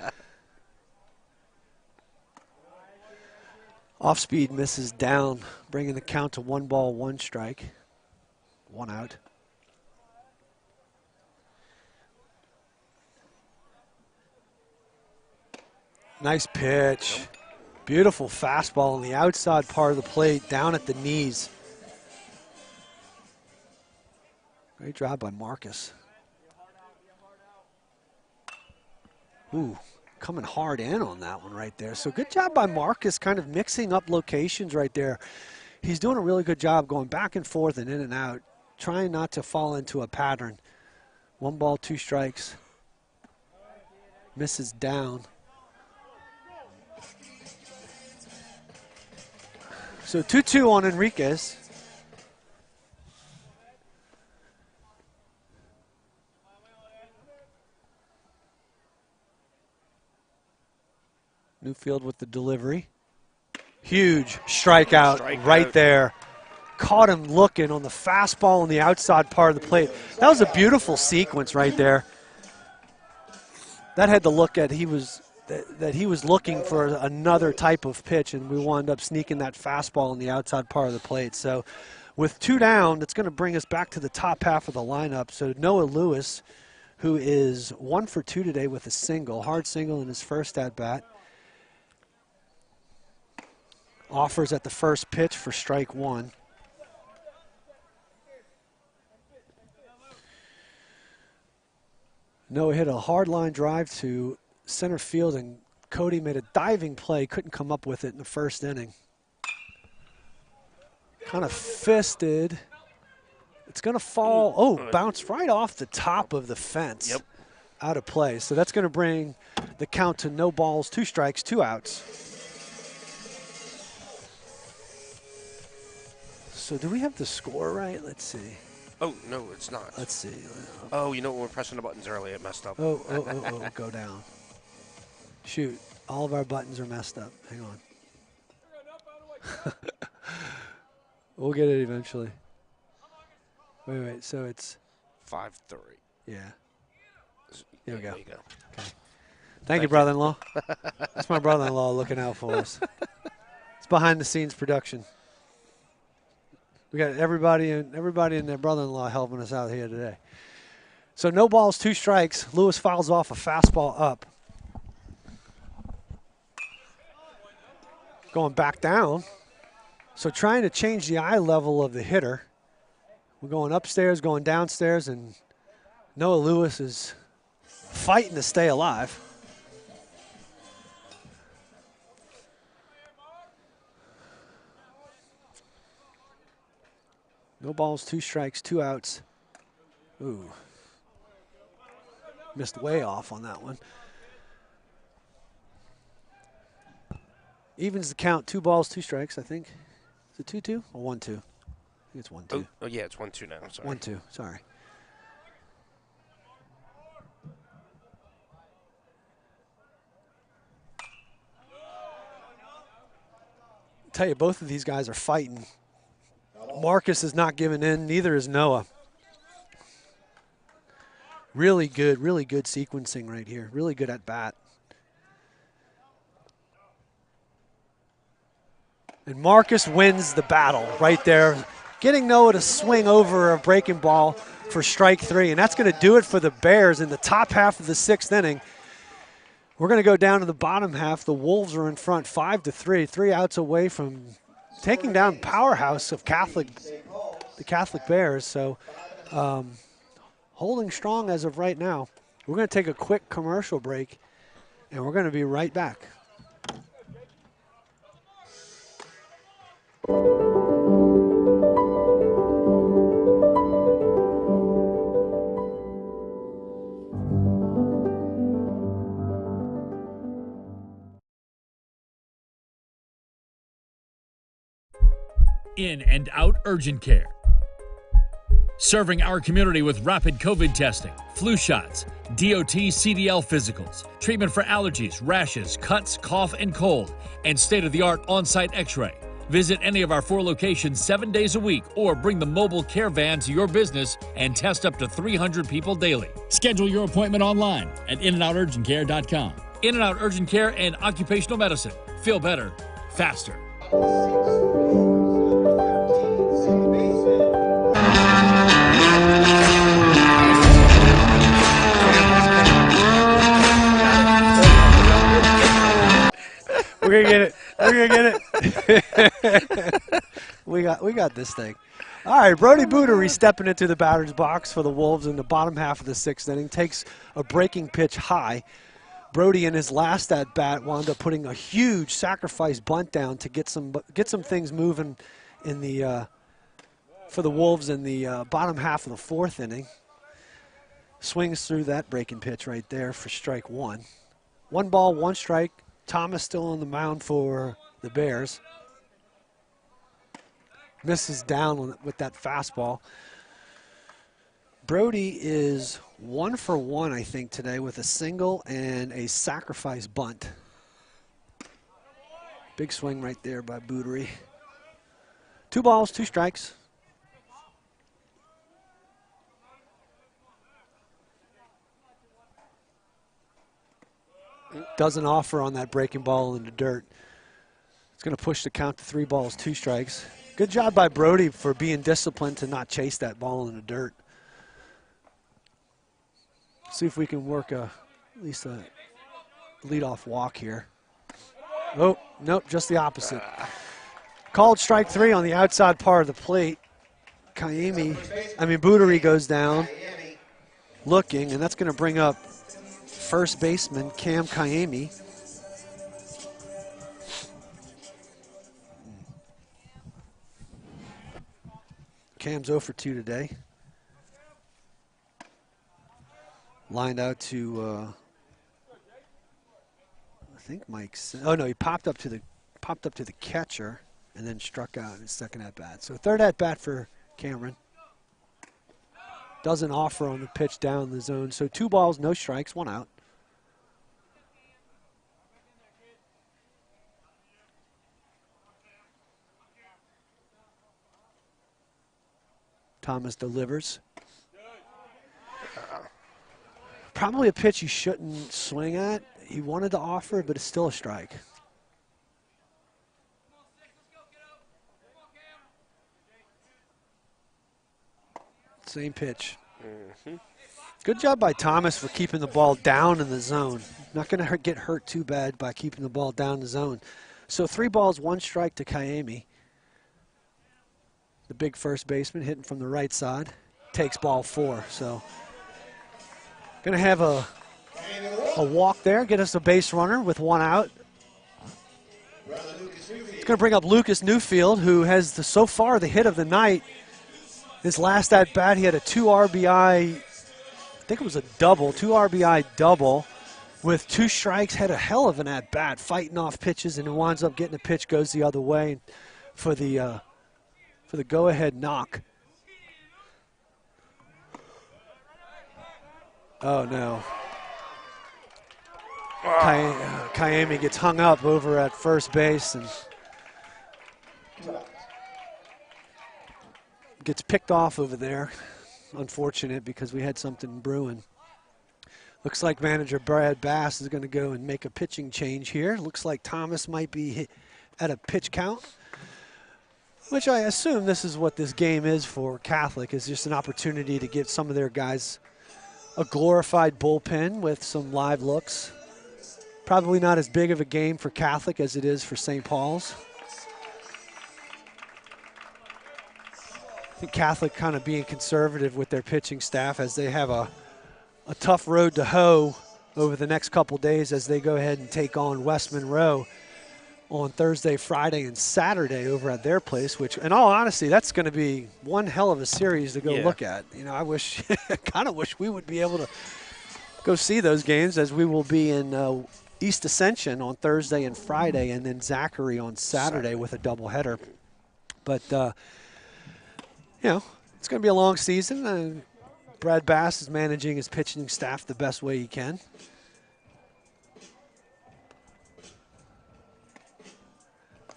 Off speed misses down, bringing the count to 1 ball, 1 strike, 1 out. Nice pitch. Beautiful fastball on the outside part of the plate, down at the knees. Great job by Marcus. Ooh. Coming hard in on that one right there. So good job by Marcus kind of mixing up locations right there. He's doing a really good job going back and forth and in and out, trying not to fall into a pattern. 1 ball, 2 strikes. Misses down. So 2-2 on Enriquez. Newfield with the delivery. Huge strikeout right there. Caught him looking on the fastball on the outside part of the plate. That was a beautiful sequence right there. That had to look at that he was looking for another type of pitch, and we wound up sneaking that fastball on the outside part of the plate. So with 2 down, that's going to bring us back to the top half of the lineup. So Noah Lewis, who is 1 for 2 today with a single, hard single in his first at-bat. Offers at the first pitch for strike 1. Noah hit a hard line drive to center field, and Cody made a diving play, couldn't come up with it in the first inning. Kind of fisted. It's going to fall. Oh, bounced right off the top of the fence. Yep. Out of play. So that's going to bring the count to no balls, 2 strikes, 2 outs. So do we have the score right? Let's see. Oh, no, it's not. Let's see. Oh, you know, when we're pressing the buttons early, it messed up. Oh, go down. Shoot, all of our buttons are messed up. Hang on. We'll get it eventually. Wait, so it's 5-3. Yeah. Here we go. There you go. Okay. Thank you, brother-in-law. That's my brother-in-law looking out for us. It's behind-the-scenes production. We got everybody and their brother-in-law helping us out here today. So no balls, 2 strikes. Lewis fouls off a fastball up. Going back down. So trying to change the eye level of the hitter. We're going upstairs, going downstairs, and Noah Lewis is fighting to stay alive. No balls, 2 strikes, 2 outs. Ooh. Missed way off on that one. Evens the count, 2 balls, 2 strikes, I think. Is it 2-2 or 1-2? I think it's 1-2. Oh, yeah, it's 1-2 now. Sorry. 1-2, sorry. Tell you, both of these guys are fighting. Marcus is not giving in, neither is Noah. Really good sequencing right here. Really good at bat. And Marcus wins the battle right there, getting Noah to swing over a breaking ball for strike 3. And that's going to do it for the Bears in the top half of the 6th inning. We're going to go down to the bottom half. The Wolves are in front 5-3, 3 outs away from taking down powerhouse of the Catholic Bears. So holding strong as of right now. We're going to take a quick commercial break, and we're going to be right back. In and out urgent care. Serving our community with rapid COVID testing, flu shots, DOT CDL physicals, treatment for allergies, rashes, cuts, cough, and cold, and state-of-the-art on-site x-ray. Visit any of our 4 locations 7 days a week or bring the mobile care van to your business and test up to 300 people daily. Schedule your appointment online at inandouturgentcare.com. In and Out Urgent Care and Occupational Medicine. Feel better, faster. We're gonna get it. We're gonna get it. we got this thing. All right, Brody Bootery stepping into the batter's box for the Wolves in the bottom half of the 6th inning. Takes a breaking pitch high. Brody in his last at bat wound up putting a huge sacrifice bunt down to get some things moving in the for the Wolves in the bottom half of the 4th inning. Swings through that breaking pitch right there for strike 1. 1 ball, 1 strike. Thomas still on the mound for the Bears. Misses down with that fastball. Brody is 1 for 1, I think, today with a single and a sacrifice bunt. Big swing right there by Bootery. 2 balls, 2 strikes. Doesn't offer on that breaking ball in the dirt. It's going to push the count to 3 balls, 2 strikes. Good job by Brody for being disciplined to not chase that ball in the dirt. See if we can work at least a leadoff walk here. Oh, nope, just the opposite. Called strike 3 on the outside part of the plate. Bootery goes down looking, and that's going to bring up first baseman Cam Kayemi. Cam's 0 for 2 today. Lined out to think Mike's. Oh no, he popped up to the catcher and then struck out in his second at bat. So third at bat for Cameron. Doesn't offer on the pitch down the zone. So 2 balls, no strikes, 1 out. Thomas delivers. Probably a pitch he shouldn't swing at. He wanted to offer, but it's still a strike. Same pitch. Good job by Thomas for keeping the ball down in the zone. Not going to get hurt too bad by keeping the ball down the zone. So 3 balls, 1 strike to Kayemi. The big first baseman hitting from the right side. Takes ball 4. So going to have a walk there, get us a base runner with 1 out. It's going to bring up Lucas Newfield, who has so far the hit of the night. His last at bat, he had a 2 RBI, I think it was a double, 2 RBI double with 2 strikes, had a hell of an at bat, fighting off pitches, and it winds up getting a pitch, goes the other way for the go-ahead knock. Oh no. Kayemi gets hung up over at first base and gets picked off over there. Unfortunate because we had something brewing. Looks like manager Brad Bass is going to go and make a pitching change here. Looks like Thomas might be at a pitch count, which I assume this is what this game is for Catholic, is just an opportunity to give some of their guys a glorified bullpen with some live looks. Probably not as big of a game for Catholic as it is for St. Paul's. I think Catholic kind of being conservative with their pitching staff as they have a tough road to hoe over the next couple days as they go ahead and take on West Monroe on Thursday, Friday, and Saturday over at their place, which, in all honesty, that's going to be one hell of a series to go look at. You know, I kind of wish we would be able to go see those games, as we will be in East Ascension on Thursday and Friday, and then Zachary on Saturday with a doubleheader. But, you know, it's going to be a long season. Brad Bass is managing his pitching staff the best way he can.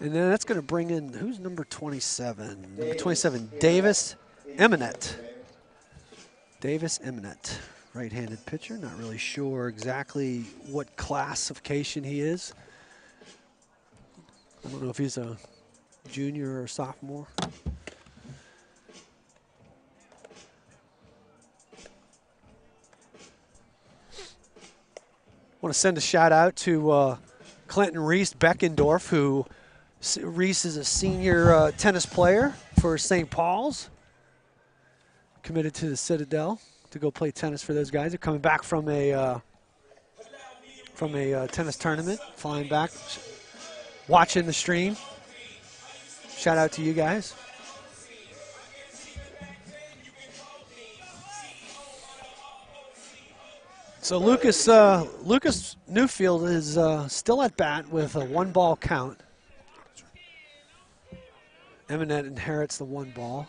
And then that's going to bring in, who's number 27? Number 27, Davis Eminet. Davis Eminet, right-handed pitcher. Not really sure exactly what classification he is. I don't know if he's a junior or sophomore. Want to send a shout out to Clinton Reese Beckendorf, who Reese is a senior tennis player for St. Paul's. Committed to the Citadel to go play tennis for those guys. They're coming back from a tennis tournament, flying back, watching the stream. Shout out to you guys. So Lucas Newfield is still at bat with a 1-ball count. Eminet inherits the 1 ball.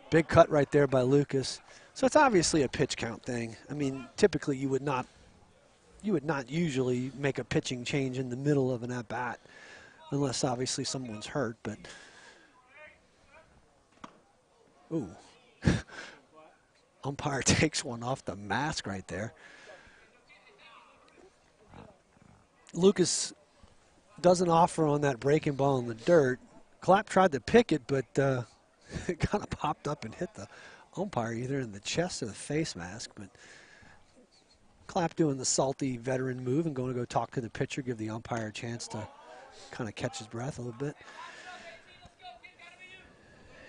Big cut right there by Lucas. So it's obviously a pitch count thing. I mean, typically you would not usually make a pitching change in the middle of an at bat, unless obviously someone's hurt. But ooh. Umpire takes one off the mask right there. Lucas doesn't offer on that breaking ball in the dirt. Clapp tried to pick it, but it kind of popped up and hit the umpire either in the chest or the face mask. But Clapp doing the salty veteran move and going to go talk to the pitcher, give the umpire a chance to kind of catch his breath a little bit.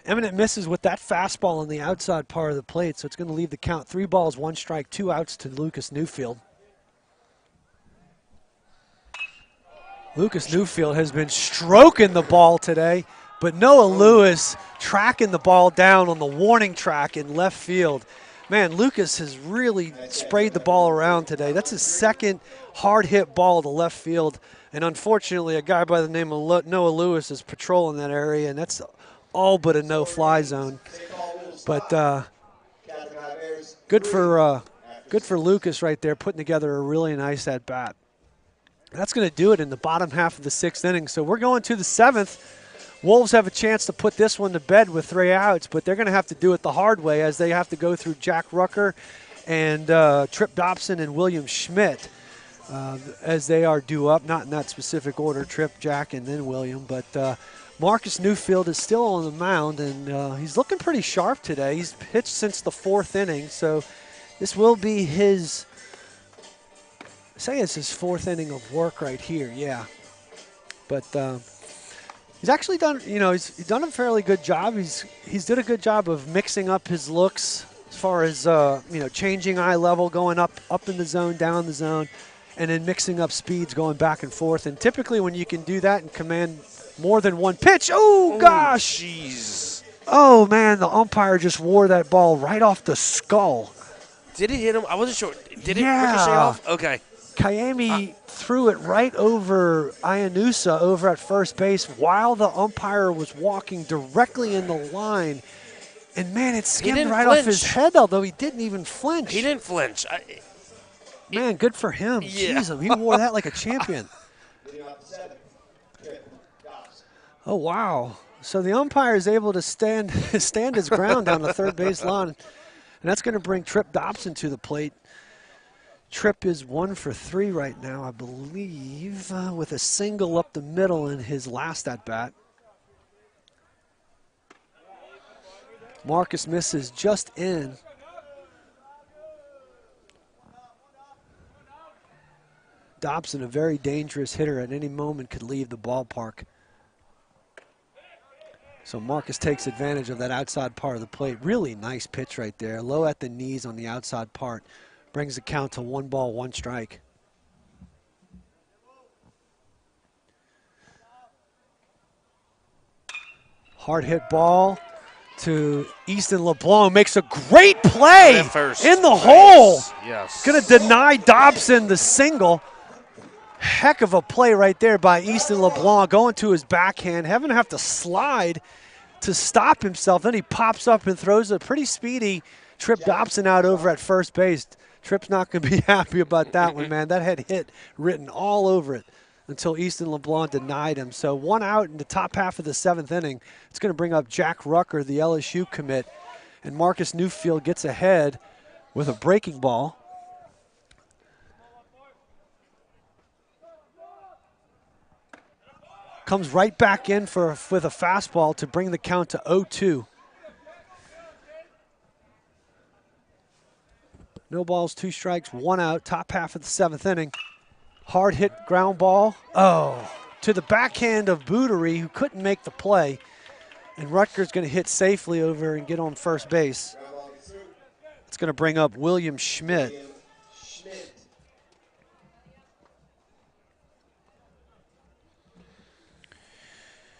Eminet misses with that fastball on the outside part of the plate, so it's going to leave the count 3 balls, 1 strike, 2 outs to Lucas Newfield. Lucas Newfield has been stroking the ball today, but Noah Lewis tracking the ball down on the warning track in left field. Man, Lucas has really sprayed the ball around today. That's his second hard-hit ball to left field. And unfortunately, a guy by the name of Noah Lewis is patrolling that area, and that's all but a no-fly zone. But good for Lucas right there, putting together a really nice at-bat. That's going to do it in the bottom half of the 6th inning. So we're going to the 7th. Wolves have a chance to put this one to bed with 3 outs, but they're going to have to do it the hard way as they have to go through Jack Rucker and Trip Dobson and William Schmidt as they are due up, not in that specific order, Trip, Jack, and then William. But Marcus Newfield is still on the mound, and he's looking pretty sharp today. He's pitched since the 4th inning, so this will be his, say it's his 4th inning of work right here, yeah. But he's actually done, he's done a fairly good job. He's did a good job of mixing up his looks as far as, changing eye level, going up in the zone, down the zone, and then mixing up speeds going back and forth. And typically when you can do that and command more than one pitch, oh, gosh. Jeez. Oh, man, the umpire just wore that ball right off the skull. Did it hit him? I wasn't sure. Did it ricochet off? Okay. Kayemi threw it right over Iannusa over at first base while the umpire was walking directly in the line. And, man, it skimmed right off his head, although he didn't even flinch. He didn't flinch. Man, good for him. Yeah. Jeez, he wore that like a champion. Oh, wow. So the umpire is able to stand his ground down the third base line. And that's going to bring Trip Dobson to the plate. Tripp is 1 for 3 right now, I believe, with a single up the middle in his last at-bat. Marcus misses just in. Dobson, a very dangerous hitter, at any moment could leave the ballpark. So Marcus takes advantage of that outside part of the plate. Really nice pitch right there, low at the knees on the outside part. Brings the count to 1 ball, 1 strike. Hard hit ball to Easton LeBlanc. Makes a great play in the hole. Yes. Going to deny Dobson the single. Heck of a play right there by Easton LeBlanc, going to his backhand, having to have to slide to stop himself. Then he pops up and throws a pretty speedy Trip Dobson out over at first base. Tripp's not going to be happy about that one, man. That had hit written all over it until Easton LeBlanc denied him. So 1 out in the top half of the 7th inning. It's going to bring up Jack Rucker, the LSU commit. And Marcus Newfield gets ahead with a breaking ball. Comes right back in with a fastball to bring the count to 0-2. No balls, 2 strikes, 1 out, top half of the 7th inning. Hard hit ground ball. Oh, to the backhand of Bootery, who couldn't make the play. And Rutgers going to hit safely over and get on first base. It's going to bring up William Schmidt.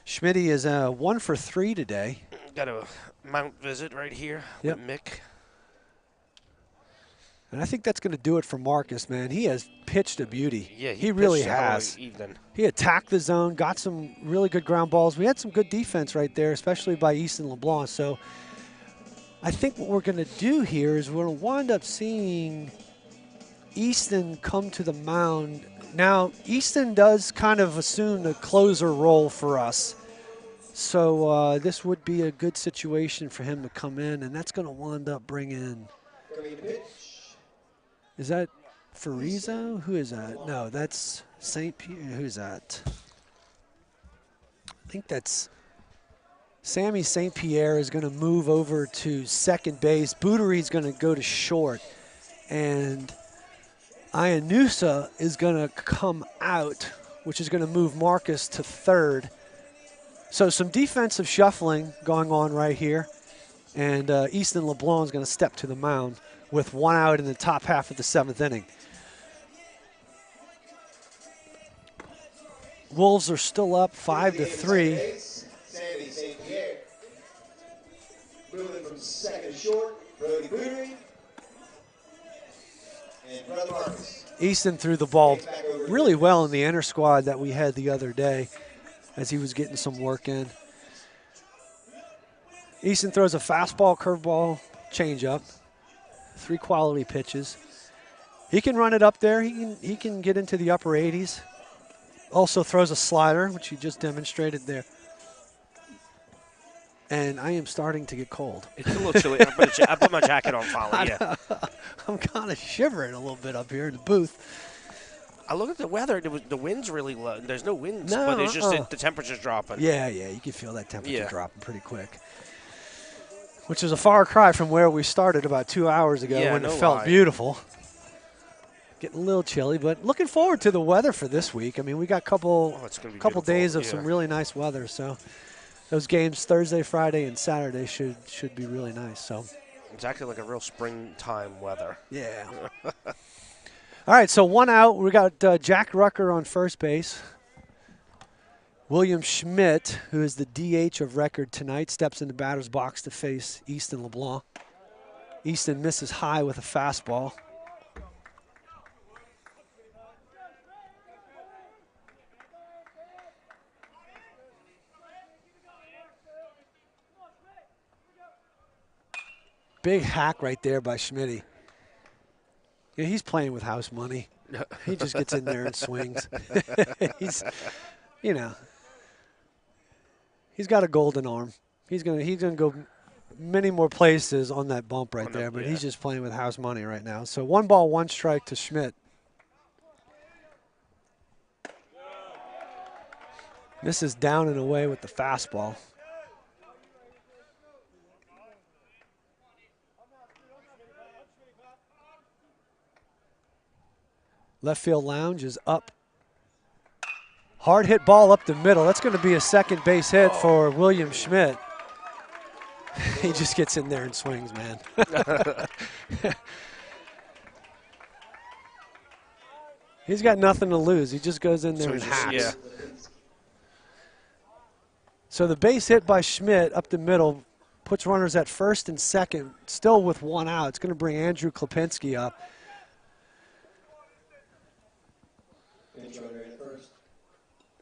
Schmidt is 1 for 3 today. Got a mount visit right here with Mick. And I think that's going to do it for Marcus, man. He has pitched a beauty. Yeah, he really has. Evening. He attacked the zone, got some really good ground balls. We had some good defense right there, especially by Easton LeBlanc. So I think what we're going to do here is we're going to wind up seeing Easton come to the mound. Now, Easton does kind of assume the closer role for us. So this would be a good situation for him to come in, and that's going to wind up bringing. Is that Farizo? Who is that? No, that's St. Pierre. Who's that? I think that's Sammy St. Pierre is going to move over to second base. Bootery's going to go to short. And Iannusa is going to come out, which is going to move Marcus to third. So some defensive shuffling going on right here. And Easton LeBlanc is going to step to the mound with 1 out in the top half of the 7th inning. Wolves are still up 5-3. Sandy St. Pierre. Moving from second to short, Brody Bootery. And Brother Marcus. Easton threw the ball really well in the inner squad that we had the other day as he was getting some work in. Easton throws a fastball, curveball, changeup, 3 quality pitches. He can run it up there. He can get into the upper 80s. Also throws a slider, which he just demonstrated there. And I am starting to get cold. It's a little chilly. I put my jacket on finally, yeah. I'm kind of shivering a little bit up here in the booth. I look at the weather. The wind's really low. There's no winds, No, but it's just the temperature's dropping. Yeah, you can feel that temperature dropping pretty quick. Which is a far cry from where we started about 2 hours ago when it felt beautiful. Getting a little chilly, but looking forward to the weather for this week. I mean, we got a couple days of some really nice weather, so those games Thursday, Friday, and Saturday should be really nice. So exactly like a real springtime weather. Yeah. All right, so 1 out. We got Jack Rucker on first base. William Schmidt, who is the DH of record tonight, steps in the batter's box to face Easton LeBlanc. Easton misses high with a fastball. Big hack right there by Schmitty. Yeah, he's playing with house money. He just gets in there and swings. He's got a golden arm. He's gonna go many more places on that bump right there, but he's just playing with house money right now. So 1 ball, 1 strike to Schmidt. Misses down and away with the fastball. Left field lounge is up. Hard hit ball up the middle. That's going to be a second base hit for William Schmidt. He just gets in there and swings, man. He's got nothing to lose. He just goes in there and hacks. Yeah. So the base hit by Schmidt up the middle puts runners at first and second, still with 1 out. It's going to bring Andrew Klipinski up.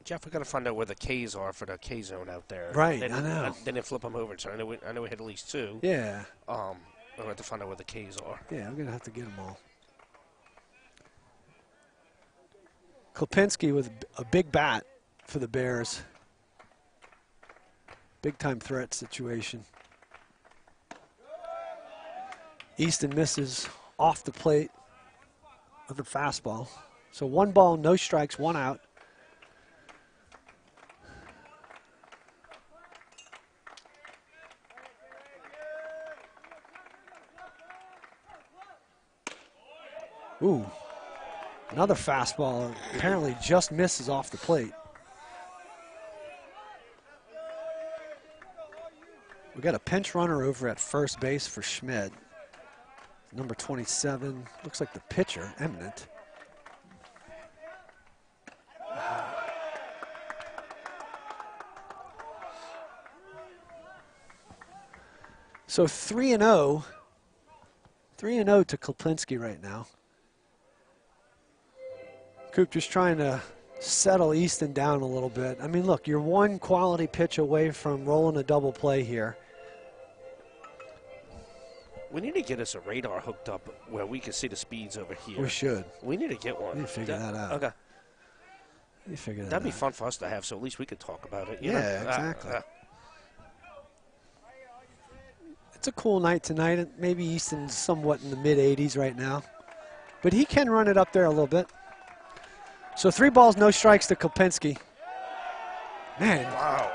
Jeff, we got to find out where the K's are for the K zone out there. Right, I know. They didn't flip them over, so I know we had at least 2. Yeah. We have to find out where the K's are. Yeah, I'm going to have to get them all. Klipinski with a big bat for the Bears. Big-time threat situation. Easton misses off the plate of the fastball. So 1 ball, no strikes, 1 out. Ooh, another fastball apparently just misses off the plate. We got a pinch runner over at first base for Schmidt. Number 27, looks like the pitcher, Eminent. So 3-0. 3-0 to Klipinski right now. Coop just trying to settle Easton down a little bit. I mean, look, you're 1 quality pitch away from rolling a double play here. We need to get us a radar hooked up where we can see the speeds over here. We should. We need to get one. We need to figure that out. Okay. You figure that That'd be out. fun for us to have, so at least we could talk about it. You Yeah, know? exactly. It's a cool night tonight. Maybe Easton's somewhat in the mid-80s right now. But he can run it up there a little bit. So 3 balls, no strikes to Klipinski. Man. Wow,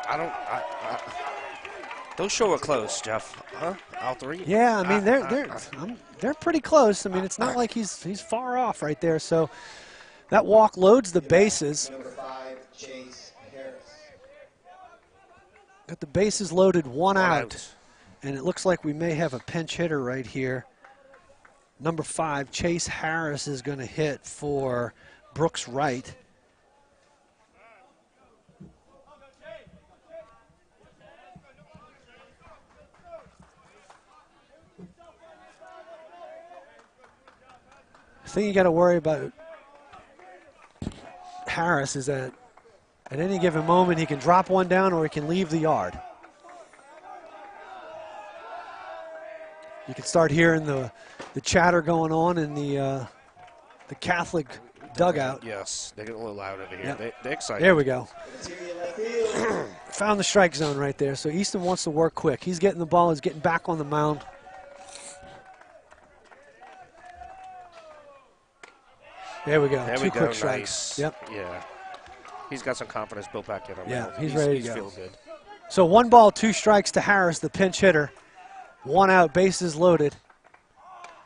those show are close, Jeff. Huh? All 3? Yeah, I mean they're pretty close. I mean it's not like he's far off right there. So that walk loads the bases. Number 5, Chase Harris. Got the bases loaded, 1 out. out. And it looks like we may have a pinch hitter right here. Number 5, Chase Harris is going to hit for Brooks Wright. The thing you got to worry about Harris is that at any given moment he can drop one down or he can leave the yard. You can start hearing the chatter going on in the Catholic dugout. Yes, they get a little loud over here. Yep. They're excited. There we go. Found the strike zone right there. So Easton wants to work quick. He's getting the ball. He's getting back on the mound. There we go. There Two we go. quick strikes. Nice. Yep. Yeah. He's got some confidence built back in him. Yeah, he's ready to He's go. feeling good. So 1 ball, 2 strikes to Harris, the pinch hitter. 1 out, bases loaded.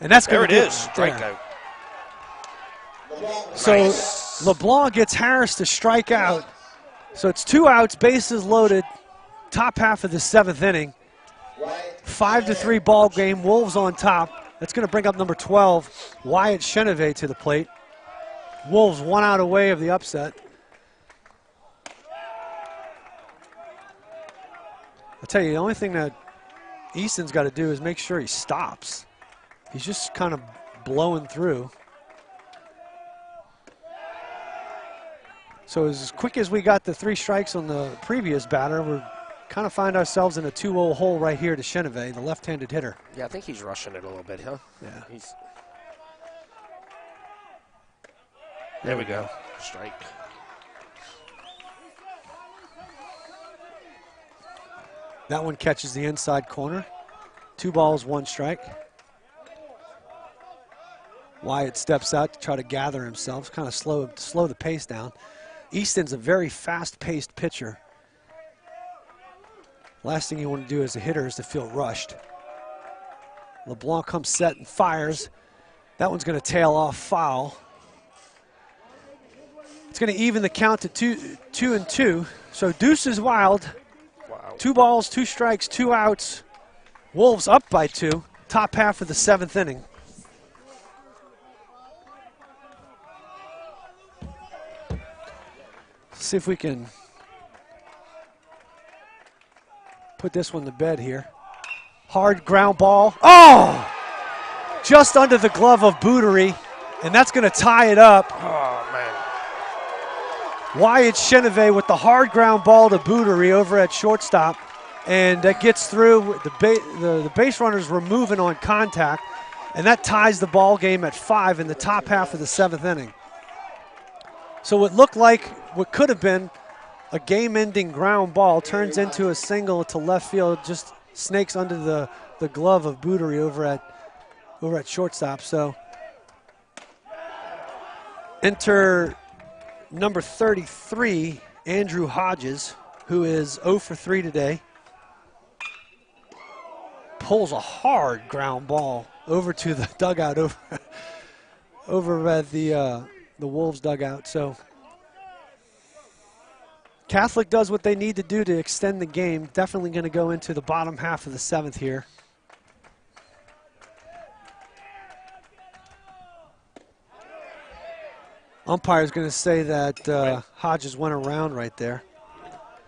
And that's There going it to is. Strikeout. So Nice. LeBlanc gets Harris to strike out. So it's 2 outs, bases loaded, top half of the 7th inning. 5-3 ball game, Wolves on top. That's going to bring up number 12, Wyatt Chenevey, to the plate. Wolves 1 out away of the upset. I'll tell you, the only thing that Easton's got to do is make sure he stops. He's just kind of blowing through. So as quick as we got the 3 strikes on the previous batter, we're kind of find ourselves in a 2-0 hole right here to Chenevey, the left-handed hitter. Yeah, I think he's rushing it a little bit, huh? Yeah. There we go. Strike. That one catches the inside corner. 2 balls, 1 strike. Wyatt steps out to try to gather himself, kind of slow the pace down. Easton's a very fast-paced pitcher. Last thing you want to do as a hitter is to feel rushed. LeBlanc comes set and fires. That one's going to tail off foul. It's going to even the count to 2-2. So deuce is wild. Wow. 2 balls, 2 strikes, 2 outs. Wolves up by 2. Top half of the 7th inning. See if we can put this one to bed here. Hard ground ball. Oh! Just under the glove of Boudery, and that's going to tie it up. Oh, man. Wyatt Chenevey with the hard ground ball to Boudery over at shortstop, and that gets through. The base runners were moving on contact, and that ties the ball game at 5 in the top half of the 7th inning. So what looked like what could have been a game-ending ground ball turns into a single to left field, just snakes under the glove of Boudery over at shortstop. So enter number 33, Andrew Hodges, who is 0 for 3 today. Pulls a hard ground ball over to the dugout over at the Wolves dugout. So Catholic does what they need to do to extend the game. Definitely going to go into the bottom half of the 7th here. Umpire's going to say that Hodges went around right there.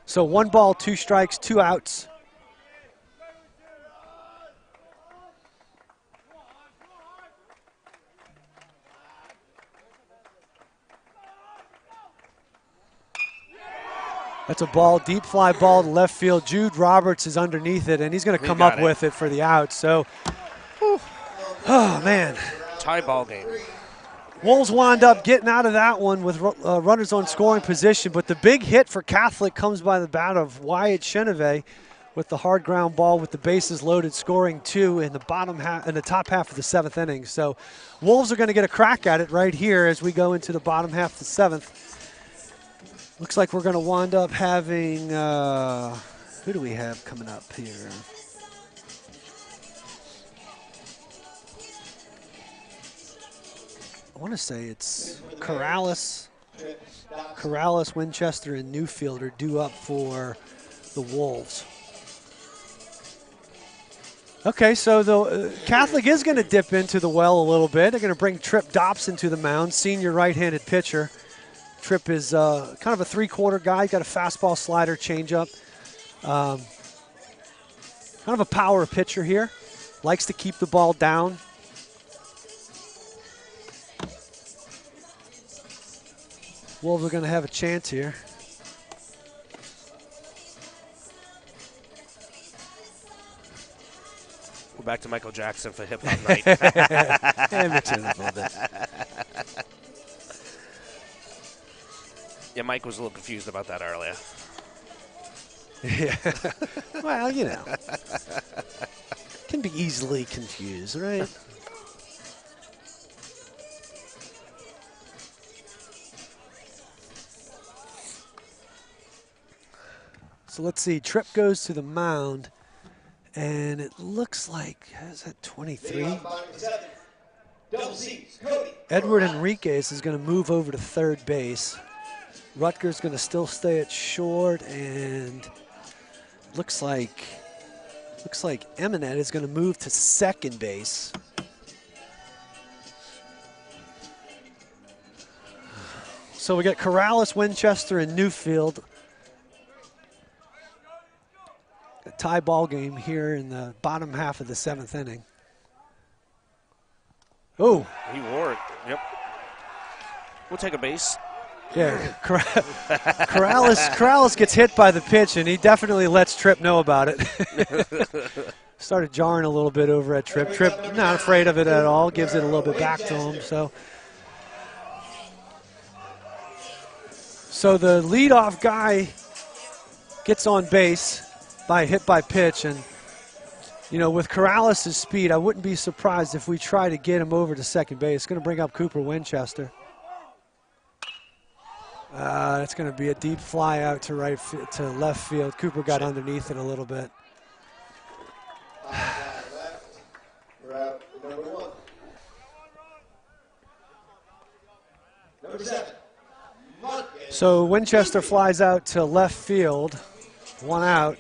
So 1 ball, 2 strikes, 2 outs. That's a ball, deep fly ball to left field. Jude Roberts is underneath it, and he's going to come up with it for the out. So, oh, man. Tie ball game. Wolves wound up getting out of that one with runners on scoring position, but the big hit for Catholic comes by the bat of Wyatt Chenevey with the hard ground ball with the bases loaded, scoring 2 in the top half of the 7th inning. So Wolves are going to get a crack at it right here as we go into the bottom half of the 7th. Looks like we're going to wind up having, who do we have coming up here? I want to say it's Corrales, Winchester, and Newfield are due up for the Wolves. Okay, so the Catholic is going to dip into the well a little bit. They're going to bring Trip Dobson to the mound, senior right-handed pitcher. Trip is kind of a 3-quarter guy. Got a fastball, slider, changeup. Kind of a power pitcher here. Likes to keep the ball down. Wolves are going to have a chance here. We're back to Michael Jackson for hip hop night. And mix it in a little bit. Yeah, Mike was a little confused about that earlier. Yeah. Well, you know. Can be easily confused, right? So let's see. Tripp goes to the mound, and it looks like, is that 23? Edward Enriquez is going to move over to third base. Rutger's going to still stay at short, and looks like Eminet is going to move to second base. So we got Corrales, Winchester, and Newfield. A tie ball game here in the bottom half of the 7th inning. Oh. He wore it. Yep. We'll take a base. Yeah, Corrales gets hit by the pitch, and he definitely lets Tripp know about it. Started jarring a little bit over at Tripp. Tripp not afraid of it at all, gives it a little bit back to him. So the leadoff guy gets on base by hit by pitch, and you know, with Corrales' speed, I wouldn't be surprised if we try to get him over to second base. It's going to bring up Cooper Winchester. It's going to be a deep fly out to left field. Cooper got underneath it a little bit. So Winchester flies out to left field, 1 out.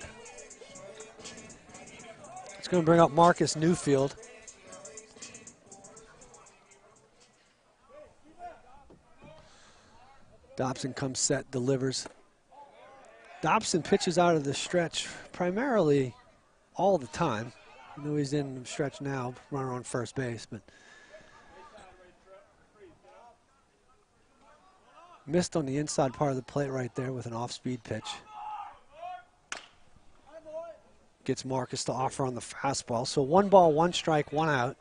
It's going to bring up Marcus Newfield. Dobson comes set, delivers. Dobson pitches out of the stretch primarily all the time. I know he's in the stretch now, runner on first base, but missed on the inside part of the plate right there with an off-speed pitch. Gets Marcus to offer on the fastball. So 1 ball, 1 strike, 1 out.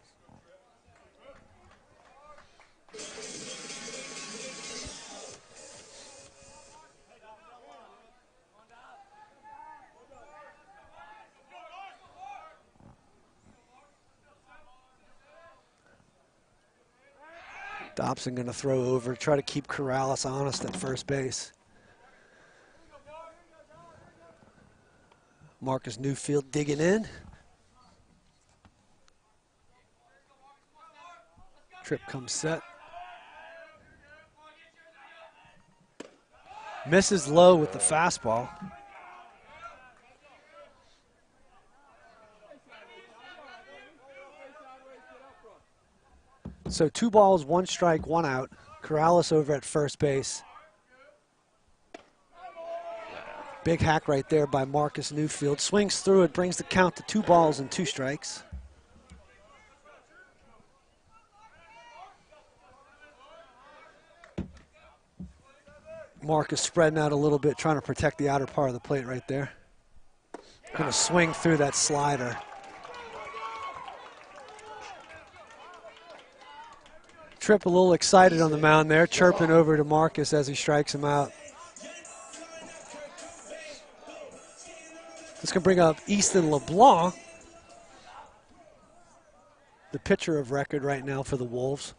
Dobson going to throw over, try to keep Corrales honest at first base. Marcus Newfield digging in. Tripp comes set. Misses low with the fastball. So 2 balls, 1 strike, 1 out. Corrales over at first base. Big hack right there by Marcus Newfield. Swings through it, brings the count to 2 balls and 2 strikes. Marcus spreading out a little bit, trying to protect the outer part of the plate right there. Going to swing through that slider. Tripp a little excited on the mound there, chirping over to Marcus as he strikes him out. This can bring up Easton LeBlanc, the pitcher of record right now for the Wolves.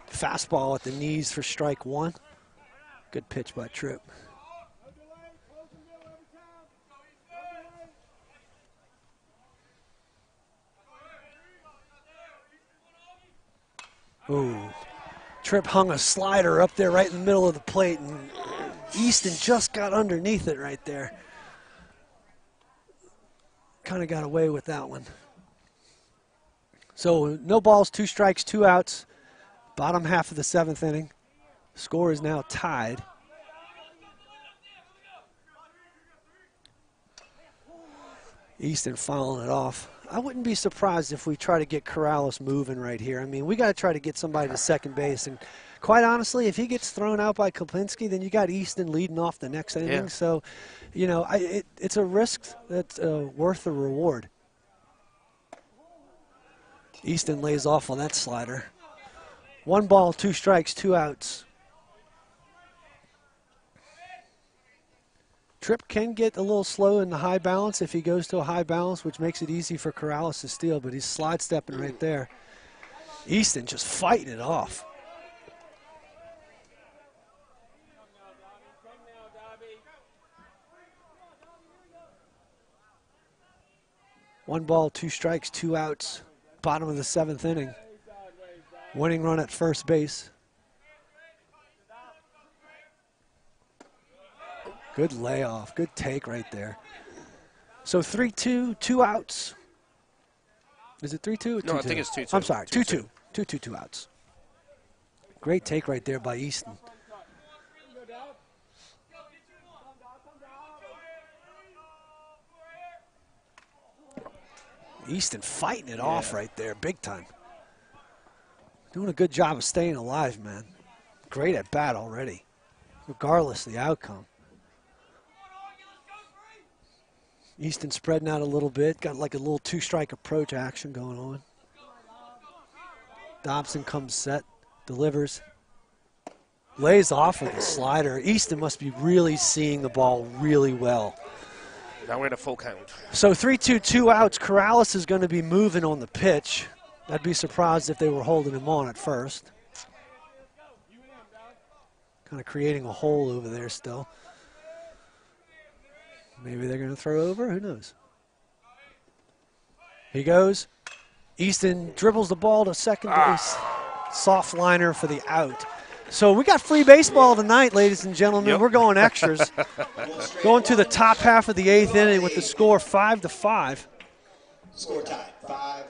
Fastball at the knees for strike 1. Good pitch by Tripp. Ooh. Tripp hung a slider up there right in the middle of the plate, and Easton just got underneath it right there. Kind of got away with that one. So no balls, 2 strikes, 2 outs. Bottom half of the 7th inning. Score is now tied. Easton fouling it off. I wouldn't be surprised if we try to get Corrales moving right here. I mean, we got to try to get somebody to second base. And quite honestly, if he gets thrown out by Koplinski, then you got Easton leading off the next inning. Yeah. So, you know, it's a risk that's worth the reward. Easton lays off on that slider. 1 ball, 2 strikes, 2 outs. Tripp can get a little slow in the high balance if he goes to a high balance, which makes it easy for Corrales to steal, but he's slide stepping right there. Easton just fighting it off. One ball, 2 strikes, 2 outs. Bottom of the 7th inning. Winning run at first base. Good layoff, good take right there. So 3-2, 2 outs. Is it 3-2 or 2-2? No, I think it's 2-2. I'm sorry, 2-2. 2-2, 2 outs. Great take right there by Easton. Easton fighting it off right there, big time. Doing a good job of staying alive, man. Great at bat already, regardless of the outcome. Easton spreading out a little bit, got like a little 2-strike approach action going on. Dobson comes set, delivers, lays off with a slider. Easton must be really seeing the ball really well. Now we're at a full count. So 3-2, 2 outs. Corrales is going to be moving on the pitch. I'd be surprised if they were holding him on at first. Kind of creating a hole over there still. Maybe they're going to throw over. Who knows? He goes. Easton dribbles the ball to second base. Soft liner for the out. So we got free baseball tonight, ladies and gentlemen. Yep. We're going extras. Going to the top half of the 8th inning with the score 5-5. Score tied, 5-5.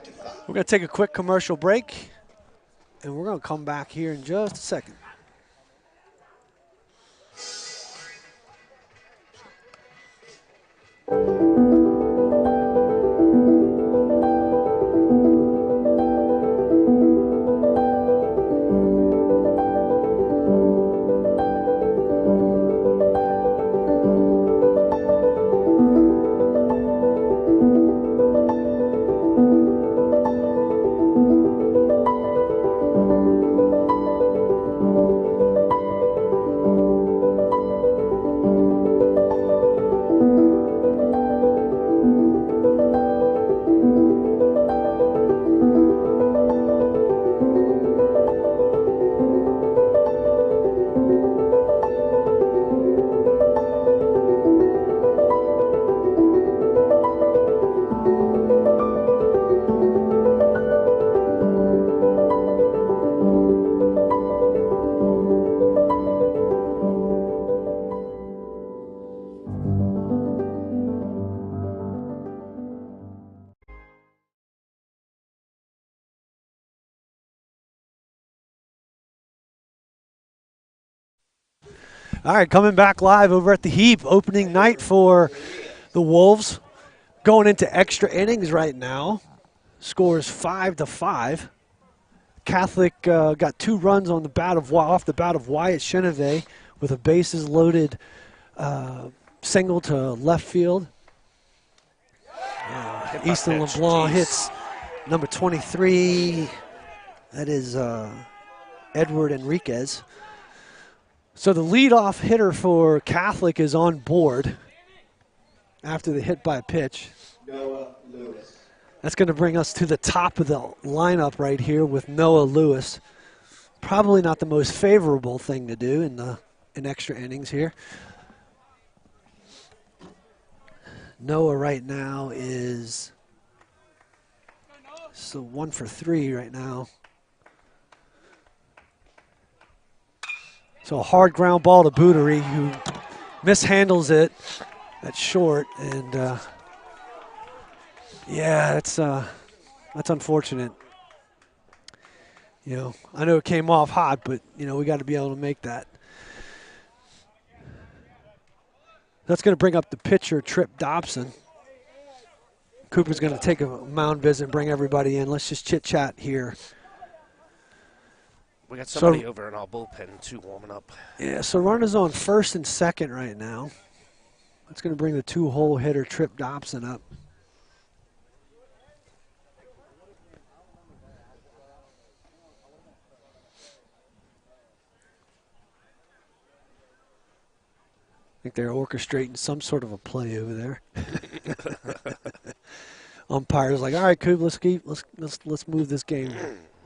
We're going to take a quick commercial break, and we're going to come back here in just a second. All right, coming back live over at the Heap, opening night for the Wolves. Going into extra innings right now. Scores 5-5. Catholic got 2 runs on the bat of off the bat of Wyatt Chenevey with a bases loaded single to left field. Easton LeBlanc hits number 23. That is Edward Enriquez. So the leadoff hitter for Catholic is on board after the hit by pitch. Noah Lewis. That's going to bring us to the top of the lineup right here with Noah Lewis. Probably not the most favorable thing to do in extra innings here. Noah right now is so 1 for 3 right now. So a hard ground ball to Bootery, who mishandles it at short, and yeah, that's unfortunate. You know, I know it came off hot, but you know we got to be able to make that. That's going to bring up the pitcher, Tripp Dobson. Cooper's going to take a mound visit and bring everybody in. Let's just chit-chat here. We got somebody over in our bullpen, too, warming up. Yeah, so runners on first and second right now. That's going to bring the 2-hole hitter Trip Dobson up. I think they're orchestrating some sort of a play over there. Umpire's like, all right, Coop, let's move this game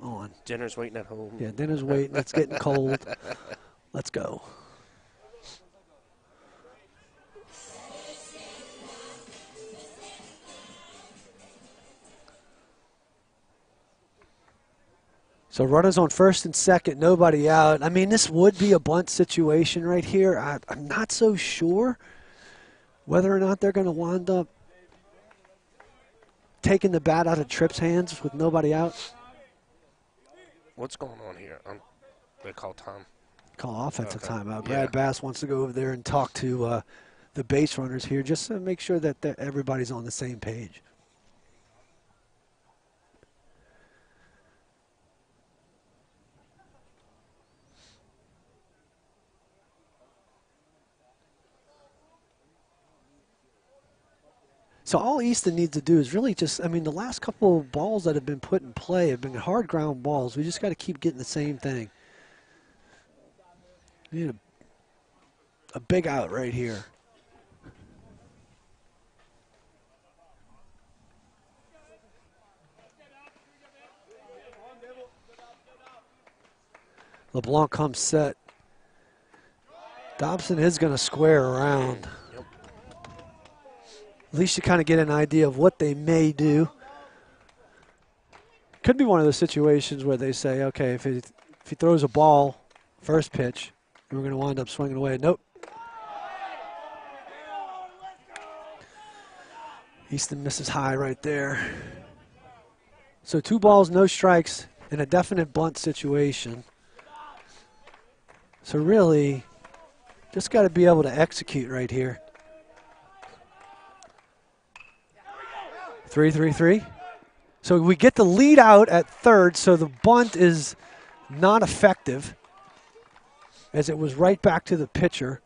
on. Dinner's waiting at home. Yeah, dinner's waiting. It's getting cold. Let's go. So runners on first and second, nobody out. I mean, this would be a bunt situation right here. I'm not so sure whether or not they're going to wind up taking the bat out of Tripp's hands with nobody out. What's going on here? They call time. Call offensive timeout. Yeah. Brad Bass wants to go over there and talk to the base runners here just to make sure that everybody's on the same page. So all Easton needs to do is really just, I mean, the last couple of balls that have been put in play have been hard ground balls. We just got to keep getting the same thing. We need a big out right here. LeBlanc comes set. Dobson is going to square around. At least you kind of get an idea of what they may do. Could be one of those situations where they say, okay, if he throws a ball, first pitch, we're going to wind up swinging away. Nope. Easton misses high right there. So 2 balls, no strikes in a definite bunt situation. So really, just got to be able to execute right here. 3-3-3. So we get the lead out at third, so the bunt is not effective as it was right back to the pitcher.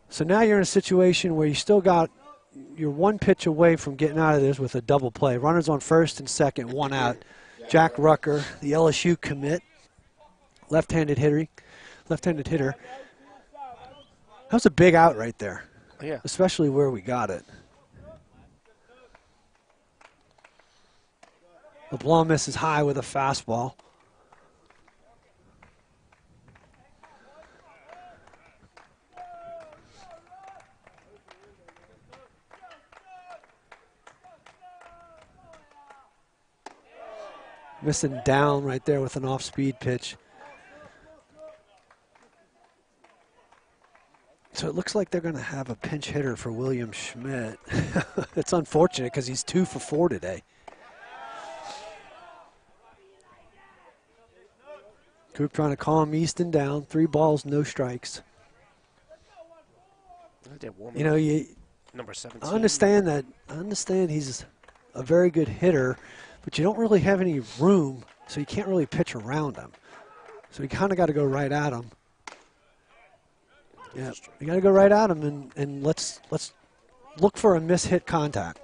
So now you're in a situation where you still got, you're 1 pitch away from getting out of this with a double play. Runners on first and second, 1 out. Jack Rucker, the LSU commit, left-handed hitter. That was a big out right there, Yeah. especially where we got it. LeBlanc misses high with a fastball. Missing down right there with an off-speed pitch. So it looks like they're going to have a pinch hitter for William Schmidt. It's unfortunate because he's 2 for 4 today. Coop trying to calm Easton down. 3 balls, no strikes. You know, number 17. I understand he's a very good hitter, but you don't really have any room, so you can't really pitch around him. So you kind of got to go right at him. Yeah, you got to go right at him, and let's look for a miss-hit contact.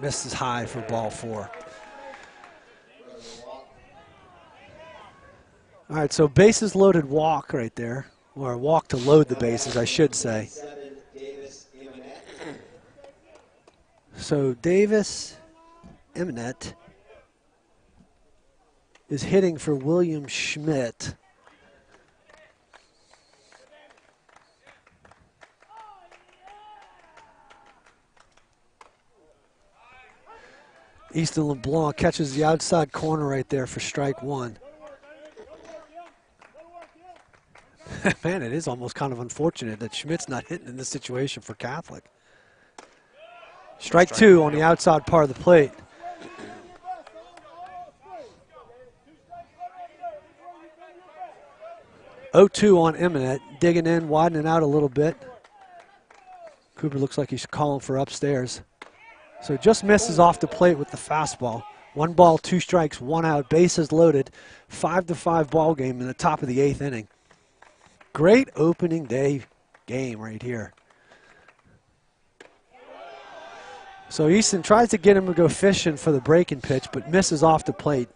Misses high for ball 4. All right, so bases loaded walk right there, or a walk to load the bases, I should say. So Davis Eminet is hitting for William Schmidt. Easton LeBlanc catches the outside corner right there for strike 1. Man, it is almost kind of unfortunate that Schmidt's not hitting in this situation for Catholic. Strike 2 on the outside part of the plate. 0-2 on Eminent, digging in, widening out a little bit. Cooper looks like he's calling for upstairs. So just misses off the plate with the fastball. 1 ball, 2 strikes, 1 out, bases loaded. 5-5 ball game in the top of the 8th inning. Great opening day game right here. So Easton tries to get him to go fishing for the breaking pitch, but misses off the plate.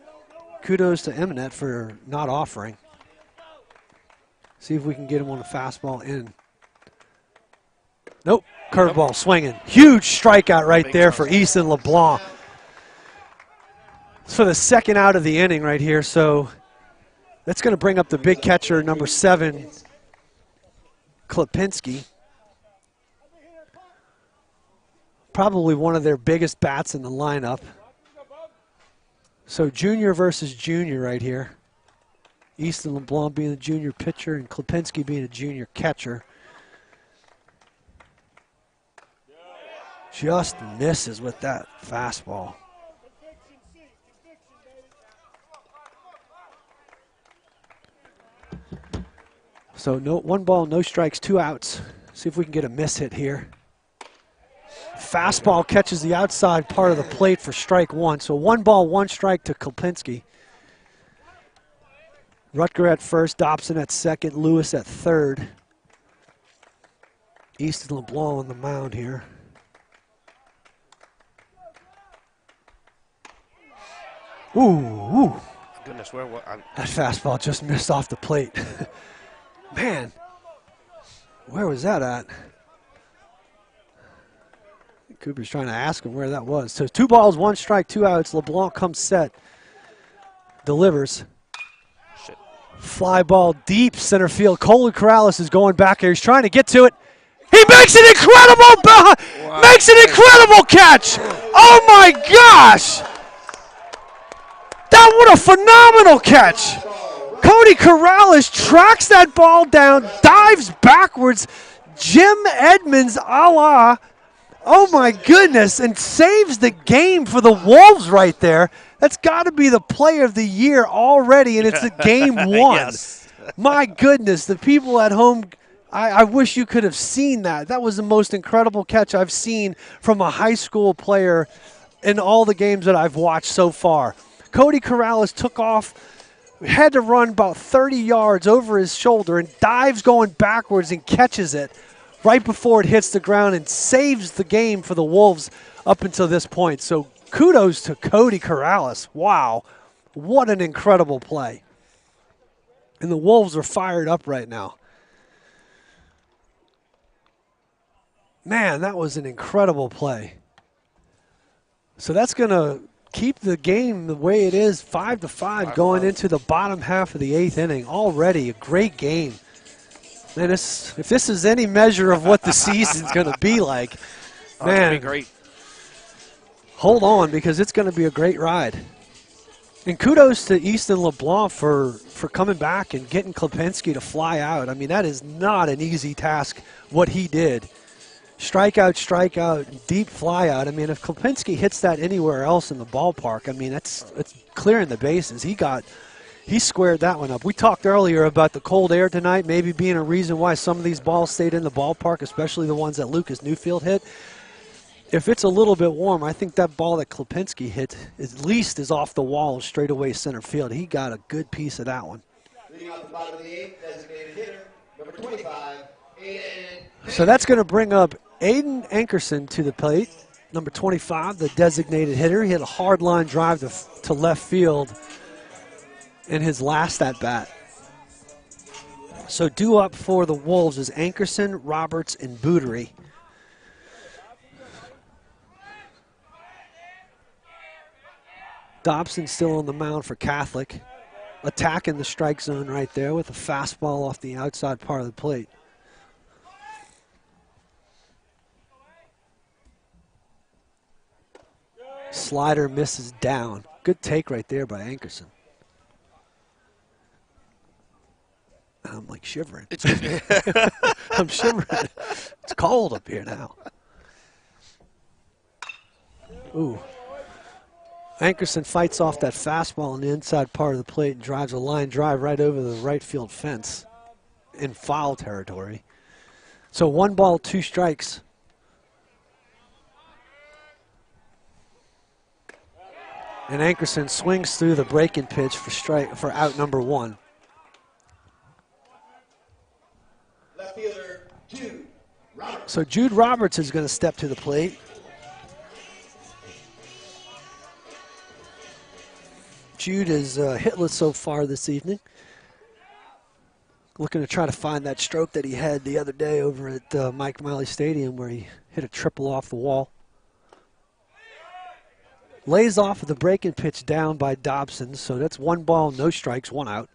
Kudos to Eminent for not offering. See if we can get him on the fastball in. Nope, curveball swinging. Huge strikeout right there for Easton LeBlanc. It's for the 2nd out of the inning right here, so that's going to bring up the big catcher, number 7, Klipinski. Probably one of their biggest bats in the lineup. So junior versus junior right here. Easton LeBlanc being the junior pitcher and Klipinski being a junior catcher. Just misses with that fastball. So 1 ball, no strikes, 2 outs. See if we can get a miss hit here. Fastball catches the outside part of the plate for strike 1. So 1 ball, 1 strike to Klipinski. Rutger at first, Dobson at second, Lewis at third. Easton LeBlanc on the mound here. Ooh. Goodness, that fastball just missed off the plate. Man, where was that at? Cooper's trying to ask him where that was. So 2 balls, 1 strike, 2 outs. LeBlanc comes set. Delivers. Shit. Fly ball deep center field. Colin Corrales is going back here. He's trying to get to it. He makes an incredible catch. Oh my gosh. That what a phenomenal catch. Cody Corrales tracks that ball down, dives backwards. Jim Edmonds a la, oh my goodness, and saves the game for the Wolves right there. That's got to be the play of the year already, and it's a game 1. Yes. My goodness, the people at home, I wish you could have seen that. That was the most incredible catch I've seen from a high school player in all the games that I've watched so far. Cody Corrales took off, had to run about 30 yards over his shoulder and dives going backwards and catches it right before it hits the ground and saves the game for the Wolves up until this point. So kudos to Cody Corrales. Wow, what an incredible play. And the Wolves are fired up right now. Man, that was an incredible play. So that's going to keep the game the way it is, 5-5 going into the bottom half of the 8th inning. Already a great game. Man, if this is any measure of what the season's going to be like, man, be great. Hold on, because it's going to be a great ride. And kudos to Easton LeBlanc for coming back and getting Klipinski to fly out. I mean, that is not an easy task, what he did. Strikeout, deep fly out. I mean, if Klipinski hits that anywhere else in the ballpark, I mean, it's clearing the bases. He squared that one up. We talked earlier about the cold air tonight maybe being a reason why some of these balls stayed in the ballpark, especially the ones that Lucas Newfield hit. If it's a little bit warm, I think that ball that Klipinski hit at least is off the wall straight away center field. He got a good piece of that one. Leading off the bottom of the 8th, designated hitter, number 25, Aiden. So that's going to bring up Aiden Ankerson to the plate, number 25, the designated hitter. He had a hard line drive to left field in his last at-bat. So due up for the Wolves is Ankerson, Roberts, and Bootery. Dobson still on the mound for Catholic, attacking the strike zone right there with a fastball off the outside part of the plate. Slider misses down. Good take right there by Ankerson. I'm like shivering. I'm shivering. It's cold up here now. Ooh. Ankerson fights off that fastball on the inside part of the plate and drives a line drive right over the right field fence. in foul territory. So 1 ball, 2 strikes. And Ankerson swings through the breaking pitch for out number 1. Left fielder, Jude Roberts. So Jude Roberts is going to step to the plate. Jude is hitless so far this evening. Looking to try to find that stroke that he had the other day over at Mike Miley Stadium where he hit a triple off the wall. Lays off of the breaking pitch down by Dobson, so that's 1 ball, no strikes, 1 out.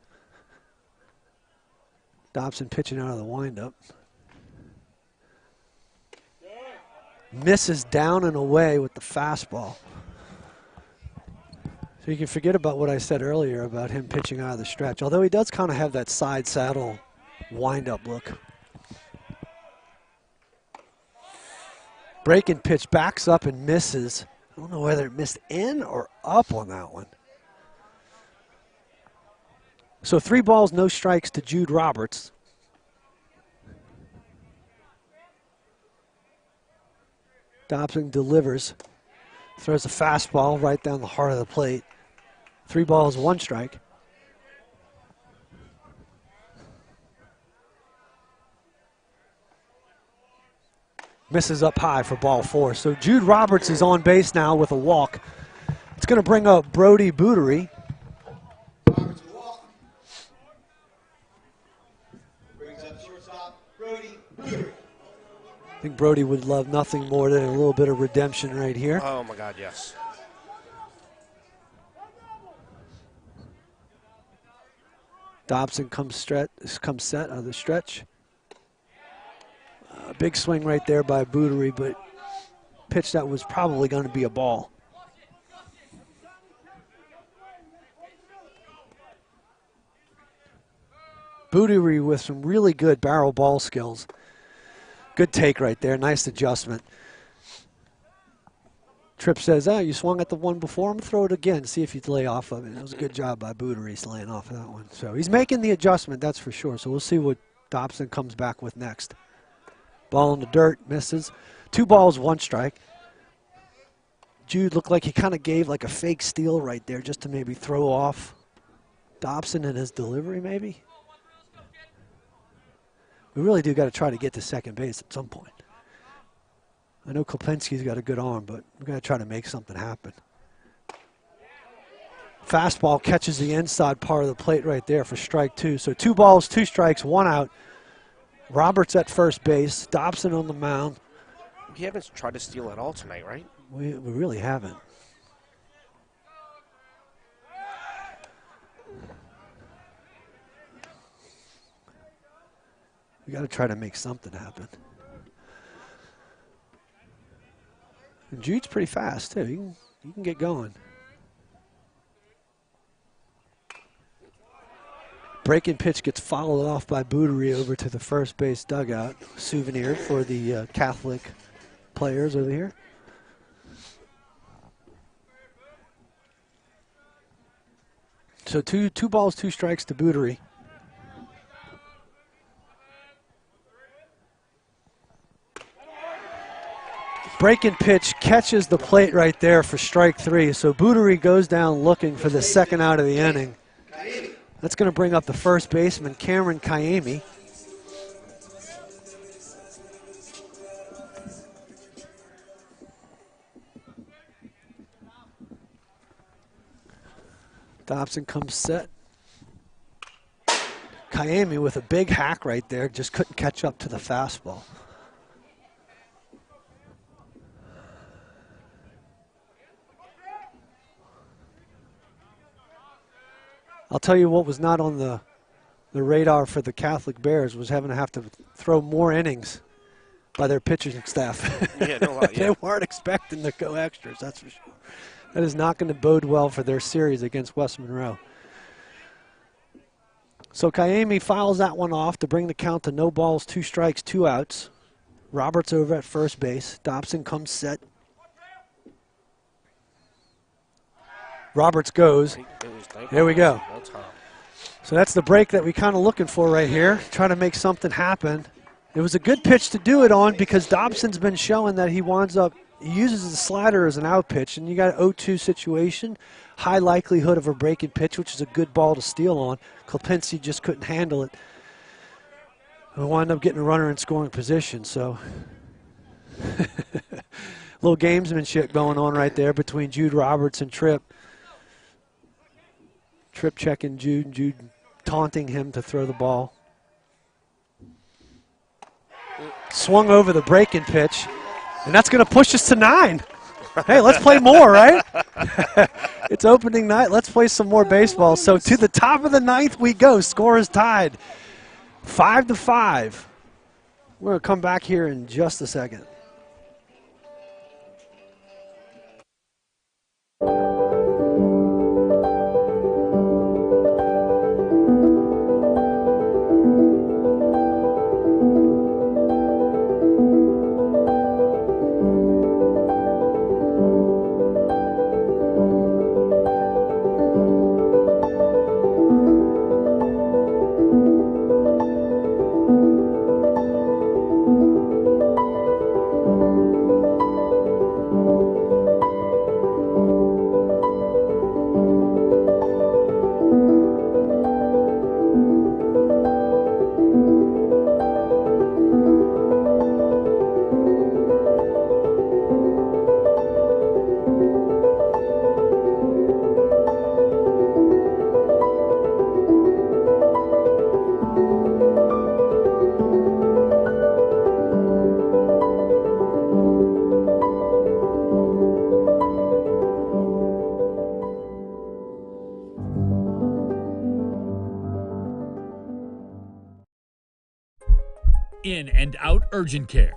Dobson pitching out of the windup. Misses down and away with the fastball. So you can forget about what I said earlier about him pitching out of the stretch, although he does kind of have that side saddle wind-up look. Breaking pitch backs up and misses. I don't know whether it missed in or up on that one. So 3 balls, no strikes to Jude Roberts. Dobson delivers, throws a fastball right down the heart of the plate. 3 balls, 1 strike. Misses up high for ball 4. So Jude Roberts is on base now with a walk. It's going to bring up Brody Bootery. Roberts walk. Brings up shortstop, Brody Bootery. I think Brody would love nothing more than a little bit of redemption right here. Oh, my God, yes. Dobson comes set out of the stretch. Big swing right there by Bootery, but pitch that was probably going to be a ball. Bootery with some really good barrel ball skills. Good take right there, nice adjustment. Tripp says, oh, you swung at the one before, I'm going to throw it again, see if you lay off of it. It was a good job by Bootery laying off of that one. So he's making the adjustment, that's for sure. So we'll see what Dobson comes back with next. Ball in the dirt, misses. 2 balls, 1 strike. Jude looked like he kind of gave like a fake steal right there just to maybe throw off Dobson in his delivery maybe. We really do got to try to get to second base at some point. I know Koplinski's got a good arm, but we've got to try to make something happen. Fastball catches the inside part of the plate right there for strike 2. So 2 balls, 2 strikes, 1 out. Roberts at first base, Dobson on the mound. We haven't tried to steal at all tonight, right? We really haven't. We got to try to make something happen. And Jude's pretty fast too. He can get going. Breaking pitch gets followed off by Bootery over to the first base dugout. Souvenir for the Catholic players over here. So two balls, 2 strikes to Bootery. Breaking pitch catches the plate right there for strike 3. So Bootery goes down looking for the second out of the inning. That's going to bring up the first baseman, Cameron Kayemi. Dobson comes set. Kayemi with a big hack right there, just couldn't catch up to the fastball. I'll tell you what was not on the radar for the Catholic Bears was having to have to throw more innings by their pitching staff. Yeah, no lie, yeah. They weren't expecting to go extras, that's for sure. That is not going to bode well for their series against West Monroe. So Kayemi fouls that one off to bring the count to no balls, 2 strikes, 2 outs. Roberts over at first base. Dobson comes set. Roberts goes. There we go. So that's the break that we kind of looking for right here. Try to make something happen. It was a good pitch to do it on because Dobson's been showing that he uses the slider as an out pitch, and you got an 0-2 situation, high likelihood of a breaking pitch, which is a good ball to steal on. Klopinski just couldn't handle it. We wound up getting a runner in scoring position, so little gamesmanship going on right there between Jude Roberts and Tripp. Tripp checking Jude, and Jude taunting him to throw the ball. Swung over the breaking pitch, and that's going to push us to 9. Hey, let's play more, right? It's opening night. Let's play some more baseball. So to the top of the 9th we go. Score is tied 5-5. We're going to come back here in just a second. In and out urgent care.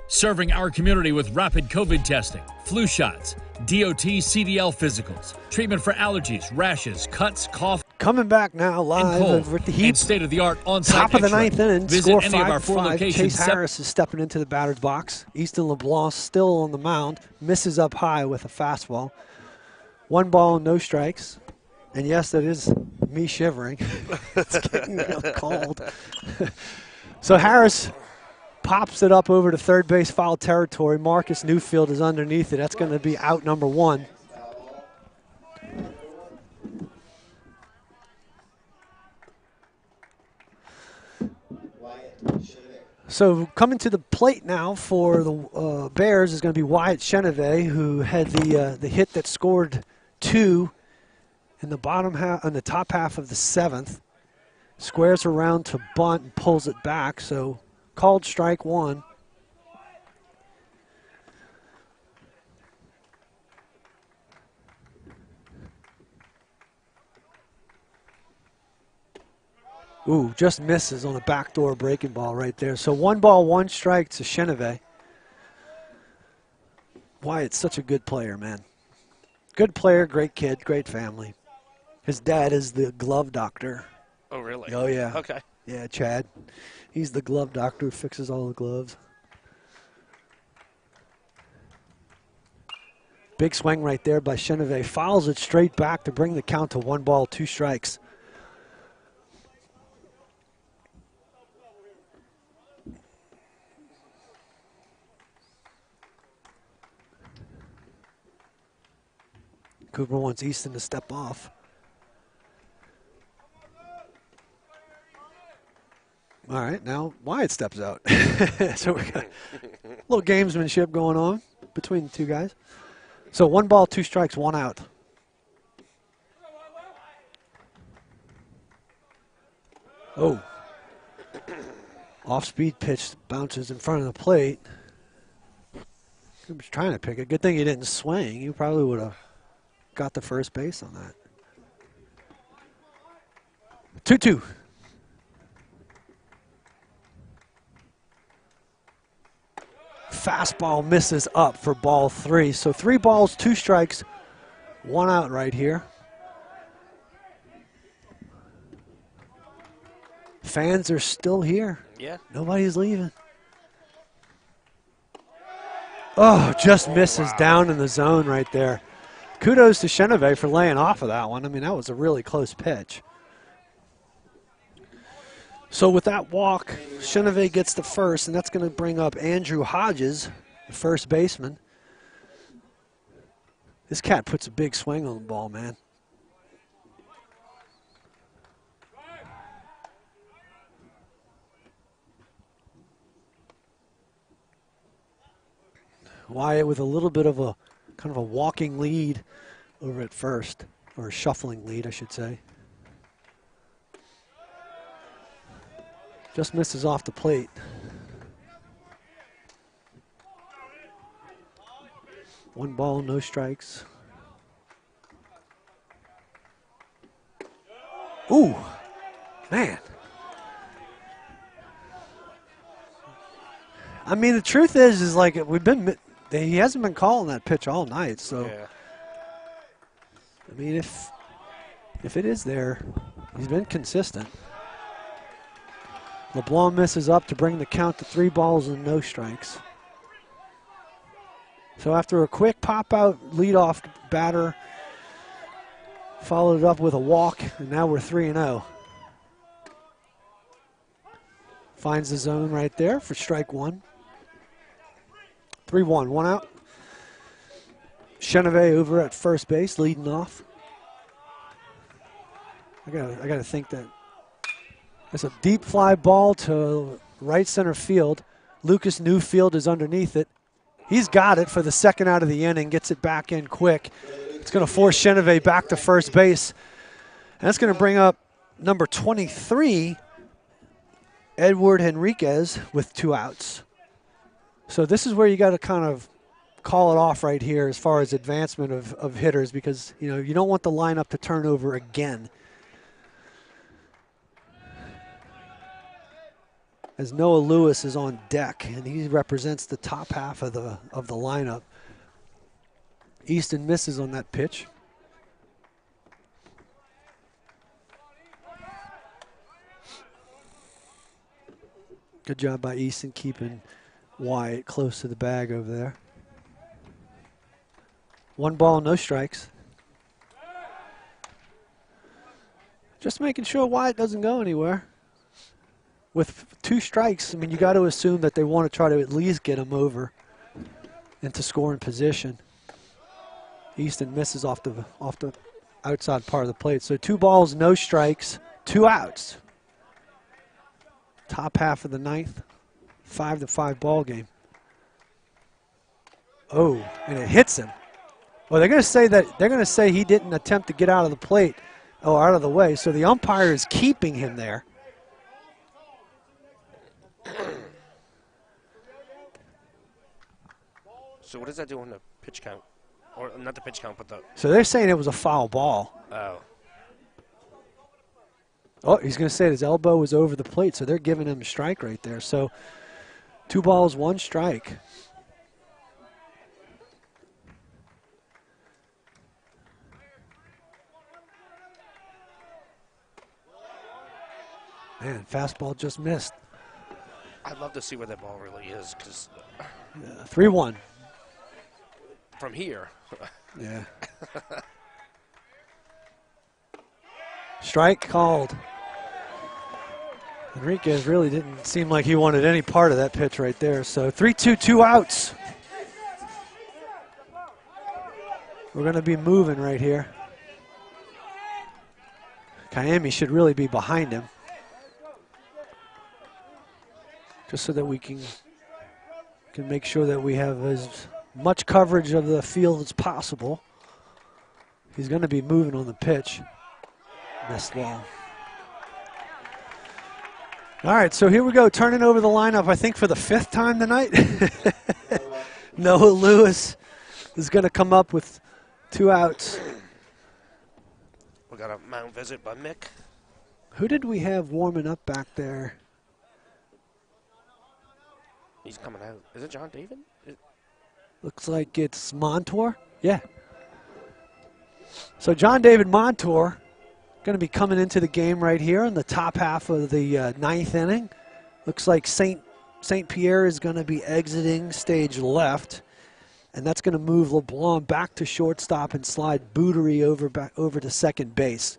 Serving our community with rapid COVID testing, flu shots, DOT CDL physicals, treatment for allergies, rashes, cuts, cough, Coming back now live over at the Heat. And state-of-the-art on-site Top of the X-ray. 9th inning, Visit score any of our 4 5-5. locations. Chase Harris is stepping into the batter's box. Easton LeBlanc still on the mound. Misses up high with a fastball. 1 ball, no strikes. And yes, that is me shivering. It's getting real cold. So Harris pops it up over to third base foul territory. Marcus Newfield is underneath it. That's going to be out number 1. So coming to the plate now for the Bears is going to be Wyatt Chenevey, who had the hit that scored 2 in the bottom half, on the top half of the 7th. Squares around to bunt and pulls it back. So called strike 1. Ooh, just misses on a backdoor breaking ball right there. So 1 ball, 1 strike to Chenevey. Wyatt's such a good player, man. Good player, great kid, great family. His dad is the glove doctor. Oh, really? Oh, yeah. Okay. Yeah, Chad. He's the glove doctor who fixes all the gloves. Big swing right there by Chenevey. Fouls it straight back to bring the count to 1 ball, 2 strikes. Cooper wants Easton to step off. All right, now Wyatt steps out. So we got a little gamesmanship going on between the two guys. So 1 ball, 2 strikes, 1 out. Oh. Off-speed pitch bounces in front of the plate. He was trying to pick it. Good thing he didn't swing. He probably would have got the first base on that. 2-2. Fastball misses up for ball 3. So 3 balls, 2 strikes, 1 out right here. Fans are still here. Yeah. Nobody's leaving. Oh, just misses down in the zone right there. kudos to Cheneve for laying off of that one. I mean, that was a really close pitch. So with that walk, Cheneve gets the first, and that's going to bring up Andrew Hodges, the first baseman. This cat puts a big swing on the ball, man. Wyatt with a little bit of a kind of a walking lead over at first, or a shuffling lead, I should say. Just misses off the plate. One ball, no strikes. Ooh, man. I mean, the truth is like he hasn't been calling that pitch all night, so. Yeah. I mean, if it is there, he's been consistent. LeBlanc misses up to bring the count to 3 balls and no strikes. So after a quick pop-out leadoff batter, followed up with a walk, and now we're 3-0. Finds the zone right there for strike 1. 3-1, 1 out. Cheneve over at first base, leading off. I gotta think that it's a deep fly ball to right center field. Lucas Newfield is underneath it. He's got it for the second out of the inning, gets it back in quick. It's going to force Cheneve back to first base. And that's going to bring up number 23, Edward Henriquez, with 2 outs. So this is where you got to kind of call it off right here as far as advancement of hitters, because you don't want the lineup to turn over again. As Noah Lewis is on deck, and he represents the top half of the lineup. Easton misses on that pitch. Good job by Easton keeping Wyatt close to the bag over there. 1 ball, no strikes. Just making sure Wyatt doesn't go anywhere. With 2 strikes, I mean, you got to assume that they want to try to at least get him over into scoring position. Easton misses off the outside part of the plate. So 2 balls, no strikes, 2 outs. Top half of the 9th, 5-5 ball game. Oh, and it hits him. Well, they're going to say he didn't attempt to get out of the plate or out of the way. So the umpire is keeping him there. So what does that do on the pitch count? Or not the pitch count, but the... So they're saying it was a foul ball. Oh. Oh, he's going to say his elbow was over the plate, so they're giving him a strike right there. So 2 balls, 1 strike. Man, fastball just missed. I'd love to see where that ball really is, because... 3-1. From here. Yeah. Strike called. Enriquez really didn't seem like he wanted any part of that pitch right there. So 3-2, 2 outs. We're going to be moving right here. Kayemi should really be behind him, just so that we can make sure that we have as much coverage of the field as possible. He's going to be moving on the pitch. Missed ball. All right, so here we go, turning over the lineup, I think for the 5th time tonight. Noah Lewis is going to come up with 2 outs. We got a mound visit by Mick. Who did we have warming up back there? He's coming out. Is it John David? Looks like it's Montour. Yeah. So John David Montour going to be coming into the game right here in the top half of the 9th inning. Looks like St. Pierre is going to be exiting stage left And that's going to move LeBlanc back to shortstop and slide Bootery over to second base.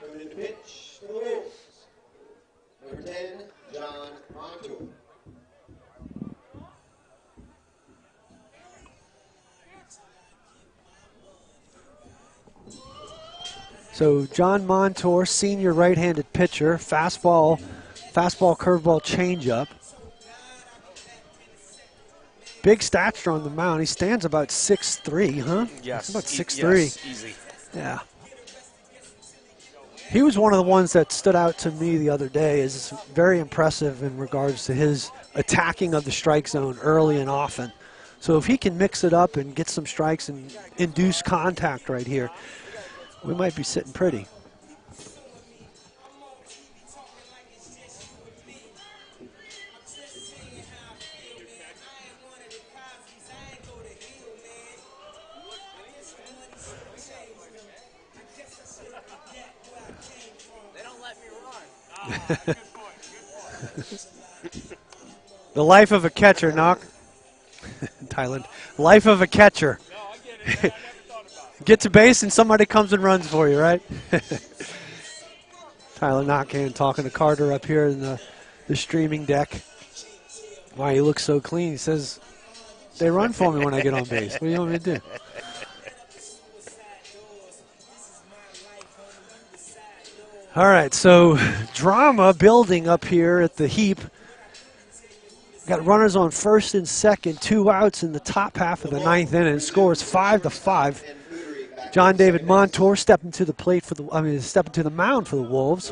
Coming to pitch for the Wolves. Number 10, John Montour. So John Montour, senior right-handed pitcher, fastball, curveball, changeup. Big stature on the mound. He stands about 6'3", huh? Yes. About 6'3". Yes, easy. Yeah. He was one of the ones that stood out to me the other day as very impressive in regards to his attacking of the strike zone early and often. So if he can mix it up and get some strikes and induce contact right here, we might be sitting pretty. The life of a catcher, Knock. Thailand. Life of a catcher. Get to base and somebody comes and runs for you, right? Tyler Knockhand talking to Carter up here in the streaming deck. Why he looks so clean. He says, they run for me when I get on base. What do you want me to do? All right, so drama building up here at the heap. Got runners on first and second, 2 outs in the top half of the 9th inning. Scores 5-5. John David Montour stepping to the plate stepping to the mound for the Wolves.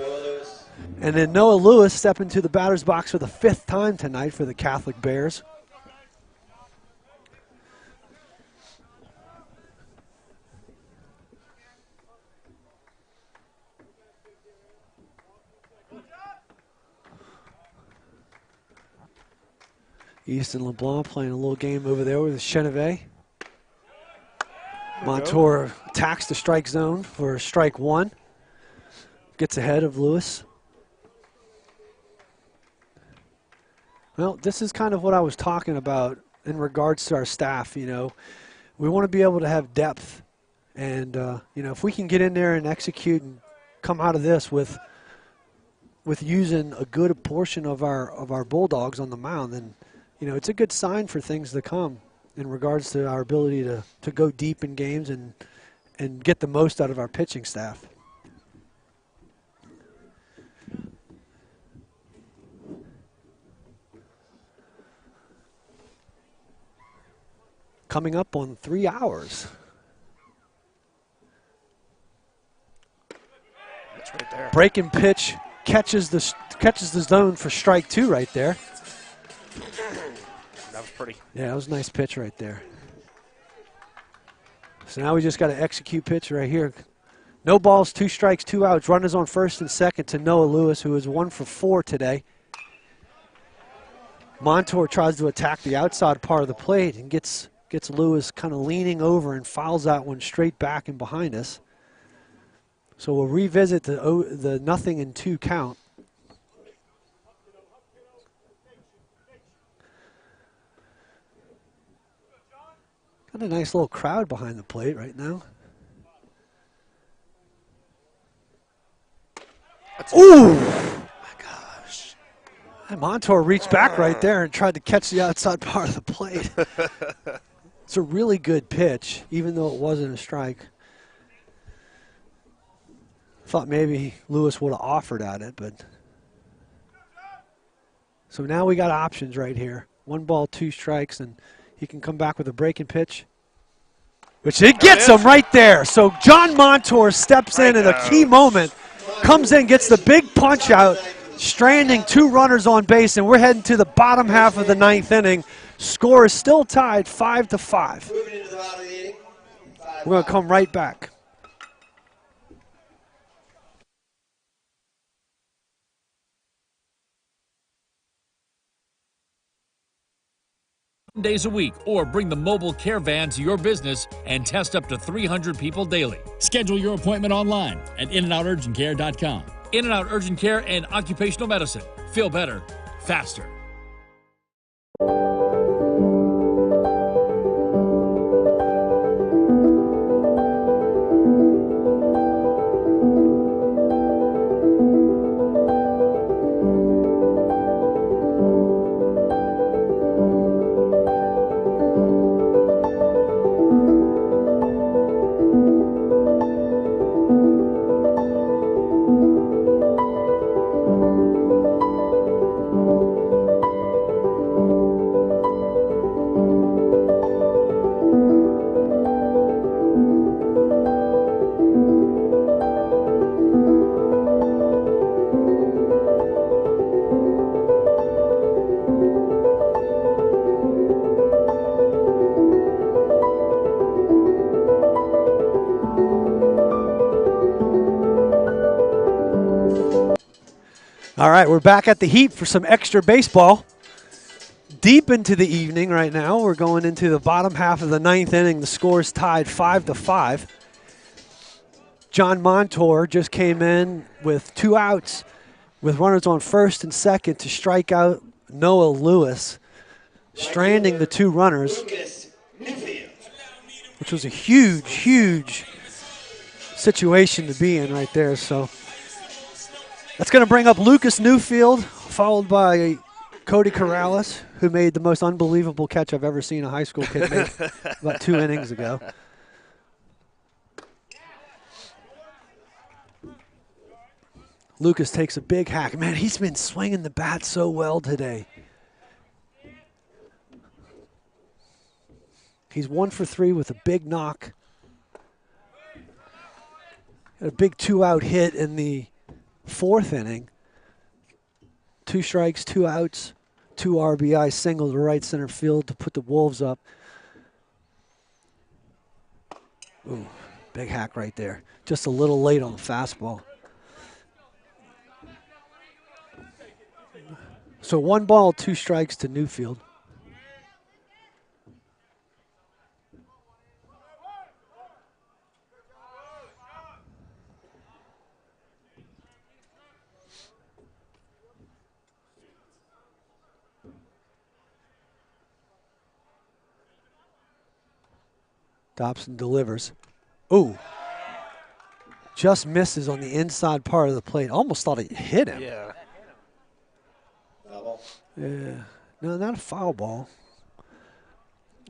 And then Noah Lewis stepping to the batter's box for the 5th time tonight for the Catholic Bears. Easton LeBlanc playing a little game over there with Chenevet. Montour attacks the strike zone for strike 1. Gets ahead of Lewis. Well, this is kind of what I was talking about in regards to our staff. You know, we want to be able to have depth. And, you know, if we can get in there and execute and come out of this with using a good portion of our Bulldogs on the mound, then, you know, it's a good sign for things to come in regards to our ability to go deep in games and get the most out of our pitching staff. Coming up on 3 hours. That's right there. Breaking pitch catches the zone for strike 2 right there. That was pretty. Yeah, that was a nice pitch right there. So now we just got to execute pitch right here. No balls, 2 strikes, 2 outs. Runners on first and second to Noah Lewis, who is 1 for 4 today. Montour tries to attack the outside part of the plate and gets Lewis kind of leaning over and fouls that one straight back and behind us. So we'll revisit the 0-2 count. Got a nice little crowd behind the plate right now. Ooh! My gosh. And Montour reached back right there and tried to catch the outside part of the plate. It's a really good pitch, even though it wasn't a strike. Thought maybe Lewis would have offered at it, but. So now we got options right here. 1 ball, 2 strikes, and he can come back with a breaking pitch, which it gets him right there. So John Montour steps in at a key moment, comes in, gets the big punch out, stranding 2 runners on base, and we're heading to the bottom half of the 9th inning. Score is still tied 5-5. We're going to come right back. Days a week, or bring the mobile care van to your business and test up to 300 people daily. Schedule your appointment online at inandouturgentcare.com. In and Out Urgent Care and Occupational Medicine. Feel better. faster. All right, we're back at the Heat for some extra baseball. Deep into the evening right now. We're going into the bottom half of the ninth inning. The score's tied 5-5. John Montour just came in with 2 outs with runners on first and second to strike out Noah Lewis, stranding the 2 runners, which was a huge, huge situation to be in right there. So that's going to bring up Lucas Newfield, followed by Cody Corrales, who made the most unbelievable catch I've ever seen a high school kid make about 2 innings ago. Lucas takes a big hack. Man, he's been swinging the bat so well today. He's 1 for 3 with a big knock. A big 2-out hit in the 4th inning. 2 strikes, 2 outs, 2 RBI, single to right center field to put the Wolves up. Ooh, big hack right there. Just a little late on the fastball. So 1 ball, 2 strikes to Newfield. Dobson delivers. Ooh. Just misses on the inside part of the plate. Almost thought it hit him. Yeah. Yeah. No, not a foul ball.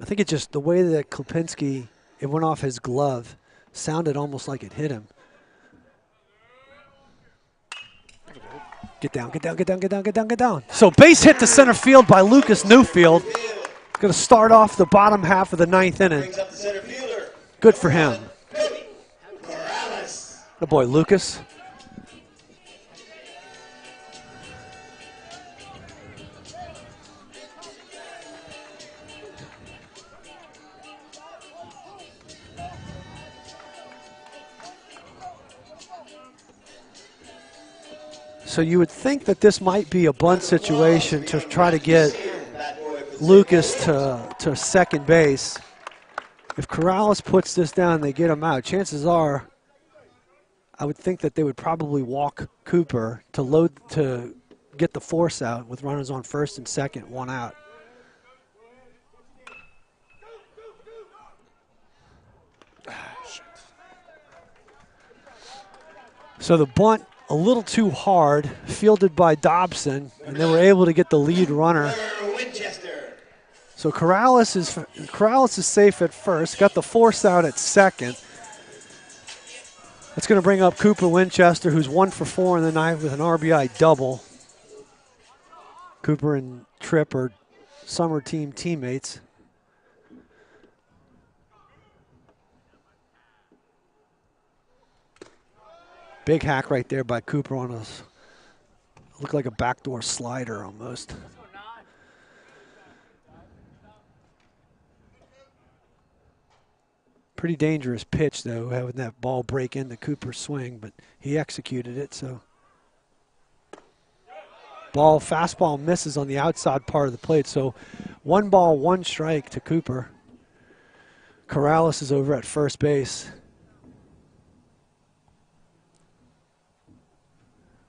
I think it just, the way that Klipinski, it went off his glove, sounded almost like it hit him. Get down, get down, get down, get down, get down, get down. So base hit to center field by Lucas Newfield. Going to start off the bottom half of the 9th inning. Good for him. Good boy, Lucas. So you would think that this might be a bunt situation to try to get Lucas to second base. If Corrales puts this down, they get him out. Chances are, I would think that they would probably walk Cooper to get the force out with runners on first and second, 1 out. So the bunt, a little too hard, fielded by Dobson, and they were able to get the lead runner. So Corrales is safe at first, got the force out at second. That's going to bring up Cooper Winchester, who's 1 for 4 in the night with an RBI double. Cooper and Tripp are summer team teammates. Big hack right there by Cooper on us. Looked like a backdoor slider almost. Pretty dangerous pitch, though, having that ball break into Cooper's swing, but he executed it, so. Fastball misses on the outside part of the plate, so 1 ball, 1 strike to Cooper. Corrales is over at first base.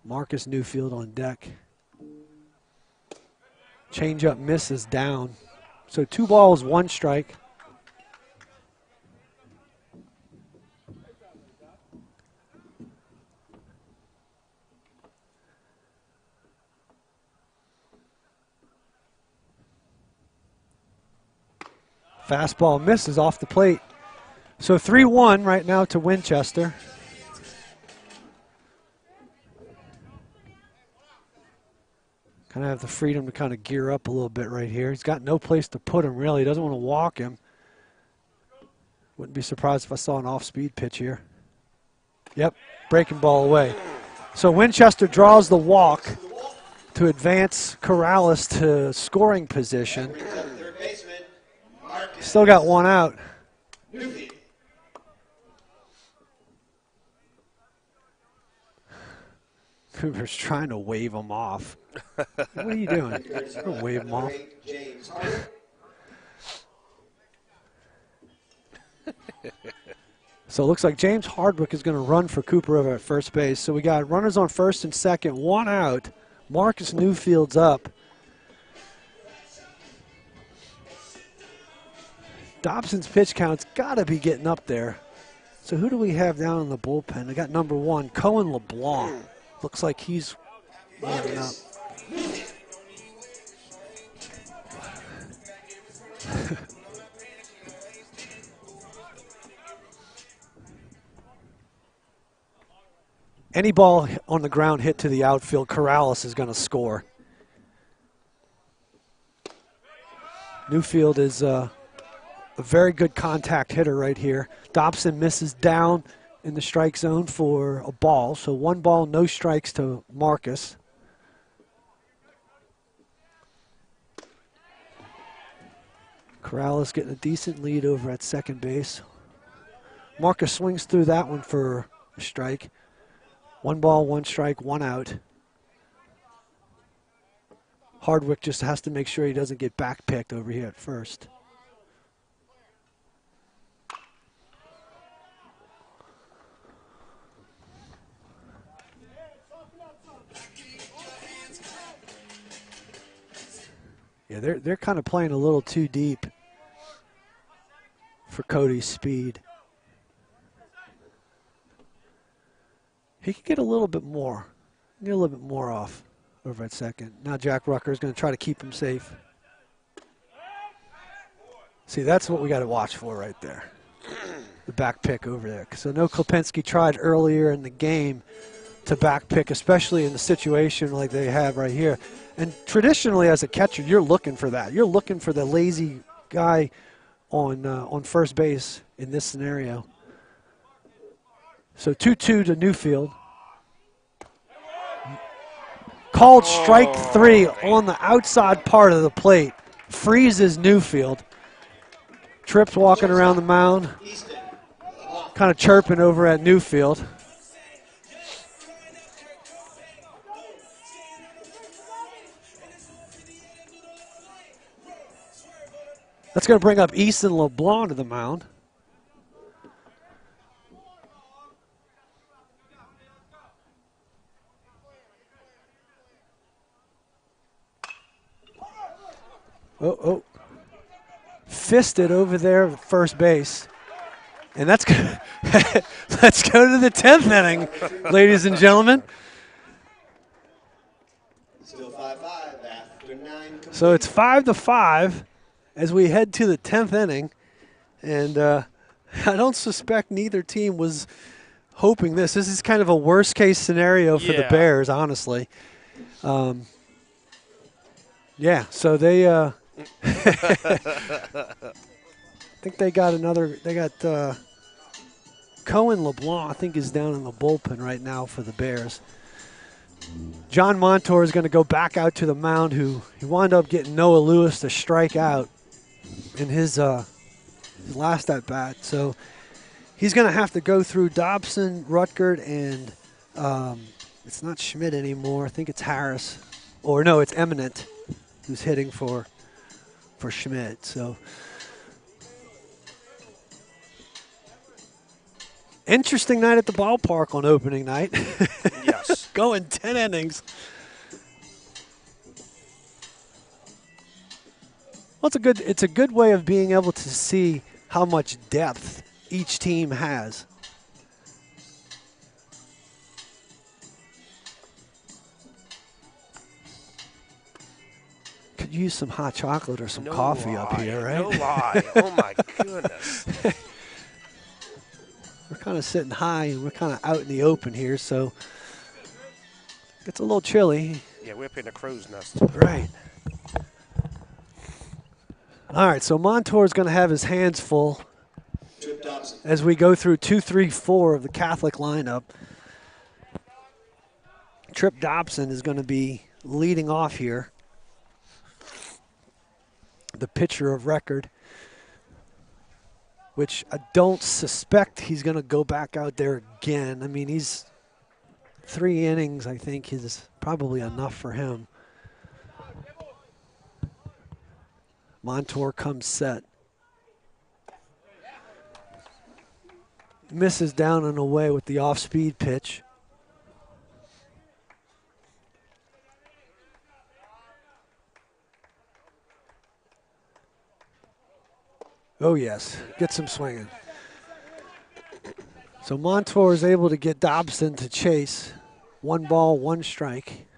Marcus Newfield on deck. Changeup misses down. So 2 balls, 1 strike. Fastball misses off the plate. So 3-1 right now to Winchester. Kind of have the freedom to kind of gear up a little bit right here. He's got no place to put him, really. He doesn't want to walk him. Wouldn't be surprised if I saw an off-speed pitch here. Yep, breaking ball away. So Winchester draws the walk to advance Corrales to scoring position. Still got 1 out. Cooper's trying to wave him off. What are you doing? Don't wave him off. So it looks like James Hardwick is going to run for Cooper over at first base. So we got runners on first and second, 1 out. Marcus Newfield's up. Dobson's pitch count's got to be getting up there. So who do we have down in the bullpen? They got number 1, Cohen LeBlanc. Looks like he's warming up. Any ball on the ground hit to the outfield, Corrales is going to score. Newfield is a very good contact hitter right here. Dobson misses down in the strike zone for a ball. So 1 ball, no strikes to Marcus. Corrales getting a decent lead over at second base. Marcus swings through that one for a strike. 1 ball, 1 strike, 1 out. Hardwick just has to make sure he doesn't get backpicked over here at first. Yeah, they're kind of playing a little too deep for Cody's speed. He could get a little bit more. Get a little bit more off over at second. Now Jack Rucker is going to try to keep him safe. See, that's what we got to watch for right there. The back pick over there. So I know Klopinski tried earlier in the game to back pick, especially in the situation like they have right here. And traditionally, as a catcher, you're looking for that. You're looking for the lazy guy on first base in this scenario. So 2-2 to Newfield. Called strike 3 on the outside part of the plate. Freezes Newfield. Tripp's walking around the mound, kind of chirping over at Newfield. That's going to bring up Easton LeBlanc to the mound. Oh. Fisted over there at first base. And that's good. Let's go to the 10th inning, ladies and gentlemen. Still 5-5 after 9 complete. So it's 5-5 as we head to the 10th inning. And I don't suspect neither team was hoping this. This is kind of a worst-case scenario for the Bears, honestly. Yeah, so they I think they got another. They got Cohen LeBlanc, I think, is down in the bullpen right now for the Bears. John Montour is going to go back out to the mound, he wound up getting Noah Lewis to strike out in his last at-bat. So he's going to have to go through Dobson, Rutgerd, and it's not Schmidt anymore. I think it's Harris. Or no, it's Eminent who's hitting for Schmidt. So interesting night at the ballpark on opening night. Yes. Going 10 innings. Well, it's a good way of being able to see how much depth each team has. Could use some hot chocolate or some coffee up here, right? No lie. Oh, my goodness. We're kind of sitting high and we're kind of out in the open here, so it's a little chilly. Yeah, we're up in a crow's nest. Right. All right, so Montour's going to have his hands full as we go through 2, 3, 4 of the Catholic lineup. Trip Dobson is going to be leading off here, the pitcher of record, which I don't suspect he's going to go back out there again. I mean, he's 3 innings, I think, is probably enough for him. Montour comes set. Misses down and away with the off-speed pitch. Oh, yes. Gets him swinging. So Montour is able to get Dobson to chase. 1 ball, 1 strike.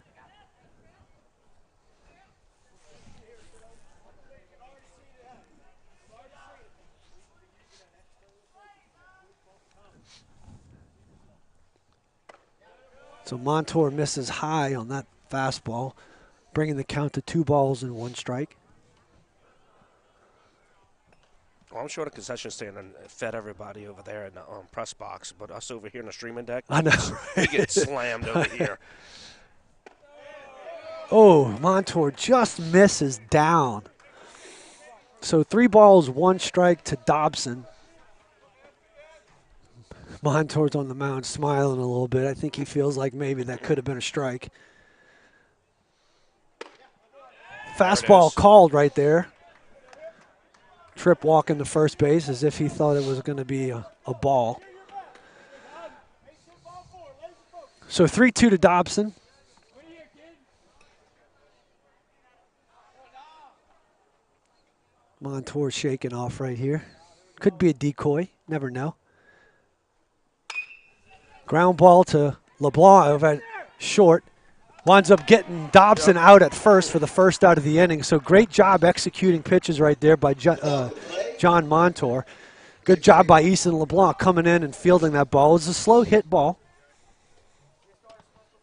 So Montour misses high on that fastball, bringing the count to 2 balls and 1 strike. Well, I'm sure the concession stand fed everybody over there in the press box, but us over here in the streaming deck, I know, we get slammed over here. Oh, Montour just misses down. So 3 balls, 1 strike to Dobson. Montour's on the mound smiling a little bit. I think he feels like maybe that could have been a strike. Fastball called right there. Tripp walking to first base as if he thought it was going to be a ball. So 3-2 to Dobson. Montour shaking off right here. Could be a decoy. Never know. Ground ball to LeBlanc over at short. Winds up getting Dobson out at first for the first out of the inning. So great job executing pitches right there by John Montour. Good job by Easton LeBlanc coming in and fielding that ball. It was a slow hit ball.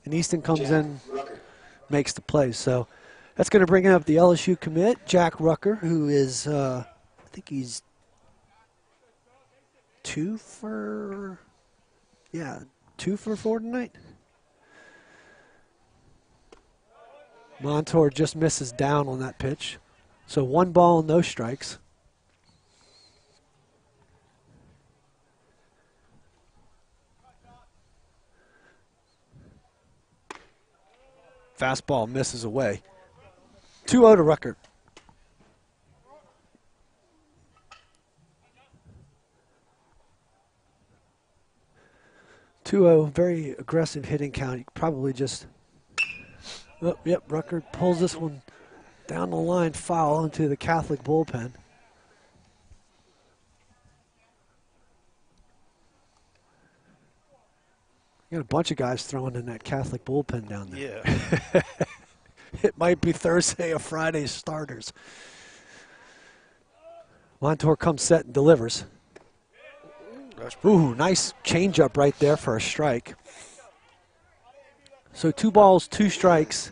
And Easton comes in, makes the play. So that's going to bring up the LSU commit, Jack Rucker, who is, I think he's 2 for 4 tonight. Montour just misses down on that pitch. So 1 ball, no strikes. Fastball misses away. 2-0 to Rucker. Very aggressive hitting count. You probably just, Rucker pulls this one down the line, foul into the Catholic bullpen. You got a bunch of guys throwing in that Catholic bullpen down there. Yeah. It might be Thursday or Friday starters. Montour comes set and delivers. Ooh, nice changeup right there for a strike. So 2 balls, 2 strikes.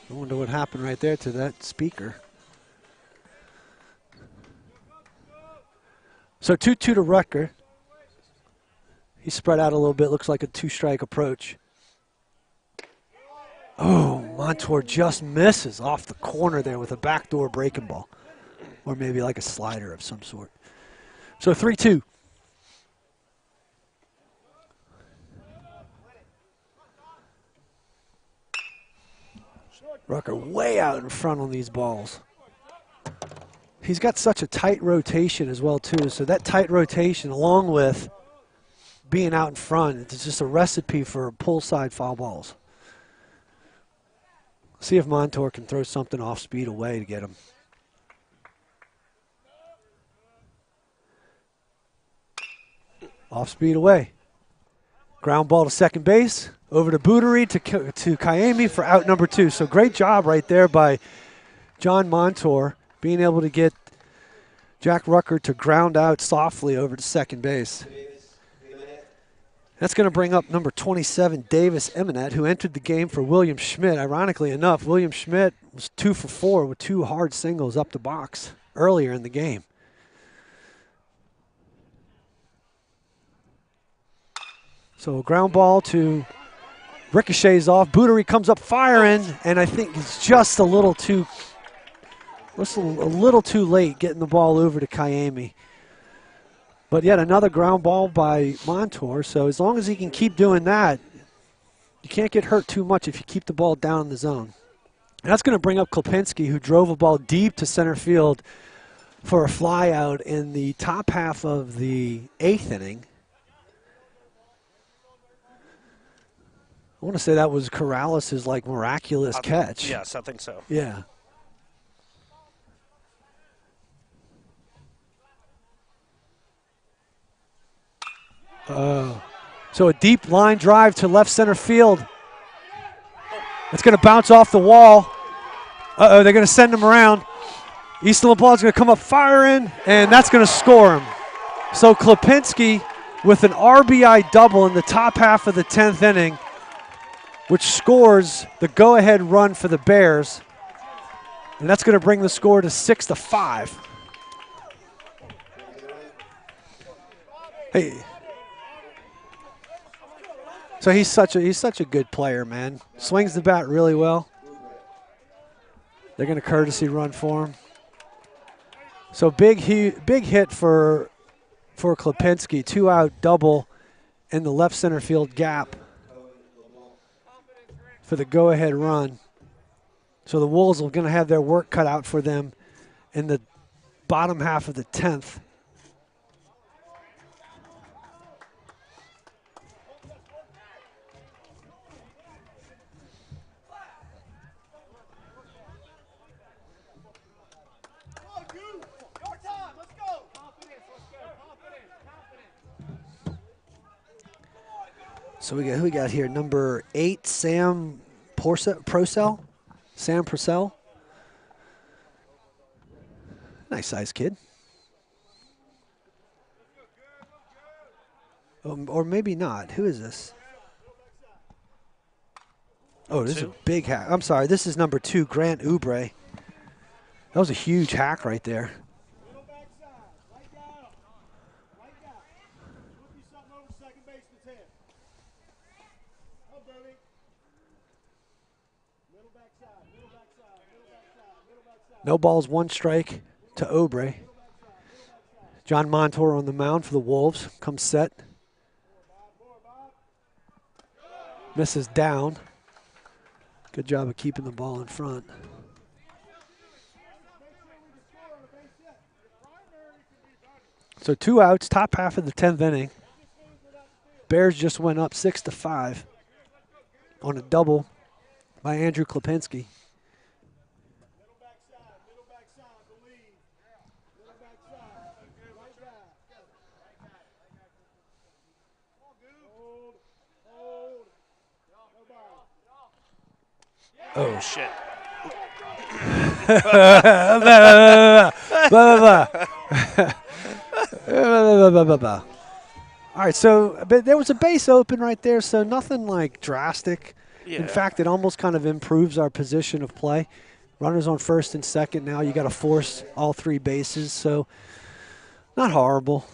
I wonder what happened right there to that speaker. So 2-2 to Rucker. He spread out a little bit, looks like a 2-strike approach. Oh, Montour just misses off the corner there with a backdoor breaking ball. Or maybe like a slider of some sort. So 3-2. Rucker way out in front on these balls. He's got such a tight rotation as well, too. So that tight rotation, along with being out in front, it's just a recipe for pull-side foul balls. See if Montour can throw something off speed away to get him. Off speed away. Ground ball to second base. Over to Boutery to Kayemi for out number 2. So great job right there by John Montour, being able to get Jack Rucker to ground out softly over to second base. That's going to bring up number 27, Davis Eminet, who entered the game for William Schmidt. Ironically enough, William Schmidt was 2 for 4 with 2 hard singles up the box earlier in the game. So a ground ball to ricochets off. Boutery comes up firing, and I think it's just a little too late getting the ball over to Kayemi. But yet another ground ball by Montour. So as long as he can keep doing that, you can't get hurt too much if you keep the ball down in the zone. And that's going to bring up Klopinski, who drove a ball deep to center field for a fly out in the top half of the 8th inning. I want to say that was Corrales' like miraculous catch. Yes, I think so. Yeah. So a deep line drive to left center field. It's going to bounce off the wall. They're going to send him around. Easton LeBlanc is going to come up firing, and that's going to score him. So Klopinski with an RBI double in the top half of the 10th inning, which scores the go-ahead run for the Bears. And that's going to bring the score to 6-5. Hey. So he's such a good player, man. Swings the bat really well. They're going to courtesy run for him. So big hit for Klopinski, 2-out double in the left center field gap for the go-ahead run. So the Wolves are going to have their work cut out for them in the bottom half of the 10th. So who we got here? Number 8, Sam Purcell. Sam Purcell. Nice sized kid. Or maybe not. Who is this? Oh, this is a big hack. I'm sorry. This is number 2, Grant Oubre. That was a huge hack right there. No balls, 1 strike to Oubre. John Montour on the mound for the Wolves. Comes set. Misses down. Good job of keeping the ball in front. So 2 outs, top half of the 10th inning. Bears just went up 6-5 on a double by Andrew Klopinski. Oh, shit. All right, so but there was a base open right there, so nothing like drastic. Yeah. In fact, it almost kind of improves our position of play. Runners on first and second now. You got to force all 3 bases, so not horrible.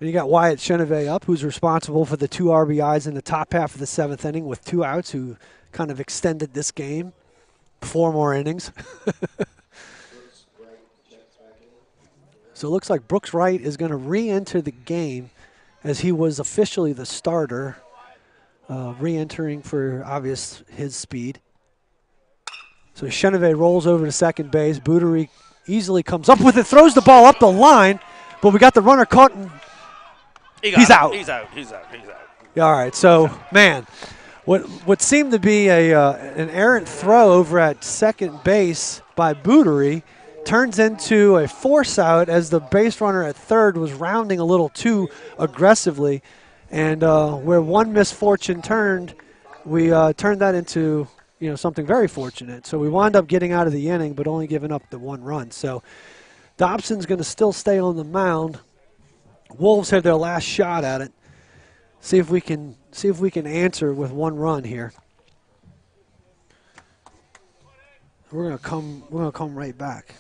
And you got Wyatt Chenevey up, who's responsible for the 2 RBIs in the top half of the 7th inning with 2 outs, who kind of extended this game 4 more innings. So it looks like Brooks Wright is going to re-enter the game as he was officially the starter, re-entering for his speed. So Chenevey rolls over to second base. Boutery easily comes up with it, throws the ball up the line, but we got the runner caught, and he's out. He's out. Yeah, all right, so, man, what seemed to be an errant throw over at second base by Bootery turns into a force out as the base runner at third was rounding a little too aggressively. And where one misfortune turned, we turned that into something very fortunate. So we wound up getting out of the inning, but only giving up the 1 run. So Dobson's going to still stay on the mound. Wolves have their last shot at it. See if we can answer with 1 run here. We're gonna come right back.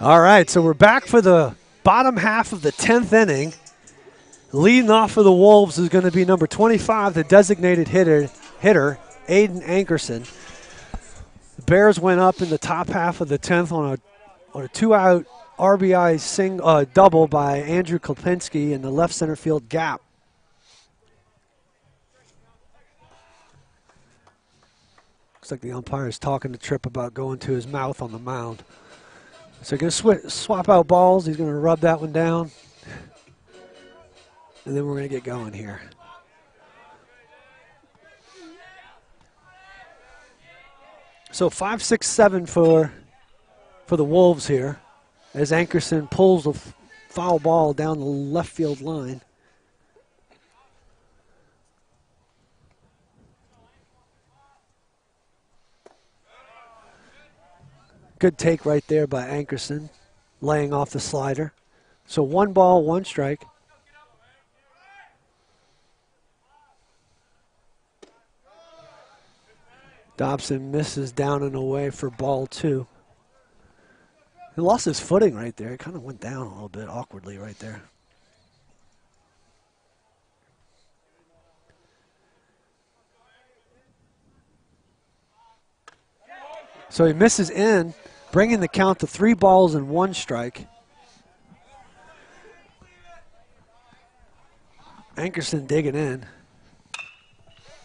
All right, so we're back for the bottom half of the 10th inning. Leading off for the Wolves is going to be number 25, the designated hitter Aiden Ankerson. The Bears went up in the top half of the 10th on a 2-out RBI double by Andrew Klipinski in the left center field gap. Looks like the umpire is talking to Tripp about going to his mouth on the mound. So going to swap out balls. He's going to rub that one down. And then we're going to get going here. So 5, 6, 7 for the Wolves here as Ankerson pulls a foul ball down the left field line. Good take right there by Ankerson, laying off the slider. So 1 ball, 1 strike. Dobson misses down and away for ball 2. He lost his footing right there. It kind of went down a little bit awkwardly right there. So he misses in, bringing the count to 3 balls and 1 strike. Ankerson digging in.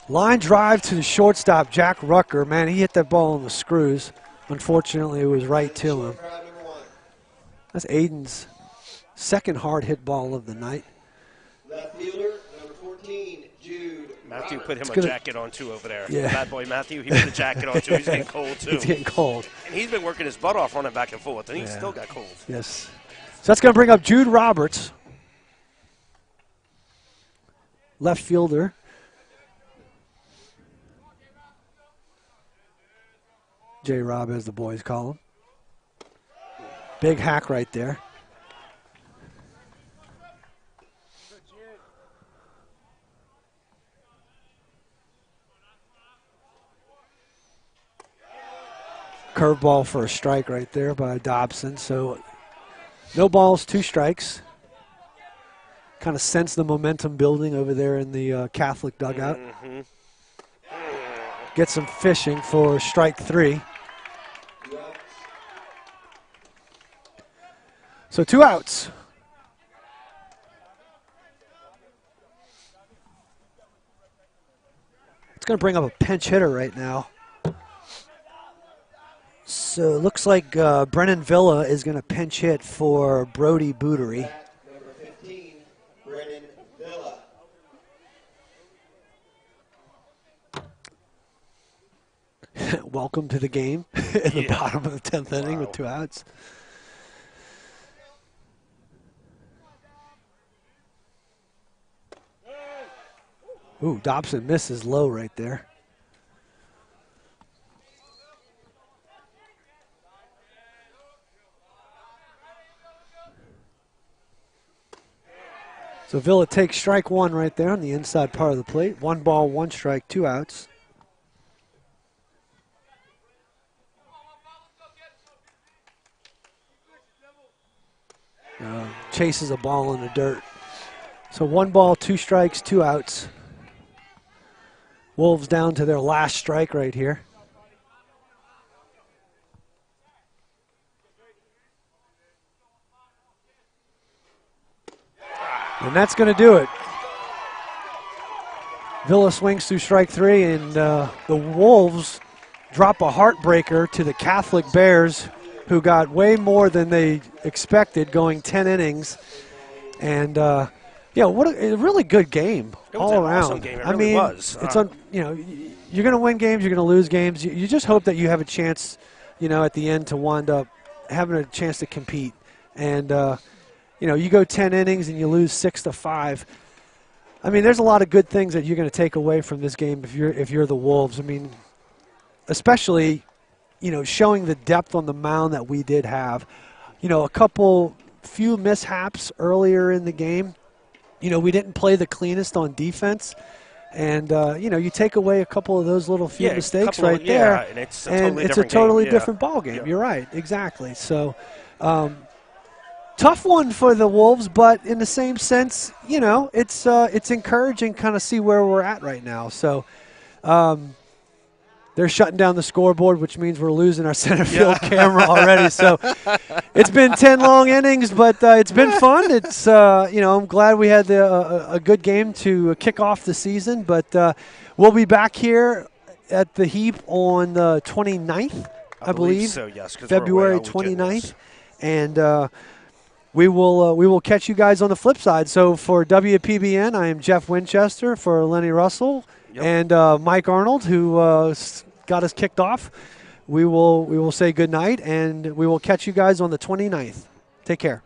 Line drive to the shortstop, Jack Rucker. Man, he hit that ball on the screws. Unfortunately, it was right to him. That's Aiden's second hard hit ball of the night. Left fielder, number 14, Jude. Matthew put him a jacket on, too, over there. Yeah. Bad boy Matthew, he put a jacket on, too. He's getting cold, too. He's getting cold. And he's been working his butt off running back and forth, and he's still got cold. Yes. So that's going to bring up Jude Roberts, left fielder. J-Rob, as the boys call him. Big hack right there. Curveball for a strike right there by Dobson. So no balls, 2 strikes. Kind of sense the momentum building over there in the Catholic dugout. Mm-hmm. Get some fishing for strike 3. So 2 outs. It's going to bring up a pinch hitter right now. So it looks like Brennan Villa is going to pinch hit for Brody Bootery. Number 15, Brennan Villa. Welcome to the game in the bottom of the 10th inning with 2 outs. Ooh, Dobson misses low right there. So Villa takes strike one right there on the inside part of the plate. 1 ball, 1 strike, 2 outs. Chases a ball in the dirt. So 1 ball, 2 strikes, 2 outs. Wolves down to their last strike right here. And that's going to do it. Villa swings through strike 3, and the Wolves drop a heartbreaker to the Catholic Bears, who got way more than they expected, going 10 innings. And yeah, what a really good game all around. Awesome game. It really was. It's you're going to win games, you're going to lose games. You just hope that you have a chance, at the end to wind up having a chance to compete. And you go 10 innings and you lose 6-5. I mean, there's a lot of good things that you're going to take away from this game if you're the Wolves. I mean, especially, showing the depth on the mound that we did have. A few mishaps earlier in the game. We didn't play the cleanest on defense. And, you take away a couple of those little few mistakes right there. And it's a totally different ball game. Yeah. You're right, exactly. So, tough one for the Wolves, but in the same sense, it's encouraging kind of see where we're at right now. So they're shutting down the scoreboard, which means we're losing our center field camera already. So it's been 10 long innings, but it's been fun. It's I'm glad we had a good game to kick off the season. But we'll be back here at the Heap on the 29th, I believe. So, yes, February 29th. And we will catch you guys on the flip side. So for WPBN, I am Jeff Winchester. For Lenny Russell and Mike Arnold, who got us kicked off, we will say good night, and we will catch you guys on the 29th. Take care.